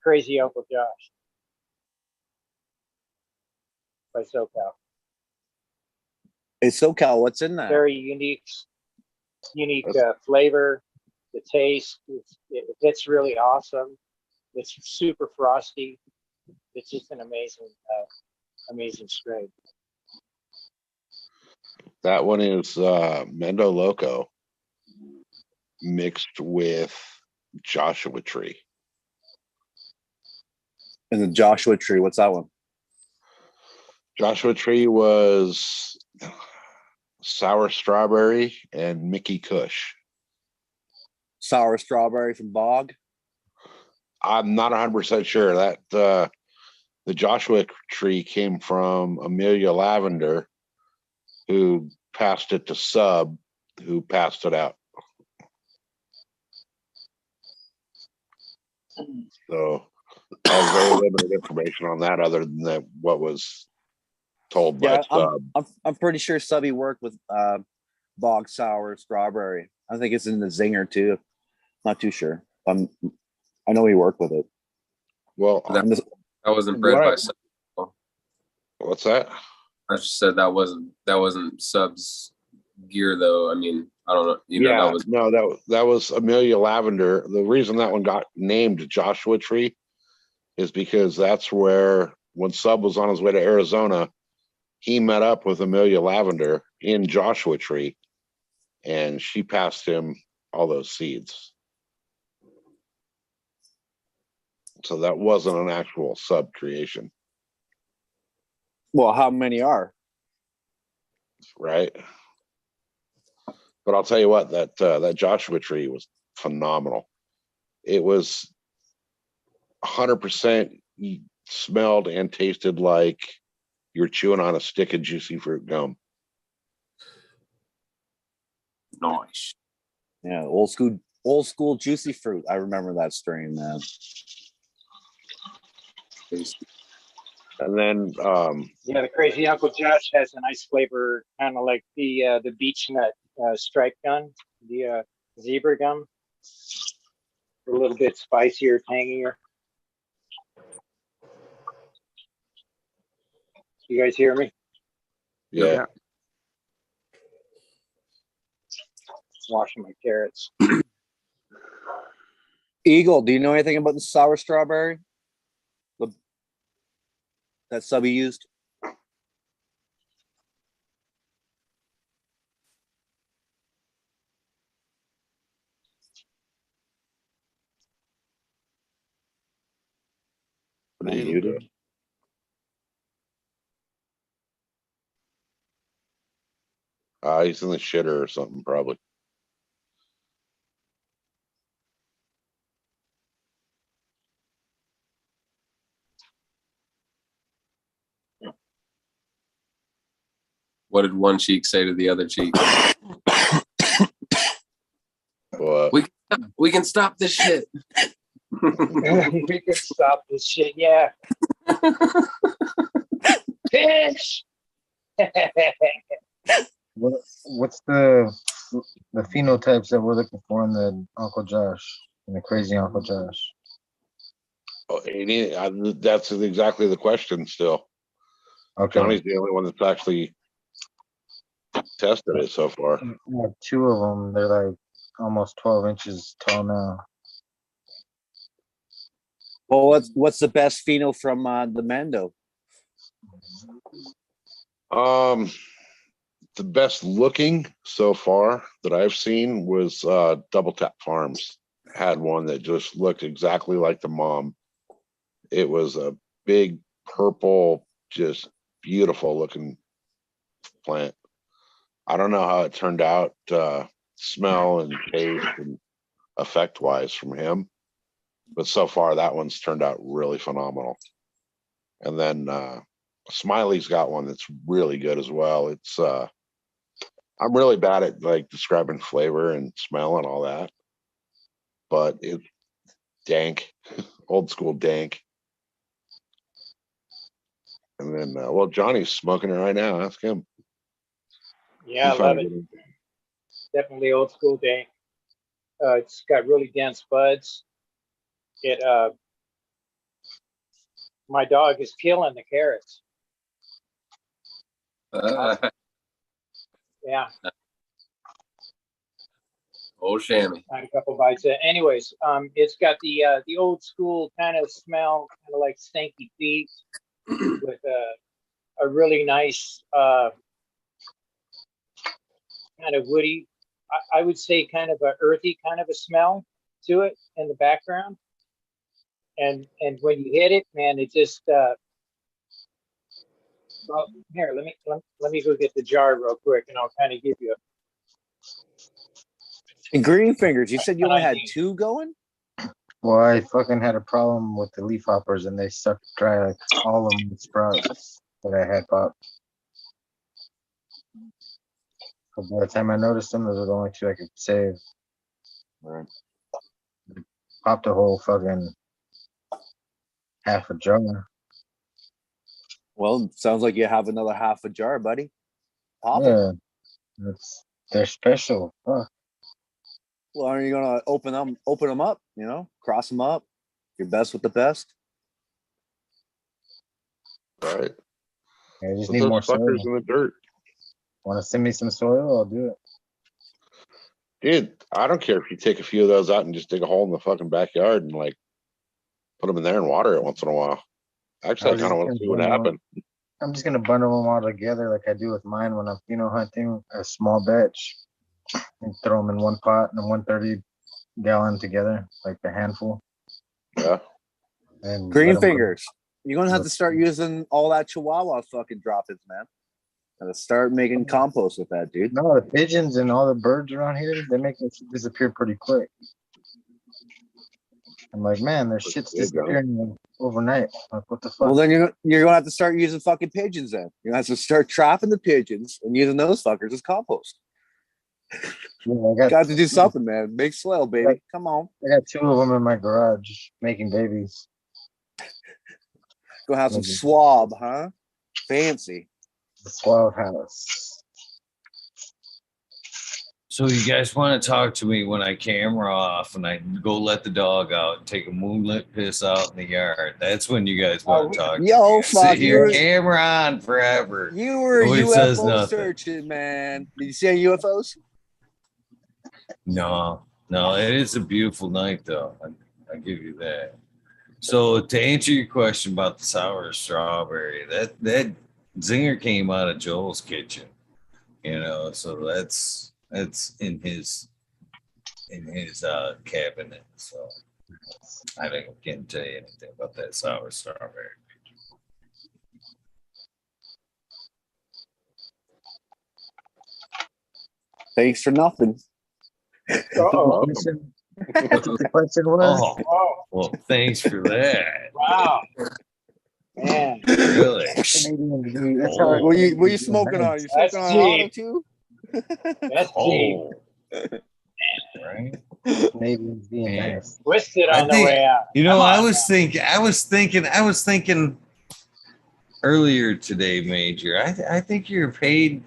Crazy Uncle Josh by SoCal. Hey, SoCal, what's in that? Very unique flavor. The taste, it's really awesome. It's super frosty. It's just an amazing strain. That one is Mendo Loco mixed with Joshua Tree. And the Joshua Tree, what's that one? Joshua Tree was sour strawberry and Mickey Kush. Sour strawberry from Bog? I'm not 100% sure. That the Joshua Tree came from Amelia Lavender, who passed it to Sub, who passed it out. So I have very limited information on that, other than that what was told by Sub. I'm pretty sure Subby worked with Bog Sour Strawberry. I think it's in the Zinger too. Not too sure. I know he worked with it. Well, that wasn't bred by Sub. What's that? I just said that wasn't Sub's gear though. I mean, I don't know. That was Amelia Lavender. The reason that one got named Joshua Tree is because that's where, when Sub was on his way to Arizona, he met up with Amelia Lavender in Joshua Tree, and she passed him all those seeds. So that wasn't an actual Sub creation. Well, how many are? Right. But I'll tell you what, that Joshua Tree was phenomenal. It was 100% smelled and tasted like you're chewing on a stick of juicy fruit gum. Nice. Yeah, old school juicy fruit. I remember that strain, man. And then the Crazy Uncle Josh has a nice flavor, kind of like the beech nut strike gun, the zebra gum. A little bit spicier, tangier. You guys hear me? Yeah. Washing my carrots. Eagle, do you know anything about the sour strawberry? That Subby used? What are you Muted. doing? He's in the shitter or something, probably. What did one cheek say to the other cheek? What? We can stop this shit. We can stop this shit, yeah. Fish! What's the phenotypes that we're looking for in the Uncle Josh, in the crazy Uncle Josh? Oh, that's exactly the question still. Okay. Johnny's the only one that's actually tested it so far. I have two of them. They're like almost 12 inches tall now. Well, what's the best pheno from the Mando? The best looking so far that I've seen was Double Tap Farms. Had one that just looked exactly like the mom. It was a big purple, just beautiful looking plant. I don't know how it turned out, smell and taste and effect wise from him, but so far that one's turned out really phenomenal. And then Smiley's got one that's really good as well. It's I'm really bad at like describing flavor and smell and all that, but it's dank, old school dank. And then, well, Johnny's smoking it right now. Ask him. Yeah, I love it. Definitely old school day. It's got really dense buds. It my dog is killing the carrots. Yeah. Oh, chamois. Had a couple bites. Anyways, it's got the old school kind of smell, kind of like stinky feet, with a really nice kind of woody. I would say kind of a earthy kind of a smell to it in the background. And when you hit it, man, it just well, here, let me go get the jar real quick, and I'll kind of give you And green fingers, you said you only had two going? Well, I fucking had a problem with the leaf hoppers, and they sucked dry like all of them sprouts that I had popped. So by the time I noticed them, those were the only two I could save. Right. Popped a whole fucking half a jar. Well, sounds like you have another half a jar, buddy. Pop it. Yeah, they're special. Huh. Well, aren't you gonna open them up? You know, cross them up. Your best with the best. All right. I just Put need those more soil. fuckers in the dirt. Want to send me some soil? I'll do it. Dude, I don't care if you take a few of those out and just dig a hole in the fucking backyard and like put them in there and water it once in a while. Actually, I kind of want to see what happened. I'm just gonna bundle them all together like I do with mine when I'm hunting a small batch and throw them in one pot and 130 gallon together, like a handful. Yeah. And Green fingers. You're gonna have to start using all that Chihuahua fucking drop-ins, man. Gotta start making compost with that, dude. No, the pigeons and all the birds around here, they make it disappear pretty quick. I'm like, man, their shit's disappearing overnight. Like, what the fuck? Well, then you're gonna have to start using fucking pigeons. Then you're gonna have to start trapping the pigeons and using those fuckers as compost. Yeah, got to do something, man. Make soil, baby. Come on. I got two of them in my garage making babies. Go have some swab, huh? Fancy. The swab house. So you guys want to talk to me when I camera off and I go let the dog out and take a moonlit piss out in the yard? That's when you guys want to talk to me. Yo, I fuck, sit here, you camera on forever. were Nobody says UFO nothing. searching, man. Did you see any UFOs? No, it is a beautiful night though. I give you that. So to answer your question about the sour strawberry, that zinger came out of Joel's kitchen, so that's in his cabinet. So I can't tell you anything about that sour strawberry. Thanks for nothing. Uh-oh. That's what the question was. Oh, well, thanks for that. Wow. Man. Really? Canadian, that's Oh. how What you smoking on? You That's smoking on auto deep. too? That's deep. Oh, right. Canadians being Man. nice. Twisted I on the think- way out. You know, Come I on was thinking earlier today, Major. I think you're a paid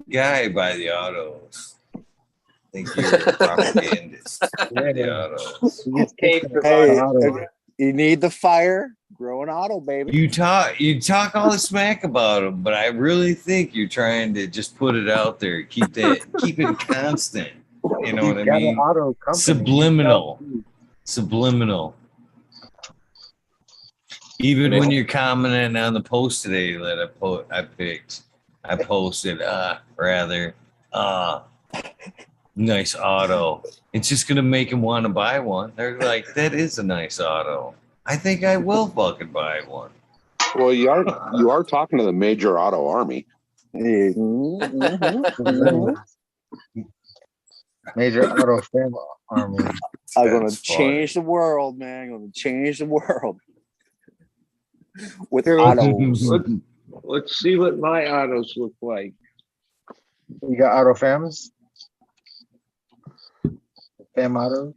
guy by the autos. I think you're a propagandist by the autos. You just Paid picked for up Hey, the auto. you need the fire. Grow an auto, baby. You talk all the smack about them, but I really think you're trying to just put it out there, keep it constant. You know You've what I got mean? an auto company. Subliminal. Even when you're commenting on the post today that I posted, nice auto. It's just gonna make them want to buy one. They're like, that is a nice auto. I think I will fucking buy one. Well, you are talking to the major auto army. Major auto fam army. I'm gonna That's change the world, man. I'm gonna change the world with Here, autos. Let's see what my autos look like. You got auto fams? Fam auto?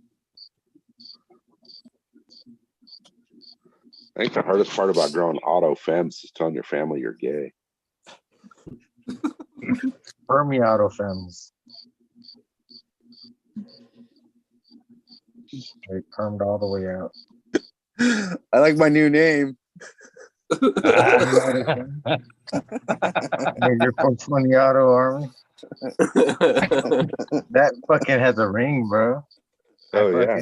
I think the hardest part about growing auto femmes is telling your family you're gay. Permy auto fams. They permed all the way out. I like my new name. Major 420 auto army. That fucking has a ring, bro. Oh, yeah.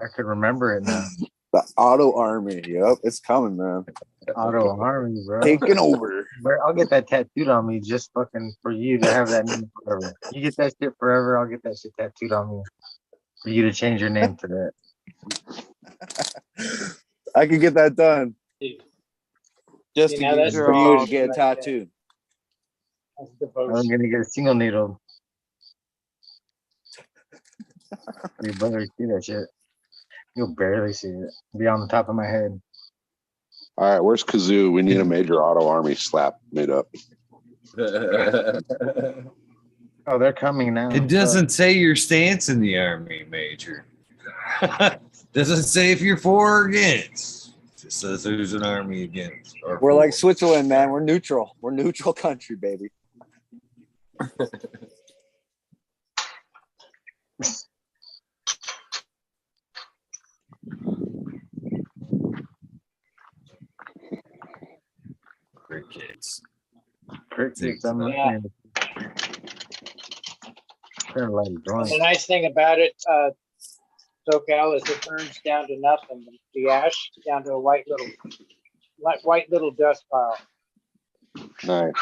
I could remember it now. The auto army. Yep, it's coming, man. Auto army, bro. Taking over. Bro, I'll get that tattooed on me just fucking for you to have that name forever. You get that shit forever, I'll get that shit tattooed on me. For you to change your name to that. I can get that done. Just You know, that's for you to all get a right tattoo. That's I'm devotion. gonna get a single needle. You barely see that shit. You'll barely see it. Be on the top of my head. All right, where's Kazoo? We need a major auto army slap made up. Oh, they're coming now. It doesn't say your stance in the army, Major. Doesn't say if you're for or against. It just says there's an army against. Or We're for. like Switzerland, man. We're neutral. We're neutral country, baby. Crickets. Crickets. I'm Yeah. They're like And drunk. the nice thing about it, SoCal, is it burns down to nothing. The ash down to a white little dust pile. Nice.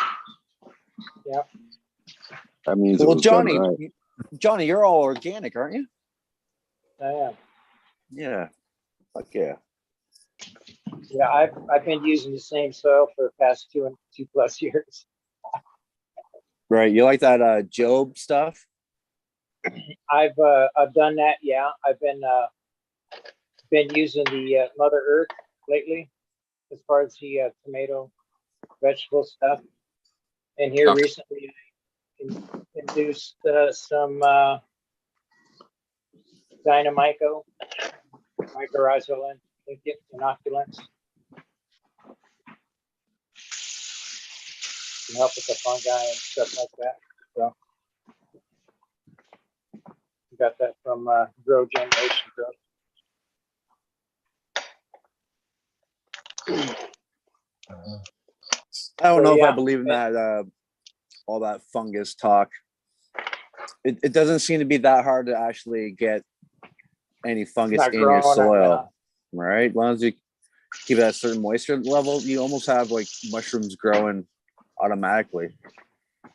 Yeah. That means it Well, was done Johnny, right. Johnny, you're all organic, aren't you? I am. Yeah. Fuck yeah. Yeah, I've been using the same soil for the past 2+ years. Right. You like that Job stuff? I've done that. Yeah, I've been using the Mother Earth lately, as far as the tomato, vegetable stuff. And here Okay. recently, I induced some dynamico, mycorrhizal inoculants to help with the fungi and stuff like that. So Got that from Grow Generation Grow. I don't So, know if I yeah. believe in that all that fungus talk. It doesn't seem to be that hard to actually get any fungus not in your growing right soil, now. right? As long as you keep that certain moisture level, you almost have like mushrooms growing automatically.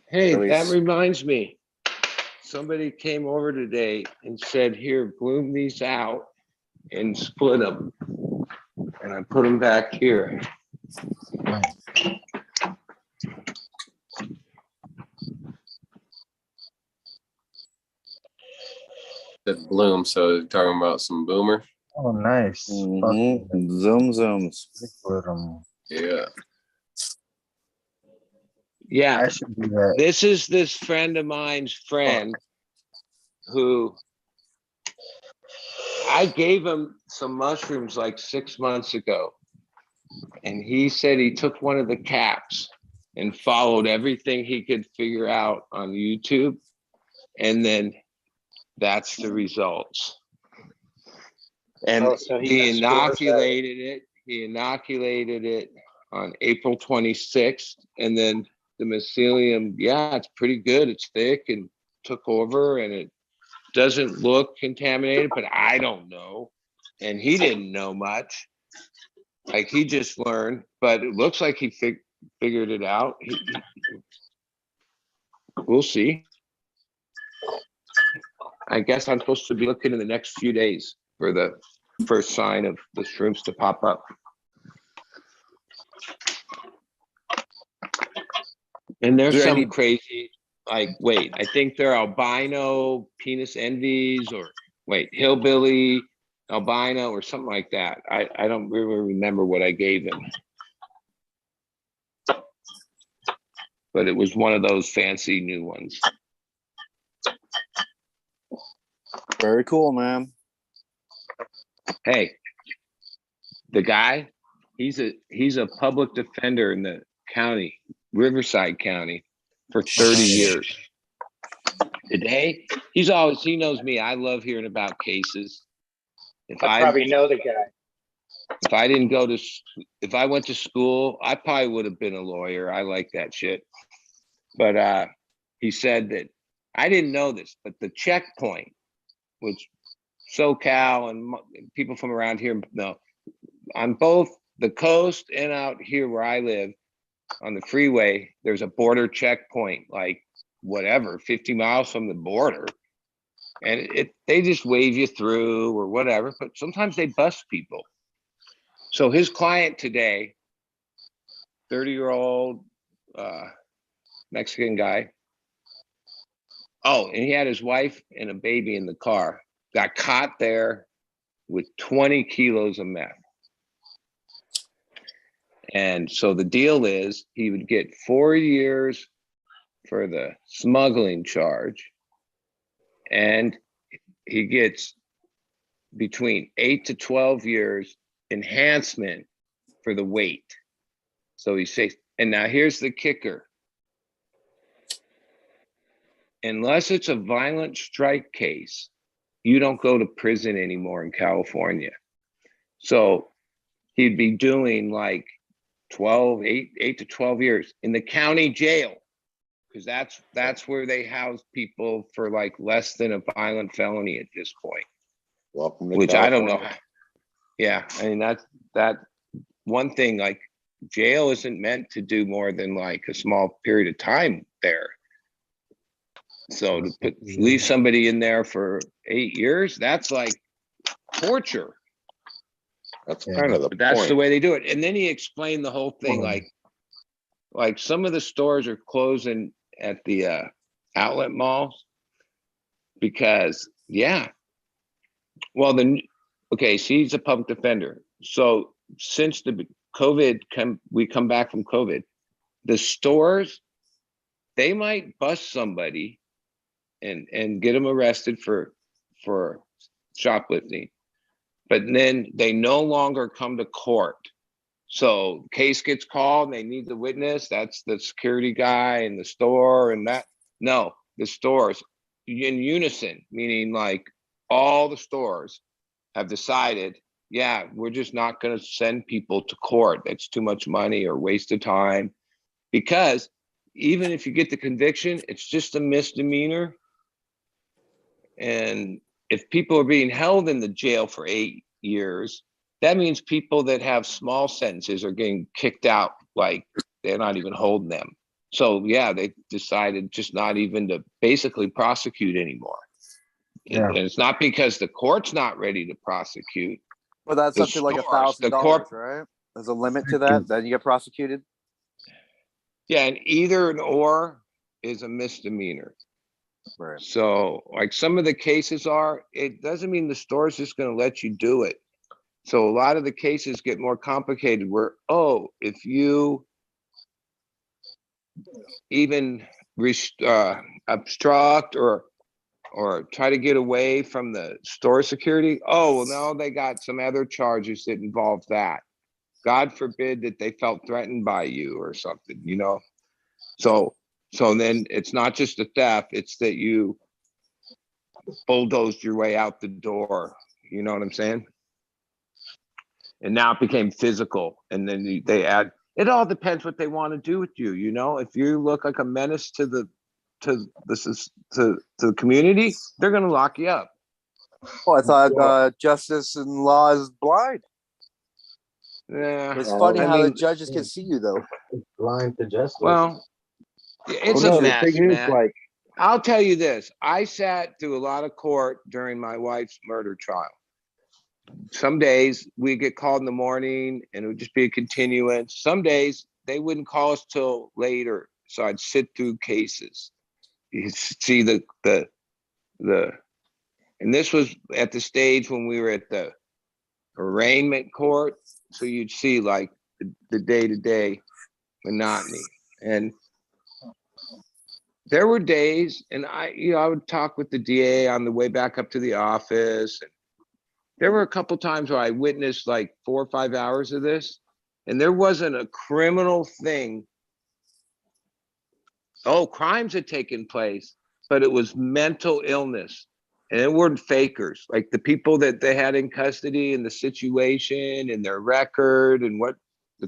Hey, At that least. reminds me. Somebody came over today and said, here, bloom these out and split them. And I put them back here. That bloom. So you're talking about some boomer. Oh, nice. Mhm. Zoom zooms. Yeah. Yeah, I should do that. this is this friend of mine's friend who I gave him some mushrooms like 6 months ago. And he said he took one of the caps and followed everything he could figure out on YouTube. And then that's the results. And Oh, so he he got scores at it. inoculated it. He inoculated it on April 26th. And then the mycelium, yeah, it's pretty good. It's thick and took over, and it doesn't look contaminated, but I don't know. And he didn't know much. Like, he just learned, but it looks like he figured it out. We'll see. I guess I'm supposed to be looking in the next few days for the first sign of the shrooms to pop up. And there's Is there some any- crazy, like, wait, I think they're albino penis envies, or wait, hillbilly albino or something like that. I don't really remember what I gave him. But it was one of those fancy new ones. Very cool, man. Hey, the guy, he's a public defender in the county, Riverside County, for 30 years. Today, he knows me. I love hearing about cases. I probably know the guy. If I went to school, I probably would have been a lawyer. I like that shit. But he said that, I didn't know this, but the checkpoint, which SoCal and people from around here know, on both the coast and out here where I live on the freeway, there's a border checkpoint, like whatever, 50 miles from the border. And they just wave you through or whatever, but sometimes they bust people. So his client today, 30-year-old Mexican guy. Oh, and he had his wife and a baby in the car. Got caught there with 20 kilos of meth. And so the deal is he would get 4 years for the smuggling charge, and he gets between 8 to 12 years enhancement for the weight. So he says, and now here's the kicker. Unless it's a violent strike case, you don't go to prison anymore in California. So he'd be doing like 8 to 12 years in the county jail, because that's where they house people for like less than a violent felony at this point. Welcome to Which California. I don't know. Yeah, I mean, that one thing, like, jail isn't meant to do more than like a small period of time there. So to leave somebody in there for 8 years, that's like torture. That's kind of the But that's point. the way they do it. And then he explained the whole thing, like some of the stores are closing at the outlet malls because, yeah. Well, okay, she's a public defender. So since the we come back from COVID, the stores, they might bust somebody and get them arrested for shoplifting, but then they no longer come to court. So case gets called and they need the witness. That's the security guy in the store, and that, no, the stores, in unison, meaning like all the stores have decided, yeah, we're just not going to send people to court. That's too much money or waste of time. Because even if you get the conviction, it's just a misdemeanor. And if people are being held in the jail for 8 years, that means people that have small sentences are getting kicked out, like they're not even holding them. So yeah, they decided just not even to basically prosecute anymore. Yeah. And it's not because the court's not ready to prosecute. But that's The up to like stores, the $1,000, right? There's a limit to that. Then you get prosecuted. Yeah, and either an or is a misdemeanor. Right. So like some of the cases are, it doesn't mean the store's just going to let you do it. So a lot of the cases get more complicated where, oh, if you even obstruct or try to get away from the store security, oh, well, now they got some other charges that involve that. God forbid that they felt threatened by you or something, you know? So then it's not just a theft, it's that you bulldozed your way out the door. You know what I'm saying? And now it became physical. And then they add, it all depends what they want to do with you. You know, if you look like a menace to the community, they're going to lock you up. Well, I thought justice and law is blind. Yeah. It's funny I how the mean- judges can see you though. Blind to justice. Well, it's Well, no, a the mess, thing is, man. like, I'll tell you this. I sat through a lot of court during my wife's murder trial. Some days we get called in the morning and it would just be a continuance. Some days they wouldn't call us till later. So I'd sit through cases. You see and this was at the stage when we were at the arraignment court. So you'd see like the day-to-day monotony. And there were days, and I would talk with the DA on the way back up to the office. And there were a couple times where I witnessed like 4 or 5 hours of this, and there wasn't a criminal thing. Oh, crimes had taken place, but it was mental illness. And it weren't fakers, like the people that they had in custody and the situation and their record and what the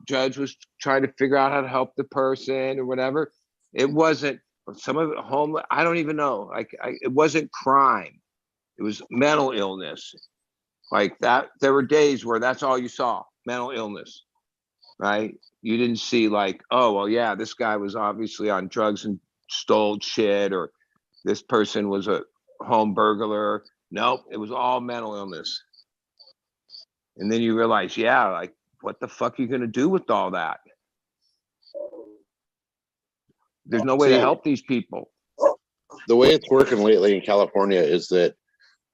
judge was trying to figure out how to help the person or whatever. It wasn't some of it homeless. I don't even know. It wasn't crime. It was mental illness. Like that. There were days where that's all you saw, mental illness, right? You didn't see like, oh, well, yeah, this guy was obviously on drugs and stole shit, or this person was a home burglar. Nope, it was all mental illness. And then you realize, yeah, like what the fuck are you gonna do with all that? There's no way to help these people. the way it's working lately in California is that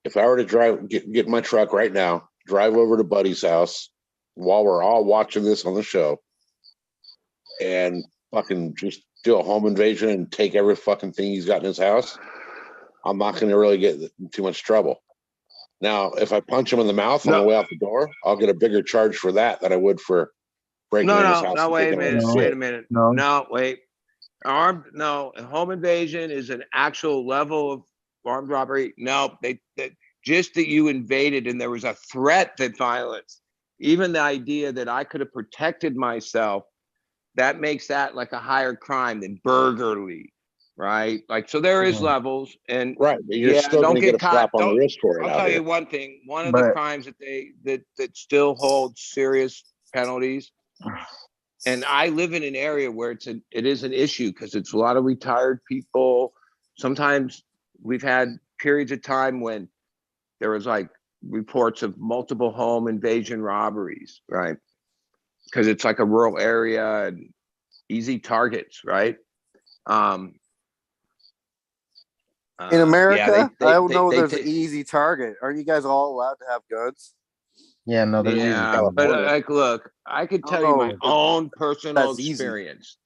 if I were to get in my truck right now, drive over to Buddy's house while we're all watching this on the show, and fucking just do a home invasion and take every fucking thing he's got in his house, I'm not going to really get in too much trouble. Now, if I punch him in the mouth on the way out the door, I'll get a bigger charge for that than I would for breaking in his house. No, wait a minute. Wait a minute. No, wait. Home invasion is an actual level of armed robbery. No, just that you invaded and there was a threat to violence. Even the idea that I could have protected myself, that makes that like a higher crime than burglary, right? Like, so there is levels, and right, but you're still don't gonna get get a slap caught. on the wrist for it. I'll tell you one thing. One of the crimes that still holds serious penalties, and I live in an area where it is an issue because it's a lot of retired people. Sometimes we've had periods of time when there was like reports of multiple home invasion robberies, right? Because it's like a rural area and easy targets, right? In America, yeah, I don't know. they There's an easy target. Aren't you guys all allowed to have guns? Yeah, no, there's yeah, but like, look, I could tell you my own personal experience,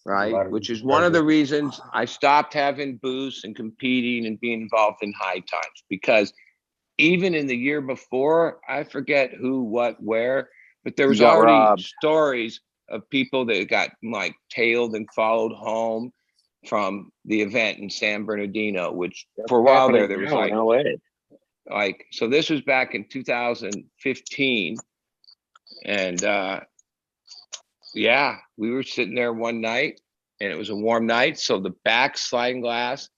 right? Which is one of the reasons I stopped having booths and competing and being involved in high times, because even in the year before, I forget who, what, where, but there was already stories of people that got like tailed and followed home. from the event in San Bernardino, which for a while there was like, so this was back in 2015. And yeah, we were sitting there one night and it was a warm night. So the back sliding glass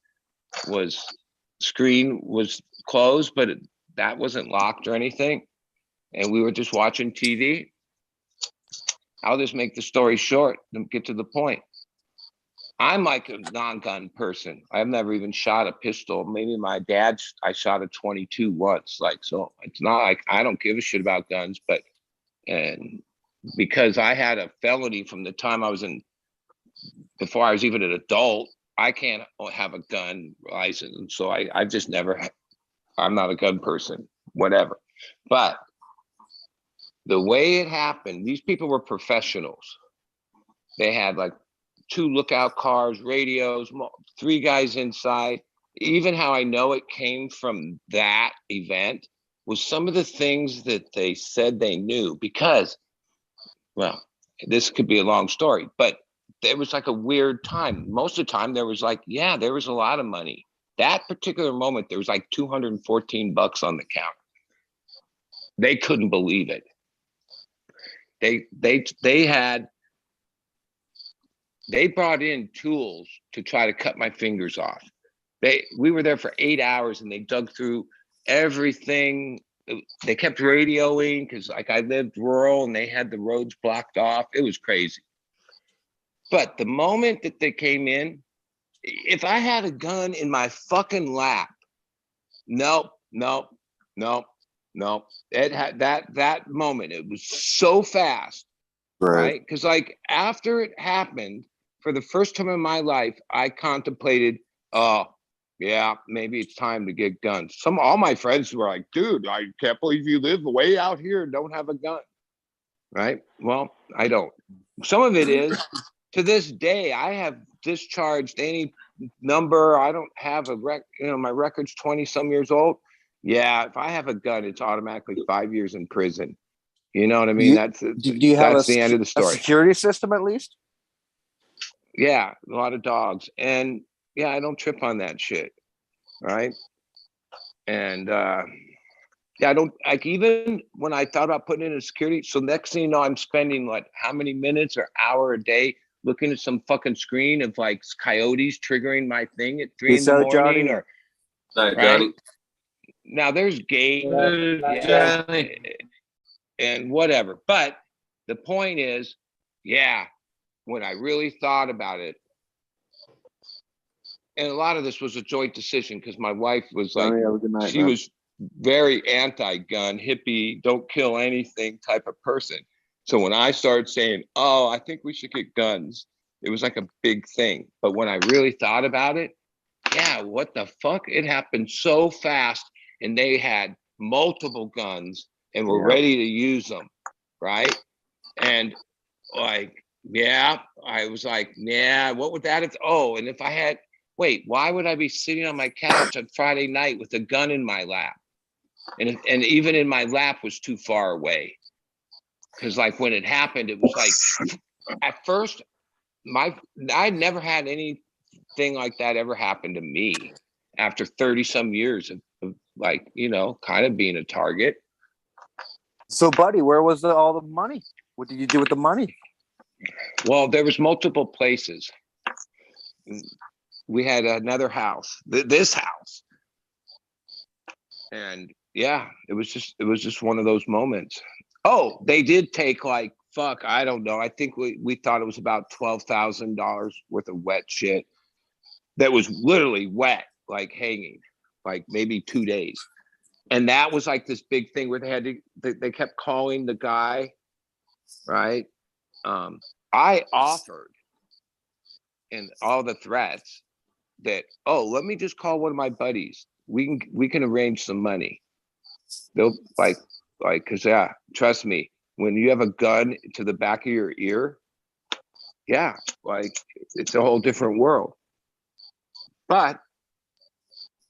screen was closed, but that wasn't locked or anything. And we were just watching TV. I'll just make the story short and get to the point. I'm like a non-gun person. I've never even shot a pistol. Maybe my dad's, I shot a 22 once. Like, so it's not like I don't give a shit about guns, but, and because I had a felony from the time I was before I was even an adult, I can't have a gun license. And so I've just never, I'm not a gun person, whatever. But the way it happened, these people were professionals. They had like 2 lookout cars, radios, 3 guys inside. Even how I know it came from that event was some of the things that they said they knew, because, well, this could be a long story, but there was like a weird time. Most of the time there was like, yeah, there was a lot of money. That particular moment, there was like $214 on the counter. They couldn't believe it. They brought in tools to try to cut my fingers off. We were there for 8 hours and they dug through everything. They kept radioing because like I lived rural and they had the roads blocked off. It was crazy. But the moment that they came in, if I had a gun in my fucking lap, nope. It had that moment. It was so fast, right? Because like after it happened, for the first time in my life, I contemplated, oh, yeah, maybe it's time to get guns. All my friends were like, dude, I can't believe you live way out here and don't have a gun, right? Well, I don't. Some of it is, to this day, I have discharged any number. I don't have my record's 20 some years old. Yeah, if I have a gun, it's automatically 5 years in prison. You know what I mean? Do you have the end of the story. A security system at least? Yeah, a lot of dogs. And yeah, I don't trip on that shit. Right. And yeah, I don't, like, even when I thought about putting in a security, so next thing you know, I'm spending like how many minutes or hour a day looking at some fucking screen of like coyotes triggering my thing at 3 in the morning, Johnny. Or Night, Johnny. Now there's game and whatever. But the point is, yeah, when I really thought about it, and a lot of this was a joint decision because my wife was like, she was very anti-gun, hippie, don't kill anything type of person. So when I started saying, oh, I think we should get guns, it was like a big thing. But when I really thought about it, yeah, what the fuck? It happened so fast, and they had multiple guns and were ready to use them, right? And like, yeah, I was like, yeah, what would that have? Oh, and if I had, wait, why would I be sitting on my couch on Friday night with a gun in my lap? And even in my lap was too far away. Because like when it happened, it was like, at first, I never had anything like that ever happen to me after 30 some years of like, kind of being a target. So buddy, where was all the money? What did you do with the money? Well, there was multiple places. We had another house, this house. And yeah, it was just one of those moments. Oh, they did take like, fuck, I don't know. I think we thought it was about $12,000 worth of wet shit that was literally wet, like hanging, like maybe 2 days. And that was like this big thing where they kept calling the guy, right? I offered in all the threats that, oh, let me just call one of my buddies. We can arrange some money. They'll like, cause yeah, trust me, when you have a gun to the back of your ear, yeah, like it's a whole different world. But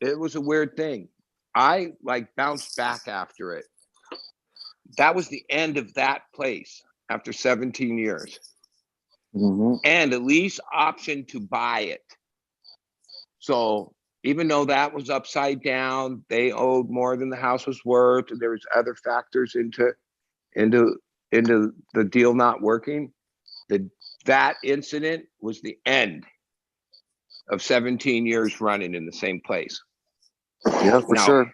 it was a weird thing. I like bounced back after it. That was the end of that place after 17 years. Mm-hmm. And the lease option to buy it So even though that was upside down, they owed more than the house was worth. There was other factors into the deal not working. That incident was the end of 17 years running in the same place. Yeah, for Now, sure.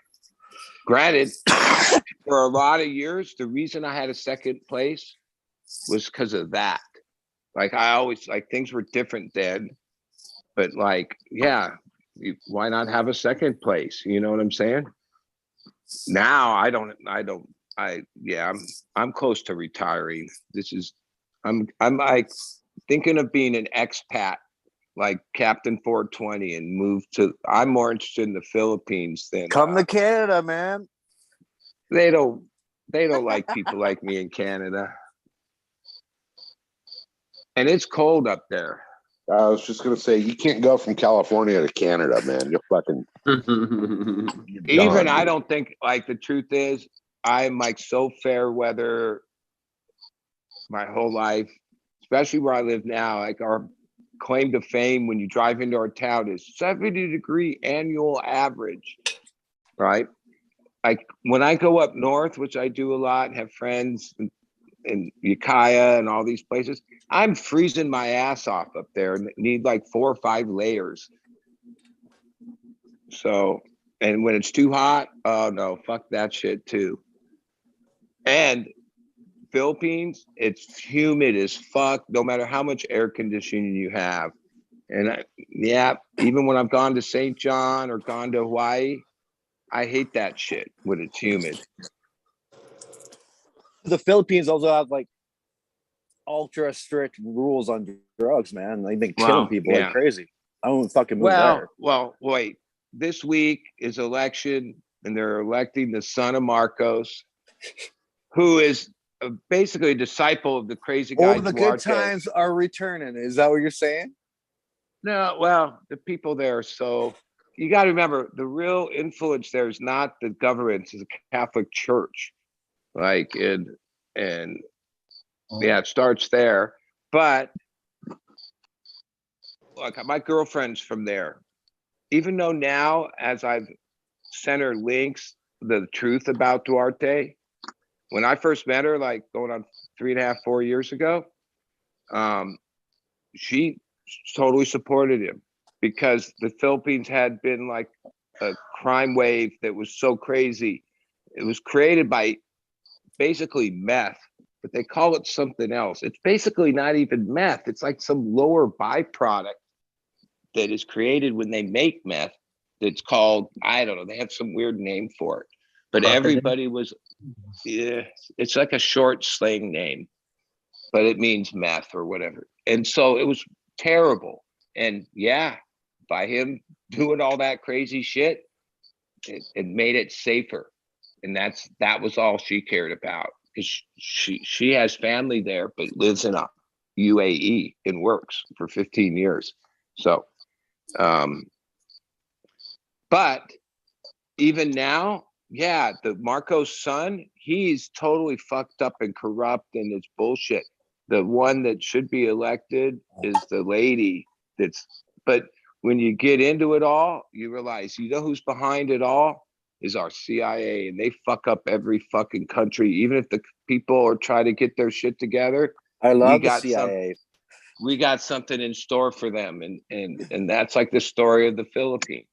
granted, for a lot of years, the reason I had a second place was because of that. Like I always like things were different then, but like, yeah, why not have a second place? You know what I'm saying? Now I'm close to retiring. I'm like thinking of being an expat, like Captain 420, and I'm more interested in the Philippines than Come to Canada, man. they don't like people like me in Canada. And it's cold up there. I was just gonna say, you can't go from California to Canada, man. You're fucking. Even I don't think, like, the truth is, I'm like so fair weather my whole life, especially where I live now. Like our claim to fame when you drive into our town is 70-degree annual average, right? Like when I go up north, which I do a lot and have friends in Ukiah and all these places, I'm freezing my ass off up there and need like 4 or 5 layers. So, and when it's too hot, oh no, fuck that shit too. And Philippines, it's humid as fuck, no matter how much air conditioning you have. And even when I've gone to St. John or gone to Hawaii, I hate that shit when it's humid. The Philippines also have like ultra strict rules on drugs, man. They've been killing people like crazy. I don't fucking move there. Well, wait. This week is election, and they're electing the son of Marcos, who is basically a disciple of the crazy guy. All the good times are returning. Is that what you're saying? No, well, the people there. So you got to remember, the real influence there is not the government; it's the Catholic Church. Like it starts there. But look, my girlfriend's from there. Even though now, as I've sent her links, the truth about Duarte, when I first met her, like going on 3.5, 4 years ago, she totally supported him because the Philippines had been like a crime wave that was so crazy. It was created by basically meth, but they call it something else. It's basically not even meth. It's like some lower byproduct that is created when they make meth. That's called, I don't know, they have some weird name for it. But everybody was, it's like a short slang name, but it means meth or whatever. And so it was terrible. And by him doing all that crazy shit, it made it safer. And that was all she cared about, because she has family there, but lives in a UAE and works for 15 years. So, but even now, the Marcos son, he's totally fucked up and corrupt, and it's bullshit. The one that should be elected is the lady but when you get into it all, you realize, you know who's behind it all is our CIA, and they fuck up every fucking country. Even if the people are trying to get their shit together, I love the CIA. We got something in store for them, and that's like the story of the Philippines.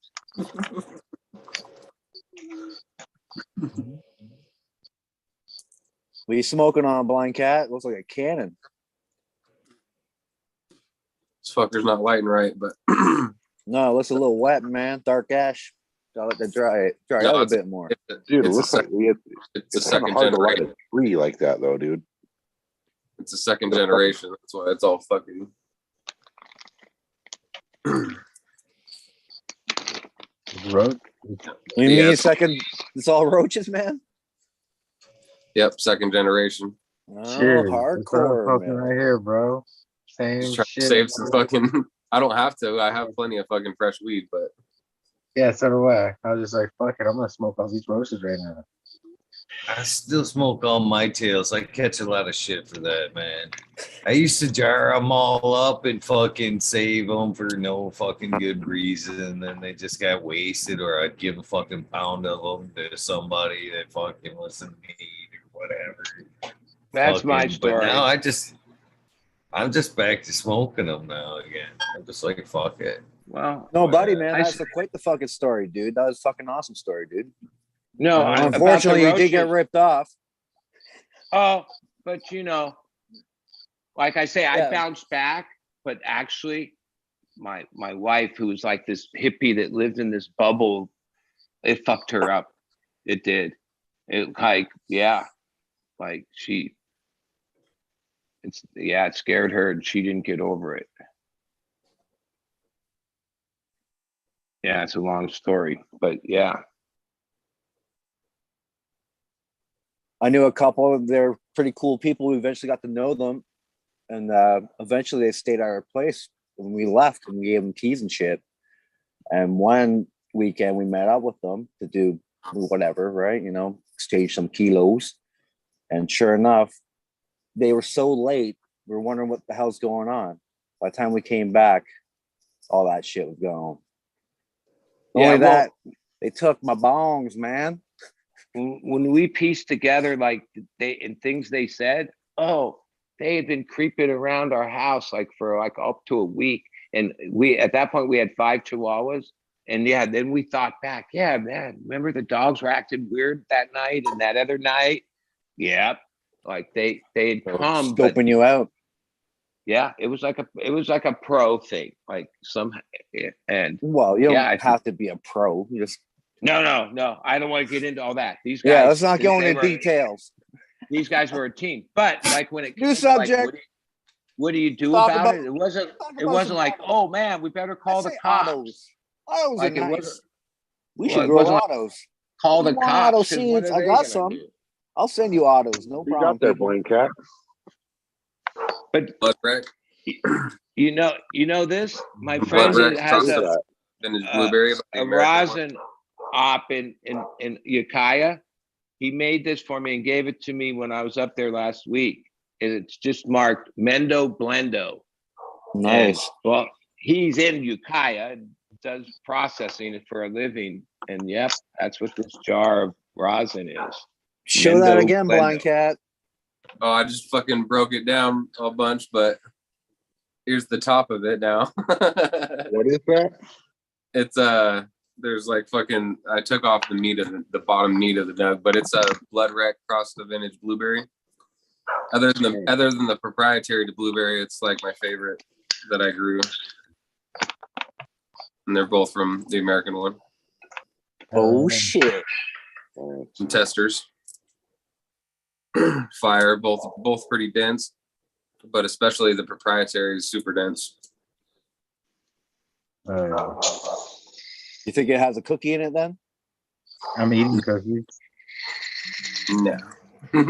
What are you smoking on, Blind Cat? Looks like a cannon. This fucker's not lighting right, but No, it looks a little wet, man. Dark ash. Gotta let that dry out a bit more. Dude, it looks like it's a kind of second hard to light generation. a tree like that, though, dude. It's a second generation. That's why it's all fucking. Roach. You mean second? It's all roaches, man. Yep, second generation. Oh, Cheers. hardcore, That's right here, bro. Same Just trying shit. to save some fucking. I don't have to. I have plenty of fucking fresh weed, but Yeah, so do I. I was just like, fuck it, I'm gonna smoke all these roaches right now. I still smoke all my tails. I catch a lot of shit for that, man. I used to jar them all up and fucking save them for no fucking good reason. Then they just got wasted, or I'd give a fucking pound of them to somebody that fucking was in need or whatever. That's my Fucking, but story. now I'm just back to smoking them now again. I'm just like, fuck it. Well, No, buddy, man, I that's quite the fucking story, dude. That was a fucking awesome story, dude. no, Unfortunately, you did get ripped off. Oh, but you know, like I say, I Yeah. bounced back, but actually my wife, who was like this hippie that lived in this bubble, it fucked her up. It did. It like, yeah. Like it scared her and she didn't get over it. Yeah, it's a long story, but yeah. I knew a couple of they're pretty cool people. We eventually got to know them, and eventually they stayed at our place when we left, and we gave them keys and shit. And one weekend we met up with them to do whatever, right? You know, exchange some kilos. And sure enough, they were so late. We were wondering what the hell's going on. By the time we came back, all that shit was gone. Only that, they took my bongs, man. When we pieced together like things they said, oh, they had been creeping around our house like for like up to a week. And we at that point we had 5 chihuahuas. And yeah, then we thought back, yeah, man, remember the dogs were acting weird that night and that other night? Yeah. Like they had come scoping you out. Yeah, it was like a pro thing, like and well, you don't have to be a pro. You just no. I don't want to get into all that. These guys, yeah, let's not go into details. These guys were a team, but like when it new subject, like, what do you do about it? It wasn't like, oh man, we better call the cops. Autos like are it nice. wasn't. We should grow autos. Call the cops. Auto seeds. I got some. I'll send you autos. No problem. You got there, Blaine Cat. But Blood wreck. You know this. My friend has a blueberry rosin op in Ukiah. He made this for me and gave it to me when I was up there last week. And it's just marked Mendo Blendo. Nice. And, well, he's in Ukiah and does processing for a living. And yep, that's what this jar of rosin is. Show that again, Blind Cat. Oh, I just fucking broke it down a bunch, but here's the top of it now. What is that? It's there's like fucking, I took off the meat of the bottom meat of the nug, but it's a blood wreck crossed the vintage blueberry. Other than the proprietary to blueberry, it's like my favorite that I grew. And they're both from the American one. Oh shit. Some testers. Fire, both pretty dense, but especially the proprietary is super dense. You think it has a cookie in it then? I'm eating cookies. No. Yeah.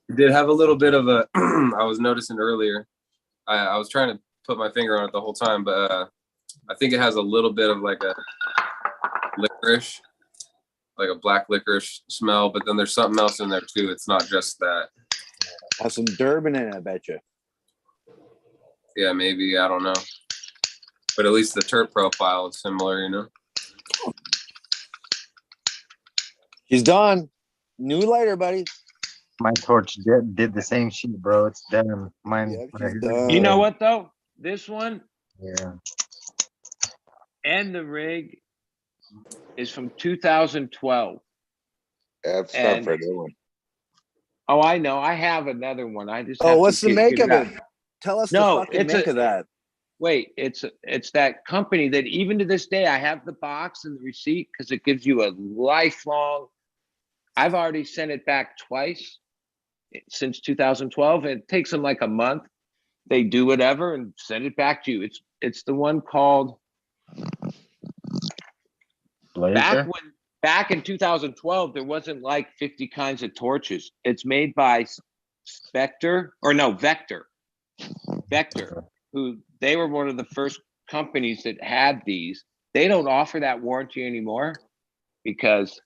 It did have a little bit of a I was noticing earlier. I was trying to put my finger on it the whole time, but I think it has a little bit of like a licorice, like a black licorice smell, but then there's something else in there too. It's not just that. Has some Durban in it, I bet you. Yeah, maybe, I don't know. But at least the terp profile is similar, you know? He's done. New lighter, buddy. My torch did the same shit, bro. It's done. Mine. You know what though? This one, yeah, and the rig is from 2012. That's not for a new one. Oh, I know. I have another one. I just what's the make of it? Tell us the fucking make of that. Wait, it's that company that even to this day I have the box and the receipt because it gives you a lifelong. I've already sent it back twice since 2012. And it takes them like a month. They do whatever and send it back to you. It's the one called back in 2012, there wasn't like 50 kinds of torches. It's made by Vector, who they were one of the first companies that had these. They don't offer that warranty anymore. because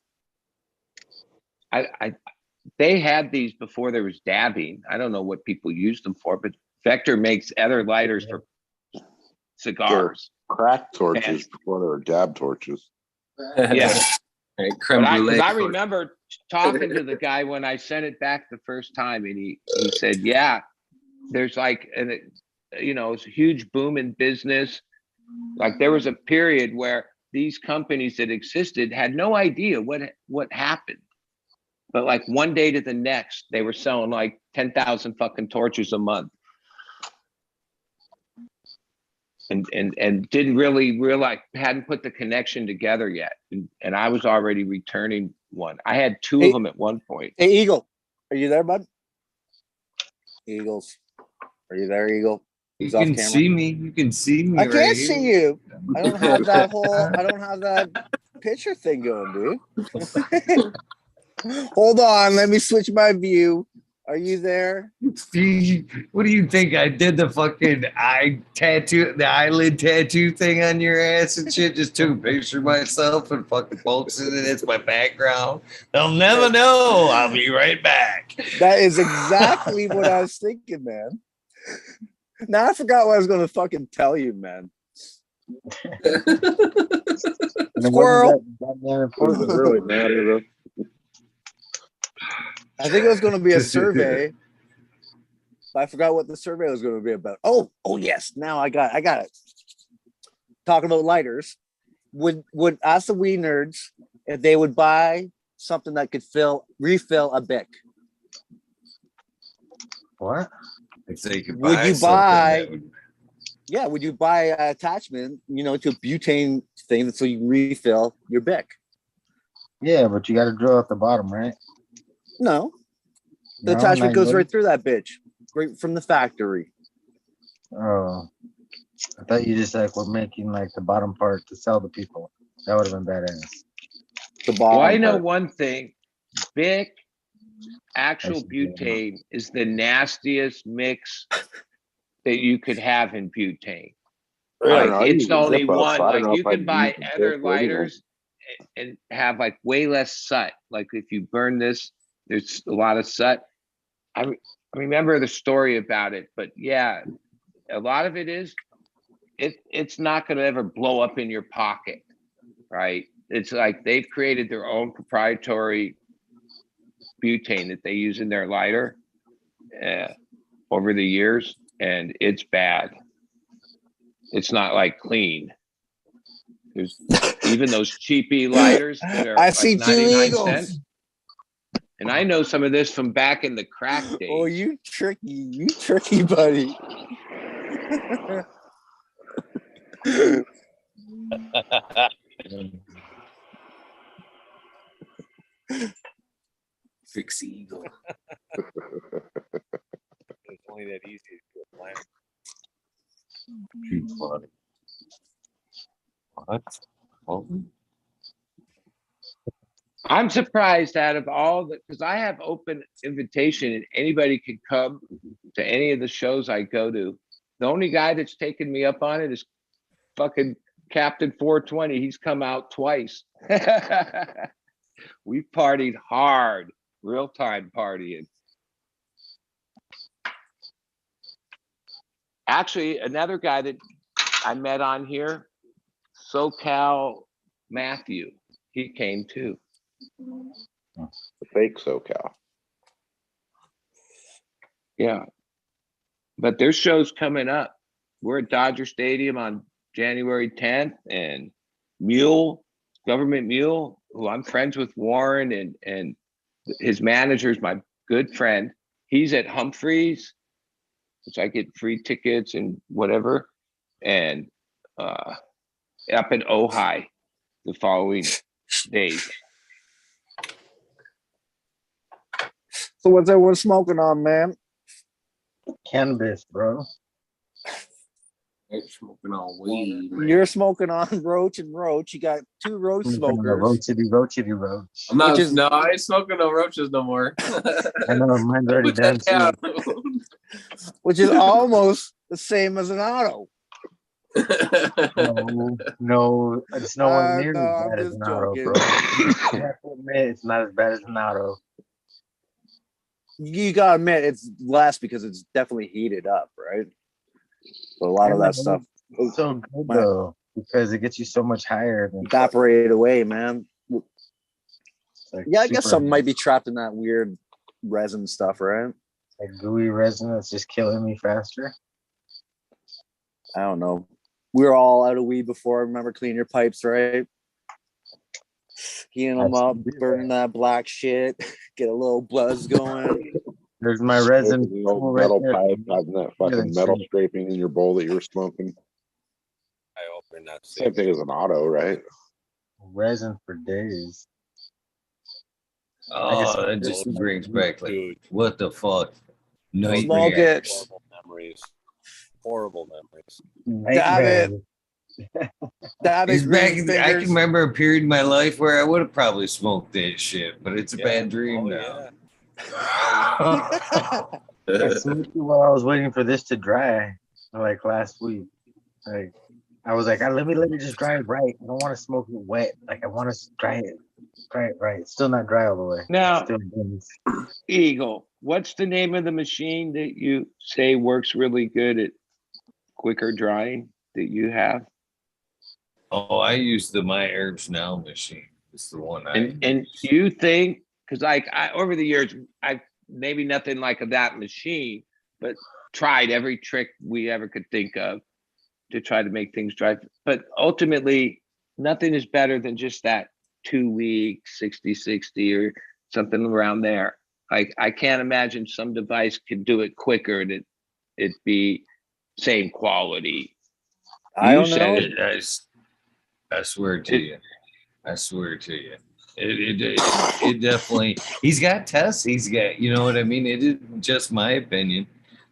they had these before there was dabbing. I don't know what people used them for, but Vector makes other lighters for cigars. Crack torches before they were dab torches. Yeah. Creme brulee. I remember talking to the guy when I sent it back the first time, and he said, yeah, there's like, it's a huge boom in business. Like there was a period where these companies that existed had no idea what happened. But like one day to the next, they were selling like 10,000 fucking torches a month. And didn't really realize, hadn't put the connection together yet. And I was already returning one. I had two of them at one point. Hey, Eagle, are you there, bud? Eagles, are you there, Eagle? You He's off can camera. see me. You can see me. I right can't here. see you. I don't have that I don't have that picture thing going, dude. Hold on, let me switch my view. Are you there? What do you think? I did the fucking the eyelid tattoo thing on your ass and shit. Just took a picture of myself and fucking posted it. It's my background. They'll never know. I'll be right back. That is exactly what I was thinking, man. Now I forgot what I was going to fucking tell you, man. Squirrel. Really matter. I think it was going to be a survey. But I forgot what the survey was going to be about. Oh yes. Now I got it. Talking about lighters. Would ask the Weed Nerds if they would buy something that could refill a Bic. What? If they could Would buy you something buy? that would- Yeah, would you buy an attachment, to a butane thing so you can refill your Bic? Yeah, but you got to drill at the bottom, right? No. The No, attachment not goes yet? right through that bitch. Right from the factory. Oh, I thought you just were making like the bottom part to sell to people. That would have been badass. The bottom Well, I know part. one thing. Bic actual That's good. butane is the nastiest mix that you could have in butane. Really? Like it's only one. I don't Like know you if I'd can buy use the other Bic, what do you know? lighters and have like way less soot. Like if you burn this, there's a lot of soot. I remember the story about it, but yeah, a lot of it is it's not going to ever blow up in your pocket, right? It's like they've created their own proprietary butane that they use in their lighter over the years, and it's bad. It's not like clean. There's even those cheapy lighters that are I like see two 99 eagles. cents. And I know some of this from back in the crack days. Oh, you tricky buddy. Fixie Eagle. It's only that easy to apply. Too funny. What? Oh. I'm surprised out of all the, because I have open invitation and anybody can come to any of the shows I go to. The only guy that's taken me up on it is fucking Captain 420. He's come out twice. We partied hard, real time partying. Actually, another guy that I met on here, SoCal Matthew, he came too. The fake SoCal. Yeah. But there's shows coming up. We're at Dodger Stadium on January 10th, and Government Mule, who I'm friends with Warren, and his manager's my good friend. He's at Humphreys, which I get free tickets and whatever, and up in Ojai the following days. So what's everyone smoking on, man? Cannabis, bro. They're smoking on weed. You're smoking on Roach and Roach. You got two Roach smokers. Roachity roach. I'm not. Which is- No, I ain't smoking no roaches no more. I know mine's already Put done that too. down. Which is almost the same as an auto. No, it's nowhere near No, as I'm bad as just an auto, joking. bro. I have to admit, it's not as bad as an auto. You gotta admit it's less because it's definitely heated up, right? So a lot of that stuff It's so good though, because it gets you so much higher than evaporated away, man. like Yeah, I guess super- something might be trapped in that weird resin stuff, right? like gooey resin that's just killing me faster. I don't know. We were all out of weed before. Remember cleaning your pipes, right? Heating them up, burning that black shit, get a little buzz going. There's my resin. The old pool right metal there. pipe, having that Look at fucking that metal shit. scraping in your bowl that you were smoking. I open that. Same thing as an auto, right? Resin for days. Oh, that just brings back like, Dude. what the fuck? Smoke it. Horrible memories. Horrible memories. Dab it. Dab It's it, back. green I can fingers. remember a period in my life where I would have probably smoked that shit, but it's a bad dream now. I smoked it while I was waiting for this to dry, like last week. Like I was like, let me just dry it right. I don't want to smoke it wet. Like I want to dry it right. It's still not dry all the way. Now, Still burns. Eagle, what's the name of the machine that you say works really good at quicker drying that you have? Oh, I use the My Herbs Now machine. It's the one I And you think, because like over the years, I maybe nothing like that machine, but tried every trick we ever could think of to try to make things dry. But ultimately, nothing is better than just that 2 week 60/60 or something around there. Like I can't imagine some device could do it quicker and it be same quality. I don't know. I swear to you. I swear to you. It definitely, he's got tests. He's got, you know what I mean? It isn't just my opinion.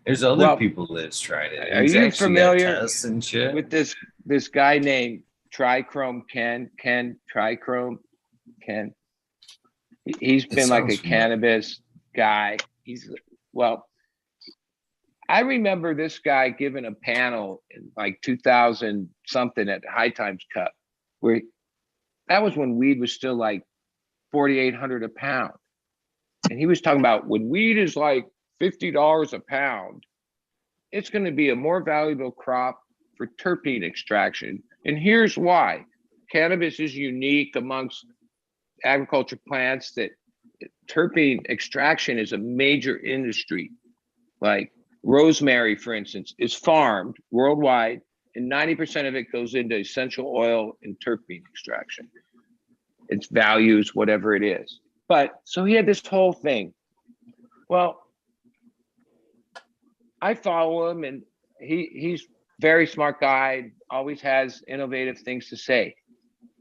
There's other people that's tried it. Are He's you actually got familiar tests and shit. with this guy named Trichrome Ken Trichrome Ken? He's been like a cannabis guy. I remember this guy giving a panel in like 2000 something at High Times Cup, where that was when weed was still like 4,800 a pound. And he was talking about when weed is like $50 a pound, it's going to be a more valuable crop for terpene extraction. And here's why. Cannabis is unique amongst agriculture plants that terpene extraction is a major industry. Like rosemary, for instance, is farmed worldwide, and 90% of it goes into essential oil and terpene extraction. Its values, whatever it is. But so he had this whole thing. Well, I follow him, and he's very smart guy, always has innovative things to say.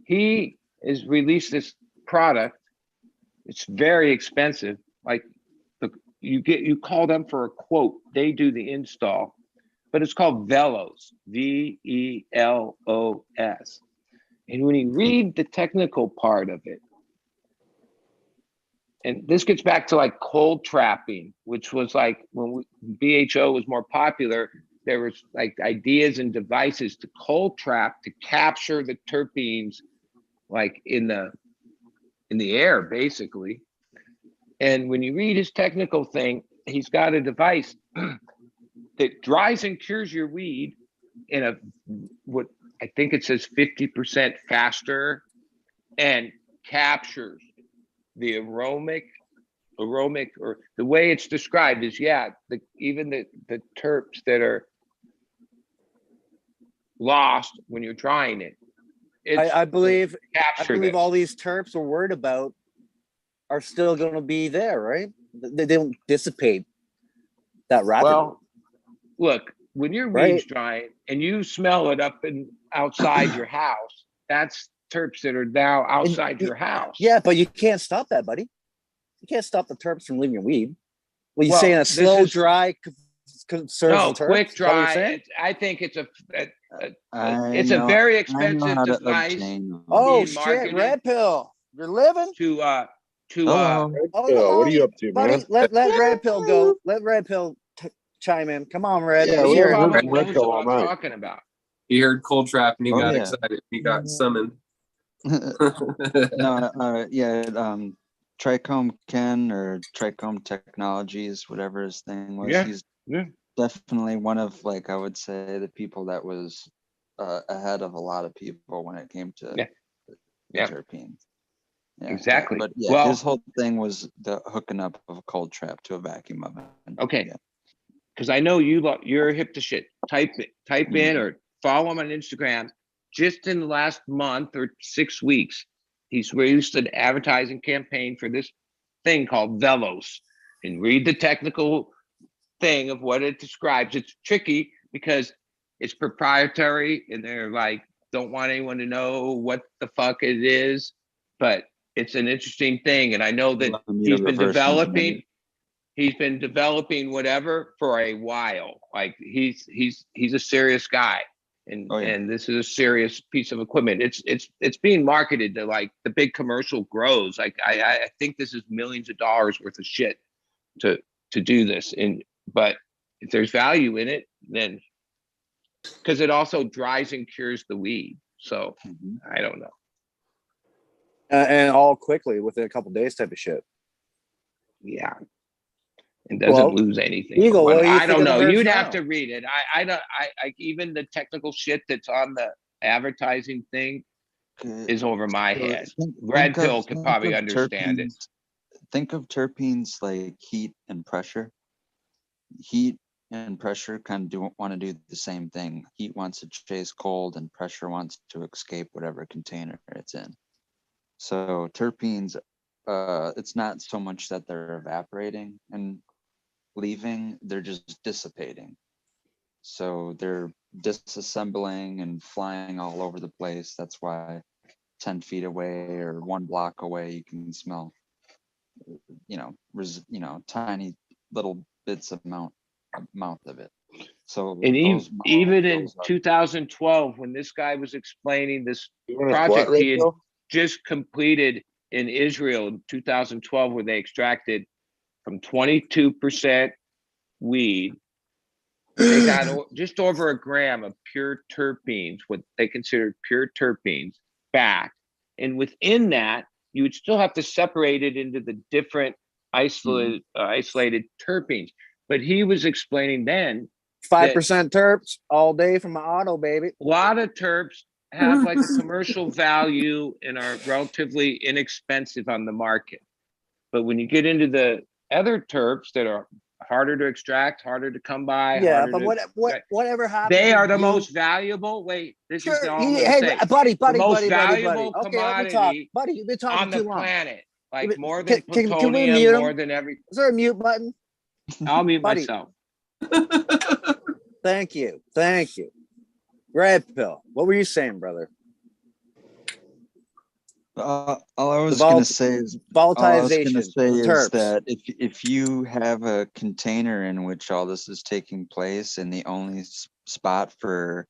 He has released this product. It's very expensive. Like you call them for a quote, they do the install, but it's called Velos, VELOS. And when you read the technical part of it, and this gets back to like cold trapping, which was like when BHO was more popular, there was like ideas and devices to cold trap to capture the terpenes like in the air, basically. And when you read his technical thing, he's got a device that dries and cures your weed in what I think it says 50% faster, and captures the aromatic, or the way it's described is, even the terps that are lost when you're drying it. I believe captured all these terps we're worried about are still going to be there, right? They don't dissipate that rapidly. Well, look, when your weed's drying and you smell it up and outside your house, that's terps that are now outside your house. Yeah, but you can't stop that, buddy. You can't stop the terps from leaving your weed. Well, you're saying a slow dry conserves the terps? Quick dry. I think it's a very expensive device. Oh shit, Red Pill, you're living to what are you up to, buddy? man? Let Red Pill go. Let Red Pill chime in. Come on, Red. Yeah, Let's we hear it. haven't Probably heard from Red knows Pill what all I'm night. talking about. He heard cold trap and he Oh, got yeah. excited. He got summoned. No, yeah, Trichome Ken or Trichome Technologies, whatever his thing was. Yeah, He's yeah. definitely one of, like, I would say, the people that was ahead of a lot of people when it came to Yeah. the Yeah. terpenes. Yeah, Exactly. But yeah, Well- his whole thing was the hooking up of a cold trap to a vacuum oven. Okay. Yeah. Because I know you're hip to shit. Type in or follow him on Instagram. Just in the last month or 6 weeks, he's released an advertising campaign for this thing called Velos. And read the technical thing of what it describes. It's tricky because it's proprietary and they're like, don't want anyone to know what the fuck it is, but it's an interesting thing. And I know that he's been developing whatever for a while. Like he's a serious guy. And this is a serious piece of equipment. It's being marketed to like the big commercial grows. Like I think this is millions of dollars worth of shit to do this. But if there's value in it, then because it also dries and cures the weed. So I don't know. And all quickly within a couple days type of shit. Yeah. It doesn't lose anything. Eagle, what do you I think don't of the know. herbs You'd now? have to read it. I don't. I even the technical shit that's on the advertising thing is over my head. Red Pill could probably understand it. Think of terpenes like heat and pressure. Heat and pressure kind of want to do the same thing. Heat wants to chase cold and pressure wants to escape whatever container it's in. So terpenes, it's not so much that they're evaporating and leaving, they're just dissipating. So they're disassembling and flying all over the place. That's why 10 feet away or 1 block away, you can smell, tiny little bits of amount of it. So And even in 2012, when this guy was explaining this project he had just completed in Israel in 2012, where they extracted from 22% weed, they got just over a gram of pure terpenes, what they considered pure terpenes, back. And within that, you would still have to separate it into the different isolated terpenes. But he was explaining then 5% terps all day from my auto, baby. A lot of terps have like a commercial value and are relatively inexpensive on the market. But when you get into the other terps that are harder to extract, harder to come by, whatever happens, they are the most valuable. Wait, this is all I'm gonna say. Buddy, the most valuable Okay, commodity let me talk. Buddy, you've been talking on the too long. planet. Like more than can we plutonium, mute more him? than everything. Is there a mute button? I'll mute Buddy. myself. Thank you. Red Pill, what were you saying, brother? All I was going to say is that if you have a container in which all this is taking place and the only spot for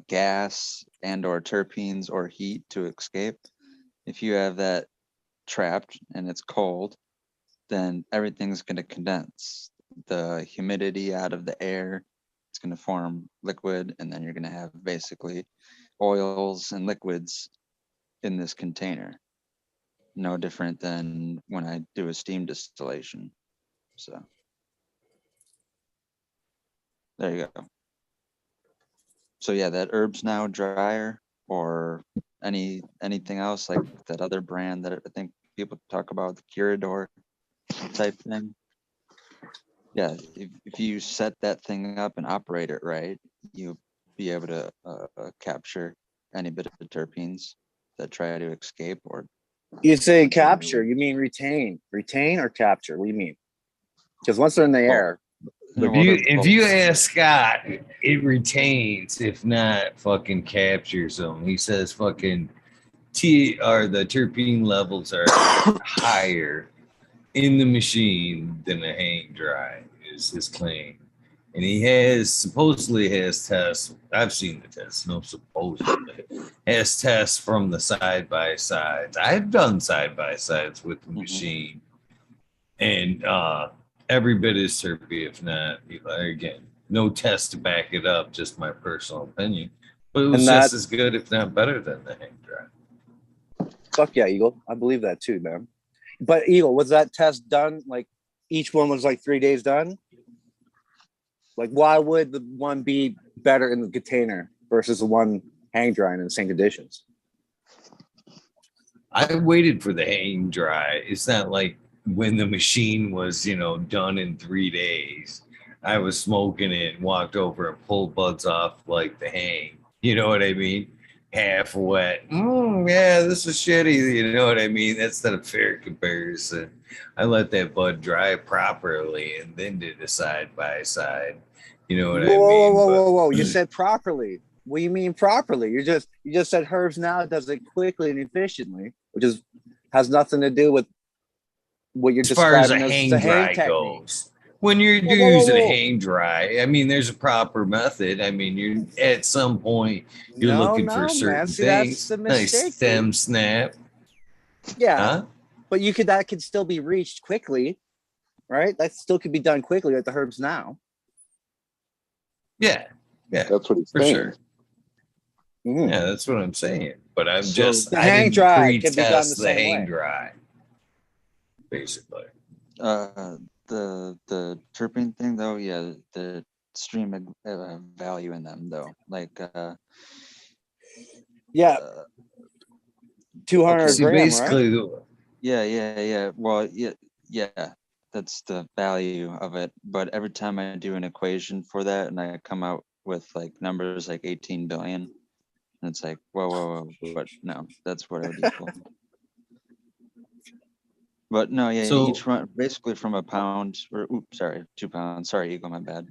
gas and or terpenes or heat to escape, if you have that trapped and it's cold, then everything's going to condense. The humidity out of the air, it's going to form liquid, and then you're going to have basically oils and liquids in this container. No different than when I do a steam distillation. So there you go. So yeah, that herbs now dryer or anything else like that other brand that I think people talk about, the Curador type thing. Yeah, if you set that thing up and operate it right, you'll be able to capture any bit of the terpenes that try to escape. Or you say capture, you mean retain or capture? What do you mean? Because once they're in the air, if you ask Scott, it retains, if not fucking captures them. He says fucking the terpene levels are higher in the machine than a hang dry is his claim. And he supposedly has tests. I've seen the tests, no supposedly. Has tests from the side-by-sides. I've done side-by-sides with the machine. And every bit is terpy, if not, again, no test to back it up, just my personal opinion. But it was And just that- as good, if not better, than the hang dry. Fuck yeah, Eagle. I believe that too, man. But Eagle, was that test done? Like each one was like 3 days done? Like why would the one be better in the container versus the one hang drying in the same conditions? I waited for the hang dry. It's not like when the machine was, done in 3 days. I was smoking it and walked over and pulled buds off like the hang. You know what I mean? Half wet. Yeah, this is shitty. You know what I mean? That's not a fair comparison. I let that bud dry properly and then did a side by side. You know what I mean? Whoa. You said properly. What do you mean properly? You just said Herbs now does it quickly and efficiently, which has nothing to do with what you're As far as describing a as hang the dry hang technique. goes, when you're using a hang dry, I mean, there's a proper method. I mean, you're at some point you're looking for certain man. See, that's things. the Nice mistake, stem dude. snap. Yeah, Huh? but that could still be reached quickly, right? That still could be done quickly like the Herbs now. Yeah. That's what he's For saying. sure. Mm-hmm. Yeah, that's what I'm saying. But I'm So just the I hang didn't dry can be done pre-test the the same hang way. dry, basically. The terpene thing though, yeah, the stream value in them though, like Yeah, 200 See, gram, right? basically, yeah. Well, yeah, that's the value of it. But every time I do an equation for that, and I come out with like numbers like 18 billion, and it's like, whoa, but no, that's what it would equal. But no, yeah, So- each one basically from a pound, or 2 pounds. Sorry, Eagle, my bad.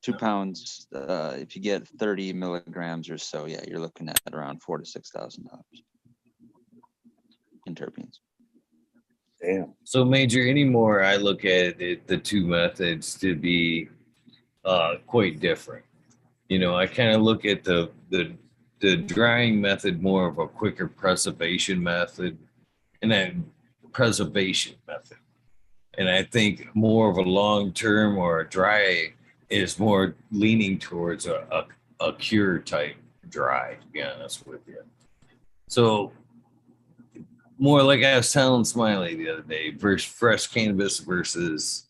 2 pounds. If you get 30 milligrams or so, yeah, you're looking at around $4,000 to $6,000 in terpenes. Damn. So, Major, anymore, I look at it, the two methods to be quite different. I kind of look at the drying method more of a quicker preservation method, and then preservation method. And I think more of a long-term or a dry is more leaning towards a cure type dry, to be honest with you. So more like I was telling Smiley the other day, versus fresh cannabis versus,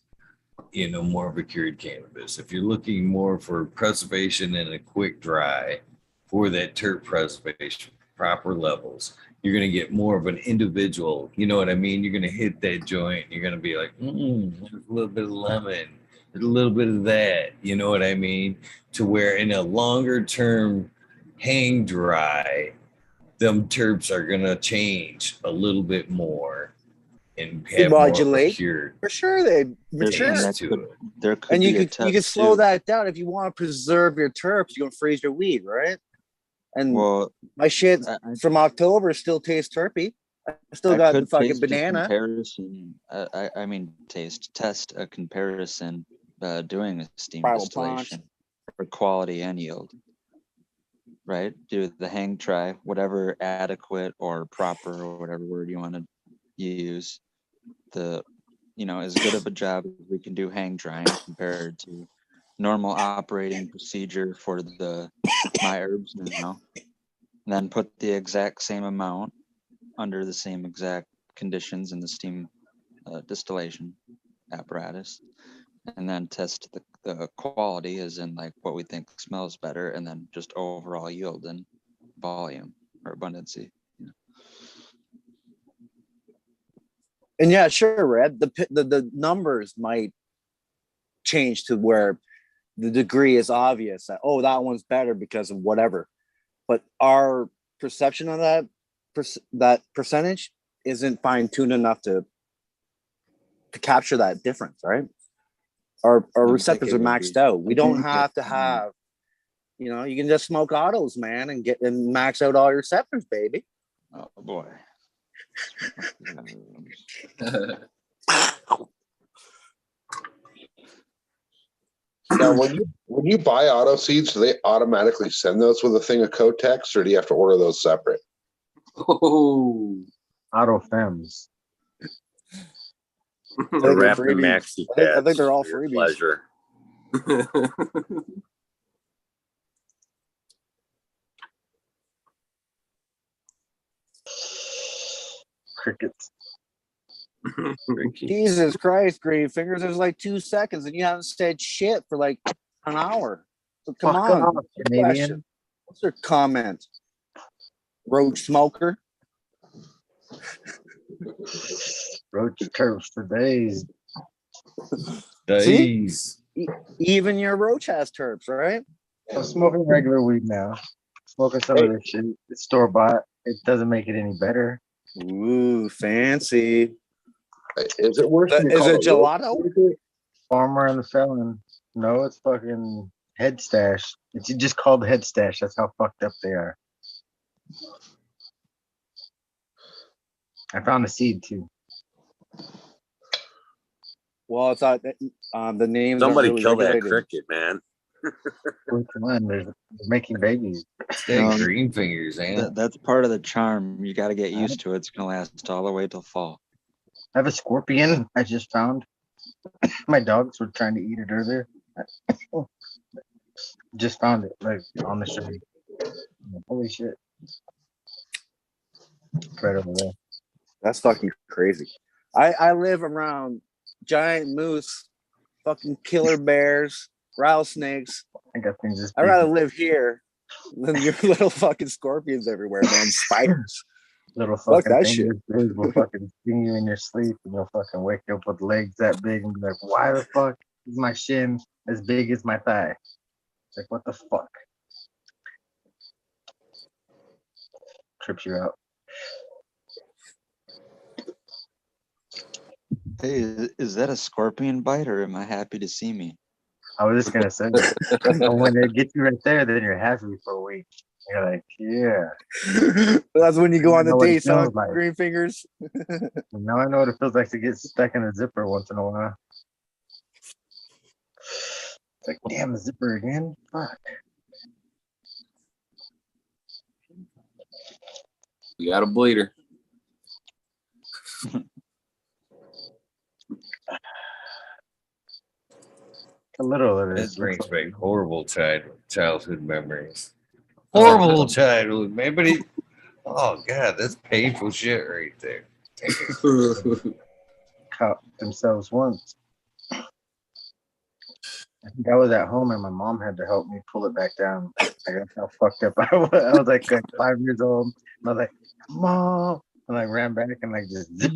more of a cured cannabis. If you're looking more for preservation and a quick dry for that terp preservation, proper levels, you're going to get more of an individual, you know what I mean? You're going to hit that joint. You're going to be like, there's a little bit of lemon, there's a little bit of that, you know what I mean? To where in a longer term hang dry, them terps are going to change a little bit more and have more of a Modulate. cured For sure, they There's- mature. and taste that to could- it. There could And be you a could test slow too. that down if you want to preserve your terps. You're gonna freeze your weed, right? And Well, my shit I- from October still tastes terpy. I still got the could fucking taste a banana. comparison. I mean, test a comparison doing a steam Bible distillation for quality and yield. Right? Do the hang dry, whatever adequate or proper or whatever word you want to use. As good of a job as we can do hang drying compared to normal operating procedure for my herbs now. And then put the exact same amount under the same exact conditions in the steam distillation apparatus, and then test the quality as in like what we think smells better, and then just overall yield and volume or abundancy. And yeah, sure, Red. The numbers might change to where the degree is obvious that that one's better because of whatever, but our perception of that percentage isn't fine tuned enough to capture that difference, right? Our receptors are maxed out. We don't have to have, you can just smoke autos, man, and max out all your receptors, baby. Oh boy. Now, when you buy auto seeds, do they automatically send those with a thing of Kotex, or do you have to order those separate? Oh, Auto Fems. They're wrapped in freebies. maxi I think pads they're all for your freebies. pleasure. Crickets. Jesus Christ, Greenfingers. There's like 2 seconds and you haven't said shit for like an hour. So come Fuck on. off, What's your Canadian. question? What's your comment? Roach smoker? Roach turfs for days. Days. Even your roach has terps, right? I'm smoking regular weed now. Smoking some of this shit. It's store bought. It doesn't make it any better. Ooh, fancy. Is it worse? than you Is call it gelato? Farmer and the Felon. No, it's fucking Head Stash. It's just called Head Stash. That's how fucked up they are. I found a seed too. Well, it's not the names. Somebody aren't really kill that regulated. cricket, man. Which one? They're making babies. Stay green fingers, eh? That's part of the charm. You got to get used to it. It's gonna last all the way till fall. I have a scorpion I just found. My dogs were trying to eat it earlier. Just found it like on the street. Holy shit. Right over there. That's fucking crazy. I live around giant moose, fucking killer bears, rattlesnakes. I got things this I'd big. rather live here than your little fucking scorpions everywhere, man. Spiders. Little Fuck fucking that thing shit. this big will fucking sting you in your sleep and you'll fucking wake up with legs that big and be like, why the fuck is my shin as big as my thigh? It's like, what the fuck? Trips you out. Hey, is that a scorpion bite, or am I happy to see me? I was just gonna say, and when they get you right there, then you're happy for a week. You're like, yeah. That's when you go on know the what it dates, huh? feels like. Green fingers. Now I know what it feels like to get stuck in a zipper once in a while. It's like, damn, the zipper again? Fuck. You got a bleeder. A little of This this. brings back horrible childhood memories. Horrible childhood, man. But oh god, that's painful shit right there. Caught themselves once. I think I was at home and my mom had to help me pull it back down. I got how fucked up I was. I was like 5 years old. And I was like, Mom. And I ran back and like just zip.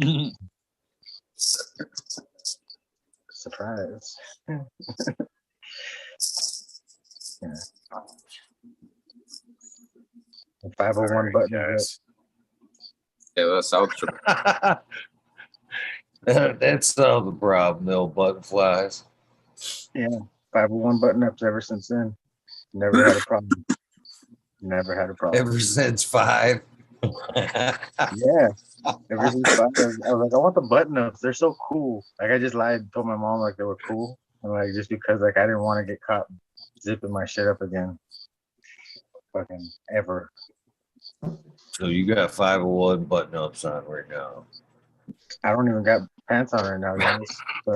Surprise. Yeah. 501 button. Guys. Yeah, that's outro. That's the problem, though, button flies. Yeah, 501 button ups ever since then. Never had a problem. Never had a problem. Ever since 5. Yeah. Ever since 5, I was like, I want the button ups. They're so cool. Like I just lied and told my mom like they were cool. And like just because like I didn't want to get caught zipping my shit up again. Fucking ever. So you got 501 button ups on right now. I don't even got pants on right now, guys. So.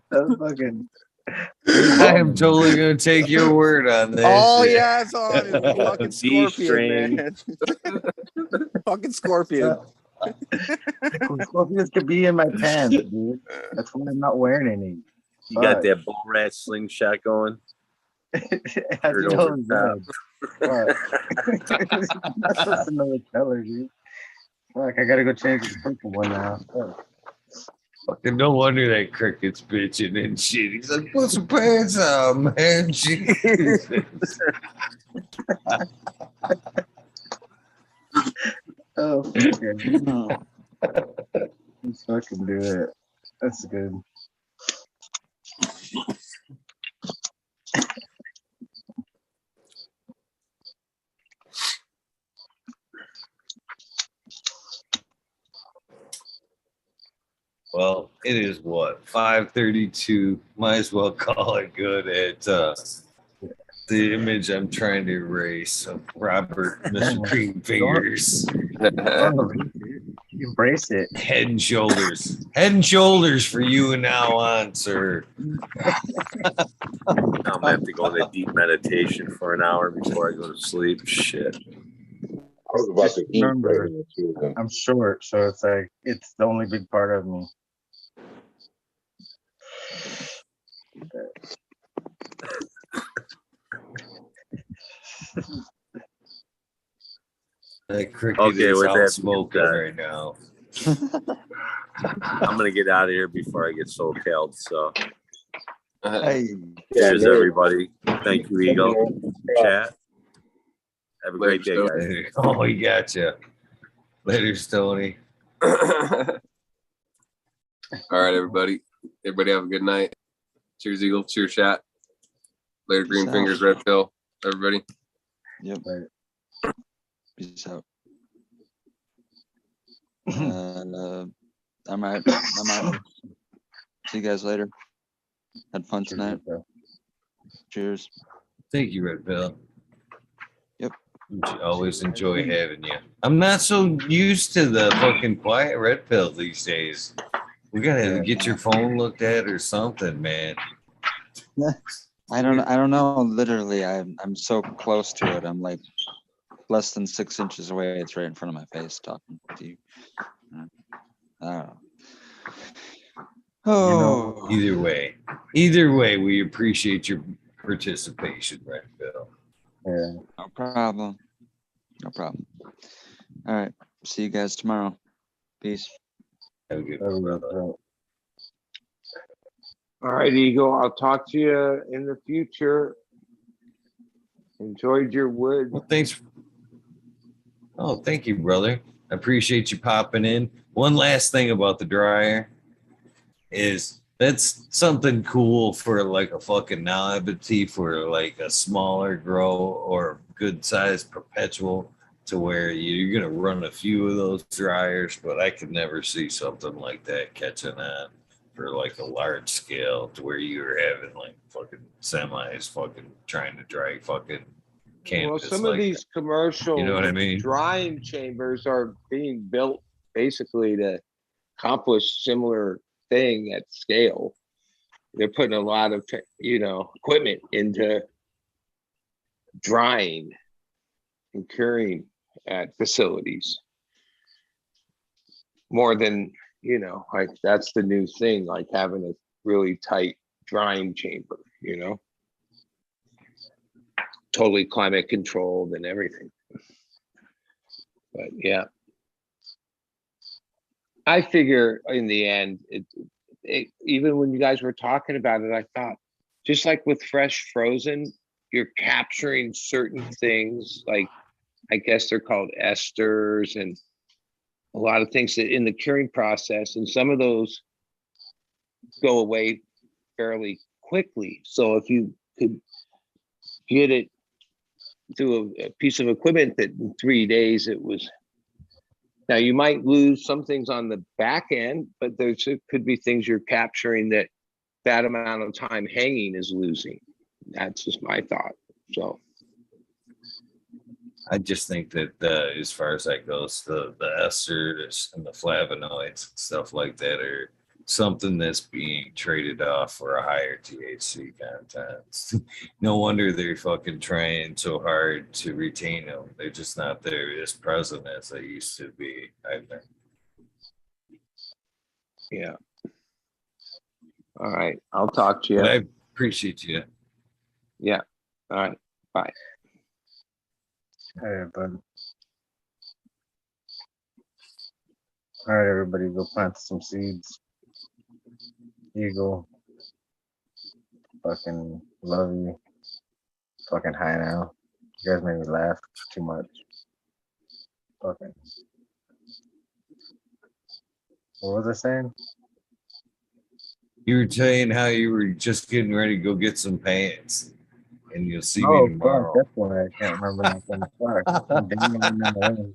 That's fucking. I am totally gonna take your word on this. Oh yeah, it's on. It's a fucking G-string. scorpion, man. Fucking scorpion. Scorpions could be in my pants, dude. That's why I'm not wearing any. You got that bull rat slingshot going. How'd you Turn know over it's top. bad? Fuck. That's just another color, dude. Fuck, I gotta go change the purple one now. Fuck. Fucking no wonder that cricket's bitching and shit. He's like, put some pants on, man. Jesus. Oh, fucking. Let's fucking do it. That's good. Well, it is what, 5:32. Might as well call it good at the image I'm trying to erase of Robert, Mr. Green Fingers. Embrace it. Head and shoulders. Head and shoulders for you and now on, sir. I'm gonna have to go into deep meditation for an hour before I go to sleep. Shit. I was about to eat Remember, right here, too, I'm short, so it's like it's the only big part of me. That cricket Okay, is with out that being smoking said, right now. I'm gonna get out of here before I get so killed. So, Hey, cheers, everybody. Thank you, Eagle. Chat. Have a great day, guys. Oh, we got you. Later, Stoney. All right, everybody. Everybody have a good night. Cheers, Eagle. Cheers, chat. Later, Green Peace Fingers, Red Pill. Everybody. yep. Peace out. I'm out. See you guys later. Had fun tonight. Cheers. Thank you, Red Pill. Yep. Always enjoy having you. I'm not so used to the fucking quiet Red Pill these days. We gotta get your phone looked at or something, man. I don't know. Literally, I'm so close to it. I'm like less than 6 inches away. It's right in front of my face talking to you. I don't know. Oh, Either way, we appreciate your participation, Red Pill. Yeah. no problem. No problem. All right. See you guys tomorrow. Peace. Have a good one, brother. All right, Eagle. I'll talk to you in the future. Enjoyed your wood. Well, thanks. Oh, thank you, brother. I appreciate you popping in. One last thing about the dryer is that's something cool for like a fucking novelty for like a smaller grow or good sized perpetual to where you're going to run a few of those dryers, but I could never see something like that catching on for like a large scale to where you're having like fucking semis fucking trying to dry fucking Well, canvas. some like of these that. commercial You know what I mean? drying chambers are being built basically to accomplish similar thing at scale. They're putting a lot of equipment into drying and curing at facilities more than like that's the new thing, like having a really tight drying chamber, totally climate controlled and everything. But yeah, I figure in the end, even when you guys were talking about it, I thought just like with fresh frozen, you're capturing certain things, like I guess they're called esters and a lot of things that in the curing process, and some of those go away fairly quickly. So if you could get it through a piece of equipment that in 3 days it was. Now you might lose some things on the back end, but there could be things you're capturing that amount of time hanging is losing. That's just my thought. So I just think that as far as that goes, the esters and the flavonoids and stuff like that are something that's being traded off for a higher THC content. No wonder they're fucking trying so hard to retain them. They're just not there as present as they used to be, I think. yeah. All right. I'll talk to you. But I appreciate you. Yeah. All right. Bye. Hey, bud. All right, everybody, go plant some seeds. Eagle. Fucking love you. Fucking high now. You guys made me laugh too much. Fucking. What was I saying? You were saying how you were just getting ready to go get some pants. And you'll see Oh, me fuck, tomorrow. that's why I can't remember nothing. Fuck. I'm damn remember.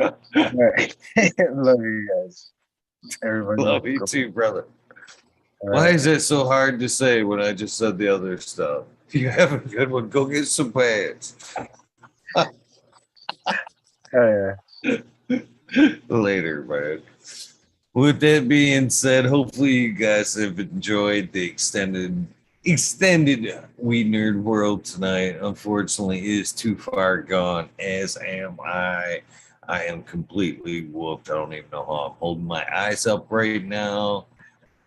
All right. Love you guys. Everybody. Love you too, brother. Why is it so hard to say when I just said the other stuff? If you have a good one, go get some pants. Later, man. With that being said, hopefully you guys have enjoyed the extended Weed Nerd World tonight. Unfortunately, it is too far gone, as am I. I am completely whooped. I don't even know how I'm holding my eyes up right now.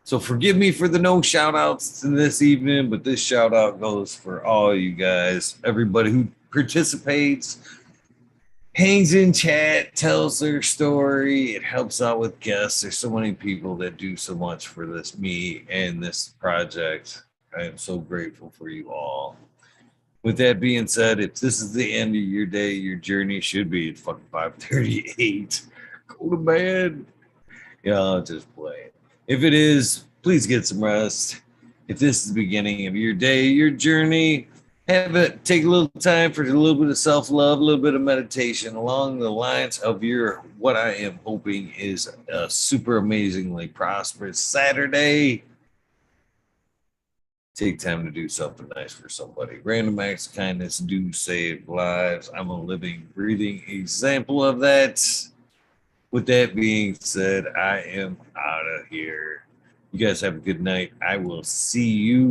So forgive me for the no shout outs this evening, but this shout out goes for all you guys, everybody who participates, hangs in chat, tells their story. It helps out with guests. There's so many people that do so much for me and this project. I am so grateful for you all. With that being said, if this is the end of your day, your journey should be at fucking 5:38. Go to bed. Yeah, I'll just play it. If it is, please get some rest. If this is the beginning of your day, your journey, take a little time for a little bit of self-love, a little bit of meditation along the lines of what I am hoping is a super amazingly prosperous Saturday. Take time to do something nice for somebody. Random acts of kindness do save lives. I'm a living, breathing example of that. With that being said, I am out of here. You guys have a good night. I will see you